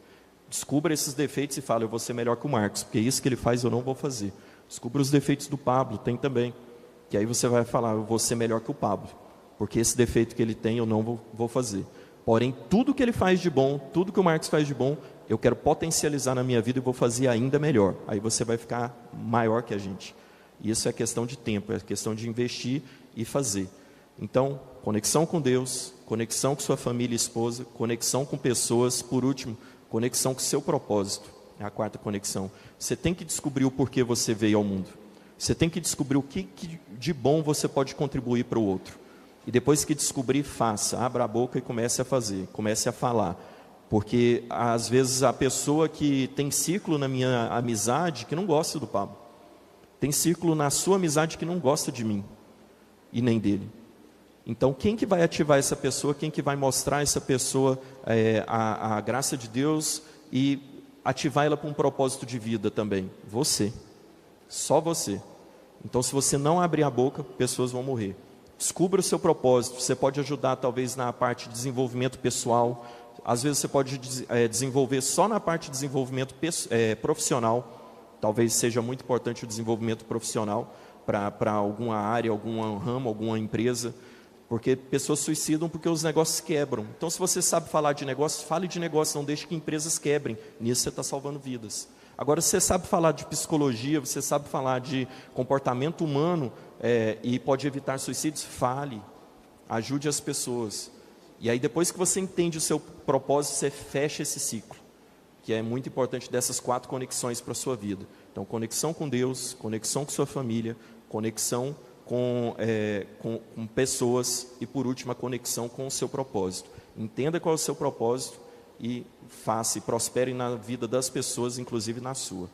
Descubra esses defeitos e fala, eu vou ser melhor que o Marcos, porque isso que ele faz eu não vou fazer. Descubra os defeitos do Pablo, tem também. Que aí você vai falar, eu vou ser melhor que o Pablo, porque esse defeito que ele tem eu não vou fazer. Porém, tudo que ele faz de bom, tudo que o Marcos faz de bom, eu quero potencializar na minha vida e vou fazer ainda melhor. Aí você vai ficar maior que a gente. Isso é questão de tempo, é questão de investir e fazer. Então, conexão com Deus, conexão com sua família e esposa, conexão com pessoas, por último, conexão com seu propósito, é a quarta conexão. Você tem que descobrir o porquê você veio ao mundo. Você tem que descobrir o que de bom você pode contribuir para o outro. E depois que descobrir, faça, abra a boca e comece a fazer, comece a falar. Porque às vezes a pessoa que tem círculo na minha amizade que não gosta do Pablo. Tem círculo na sua amizade que não gosta de mim e nem dele. Então, quem que vai ativar essa pessoa, quem que vai mostrar essa pessoa a graça de Deus e ativar ela para um propósito de vida também? Você. Só você. Então, se você não abrir a boca, pessoas vão morrer. Descubra o seu propósito. Você pode ajudar, talvez, na parte de desenvolvimento pessoal. Às vezes, você pode desenvolver só na parte de desenvolvimento profissional. Talvez seja muito importante o desenvolvimento profissional para alguma área, algum ramo, alguma empresa, porque pessoas suicidam porque os negócios quebram. Então, se você sabe falar de negócios, fale de negócios, não deixe que empresas quebrem. Nisso você está salvando vidas. Agora, se você sabe falar de psicologia, você sabe falar de comportamento humano e pode evitar suicídios, fale, ajude as pessoas. E aí, depois que você entende o seu propósito, você fecha esse ciclo, que é muito importante dessas 4 conexões para a sua vida. Então, conexão com Deus, conexão com sua família, conexão com pessoas e, por último, a conexão com o seu propósito. Entenda qual é o seu propósito e faça e prospere na vida das pessoas, inclusive na sua.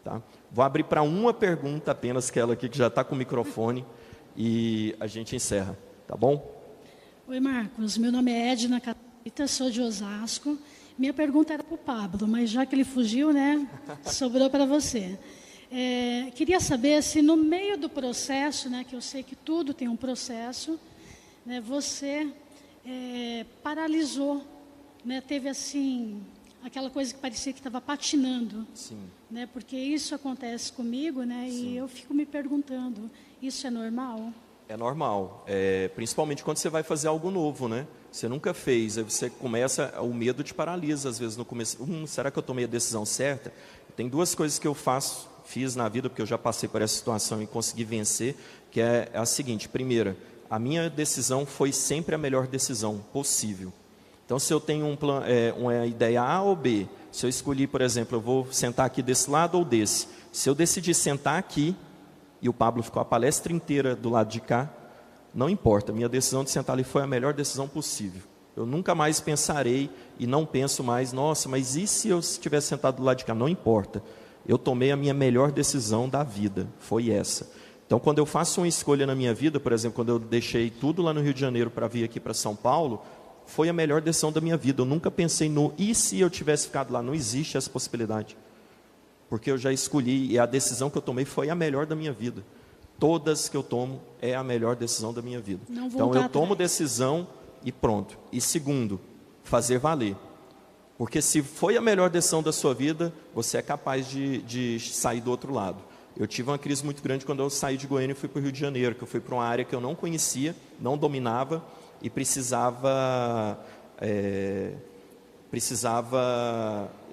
Tá? Vou abrir para uma pergunta apenas, que é ela aqui que já está com o microfone, e a gente encerra, tá bom? Oi, Marcos, meu nome é Edna Catita, sou de Osasco. Minha pergunta era para o Pablo, mas já que ele fugiu, né, sobrou para você. Queria saber se no meio do processo, né, que eu sei que tudo tem um processo, né, você paralisou, né, teve assim, aquela coisa que parecia que estava patinando. Sim. Né, porque isso acontece comigo, né, e eu fico me perguntando, isso é normal? É normal, principalmente quando você vai fazer algo novo, né? Você nunca fez, aí você começa, o medo te paralisa às vezes no começo. Será que eu tomei a decisão certa? Tem 2 coisas que eu fiz na vida, porque eu já passei por essa situação e consegui vencer, que é a seguinte: primeira, a minha decisão foi sempre a melhor decisão possível. Então, se eu tenho uma ideia A ou B, se eu escolhi, por exemplo, eu vou sentar aqui desse lado ou desse, se eu decidir sentar aqui, e o Pablo ficou a palestra inteira do lado de cá, não importa, minha decisão de sentar ali foi a melhor decisão possível. Eu nunca mais pensarei e não penso mais, nossa, mas e se eu estivesse sentado do lado de cá? Não importa, eu tomei a minha melhor decisão da vida, foi essa. Então, quando eu faço uma escolha na minha vida, por exemplo, quando eu deixei tudo lá no Rio de Janeiro para vir aqui para São Paulo, foi a melhor decisão da minha vida. Eu nunca pensei no, e se eu tivesse ficado lá? Não existe essa possibilidade. Porque eu já escolhi e a decisão que eu tomei foi a melhor da minha vida. Todas que eu tomo é a melhor decisão da minha vida. Então eu tomo decisão e pronto. E segundo, fazer valer. Porque se foi a melhor decisão da sua vida, você é capaz de sair do outro lado. Eu tive uma crise muito grande quando eu saí de Goiânia e fui para o Rio de Janeiro, que eu fui para uma área que eu não conhecia, não dominava e precisava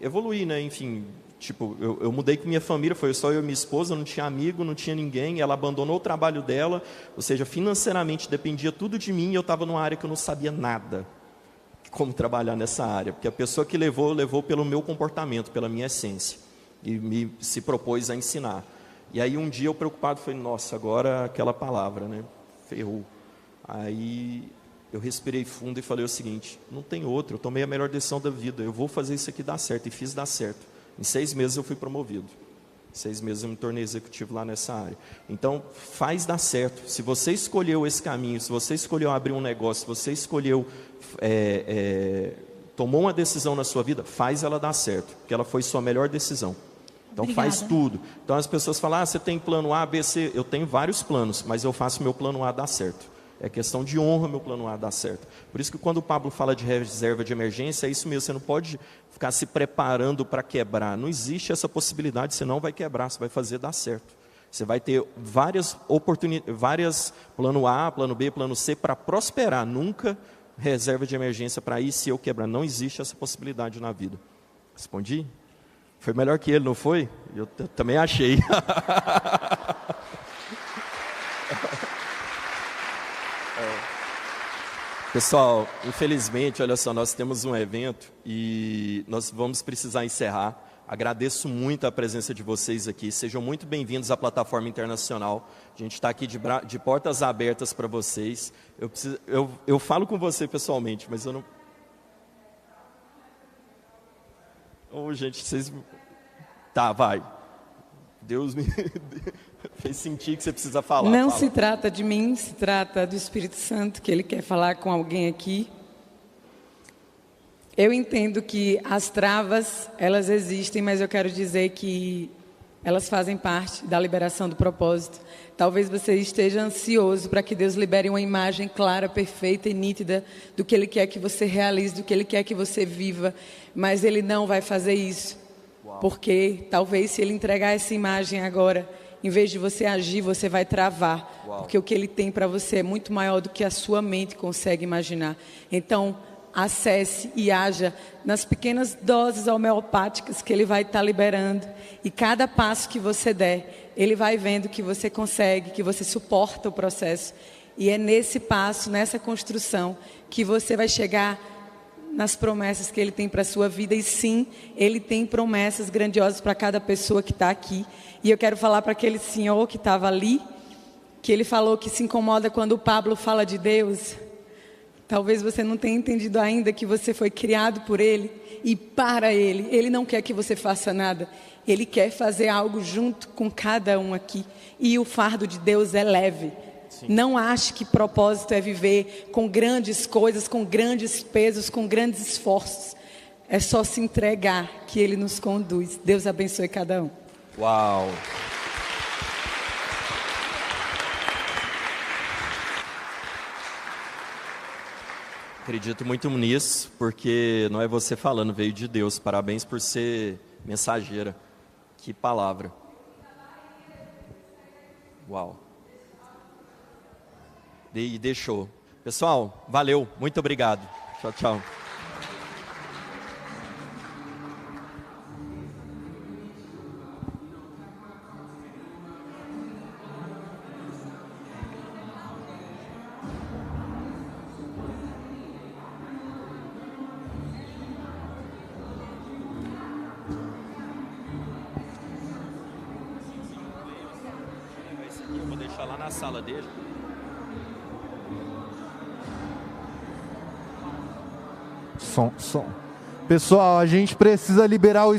evoluir, né? Enfim, tipo, eu mudei com minha família, foi só eu e minha esposa, não tinha amigo, não tinha ninguém, ela abandonou o trabalho dela, ou seja, financeiramente dependia tudo de mim e eu estava numa área que eu não sabia nada como trabalhar nessa área, porque a pessoa que levou pelo meu comportamento, pela minha essência, e se propôs a ensinar. E aí um dia eu preocupado, falei, nossa, agora aquela palavra, né, ferrou. Aí eu respirei fundo e falei o seguinte, não tem outro, eu tomei a melhor decisão da vida, eu vou fazer isso aqui dar certo, e fiz dar certo. Em 6 meses eu fui promovido. 6 meses eu me tornei executivo lá nessa área. Então, faz dar certo. Se você escolheu esse caminho, se você escolheu abrir um negócio, se você escolheu, tomou uma decisão na sua vida, faz ela dar certo, porque ela foi sua melhor decisão. Então, Obrigada. faz tudo. Então, as pessoas falam, você tem plano A, B, C. Eu tenho vários planos, mas eu faço meu plano A dar certo. É questão de honra meu plano A dar certo. Por isso que quando o Pablo fala de reserva de emergência, é isso mesmo, você não pode ficar se preparando para quebrar. Não existe essa possibilidade, você não vai quebrar, você vai fazer dar certo. Você vai ter várias oportunidades, plano A, plano B, plano C, para prosperar. Nunca reserva de emergência para ir se eu quebrar. Não existe essa possibilidade na vida. Respondi? Foi melhor que ele, não foi? Eu também achei. Pessoal, infelizmente, olha só, nós temos um evento e nós vamos precisar encerrar. Agradeço muito a presença de vocês aqui. Sejam muito bem-vindos à plataforma internacional. A gente está aqui de portas abertas para vocês. Eu falo com você pessoalmente, mas eu não... gente, vocês... Tá, vai. Deus me fez sentir que você precisa falar. Não se trata de mim, se trata do Espírito Santo, que Ele quer falar com alguém aqui. Eu entendo que as travas, elas existem, mas eu quero dizer que elas fazem parte da liberação do propósito. Talvez você esteja ansioso para que Deus libere uma imagem clara, perfeita e nítida do que Ele quer que você realize, do que Ele quer que você viva, mas Ele não vai fazer isso. Porque talvez se ele entregar essa imagem agora, em vez de você agir, você vai travar. Porque o que ele tem para você é muito maior do que a sua mente consegue imaginar. Então, acesse e haja nas pequenas doses homeopáticas que ele vai estar liberando. E cada passo que você der, ele vai vendo que você consegue, que você suporta o processo. E é nesse passo, nessa construção, que você vai chegar nas promessas que ele tem para a sua vida. E sim, ele tem promessas grandiosas para cada pessoa que está aqui. E eu quero falar para aquele senhor que estava ali, que ele falou que se incomoda quando o Pablo fala de Deus. Talvez você não tenha entendido ainda que você foi criado por Ele e para Ele. Ele não quer que você faça nada. Ele quer fazer algo junto com cada um aqui. E o fardo de Deus é leve. Sim. Não ache que propósito é viver com grandes coisas, com grandes pesos, com grandes esforços. É só se entregar que Ele nos conduz. Deus abençoe cada um. Uau! Acredito muito nisso, porque não é você falando, veio de Deus. Parabéns por ser mensageira. Que palavra. Uau. E deixou. Pessoal, valeu. Muito obrigado. Tchau, tchau. Eu vou deixar lá na sala dele. Som. Pessoal, a gente precisa liberar o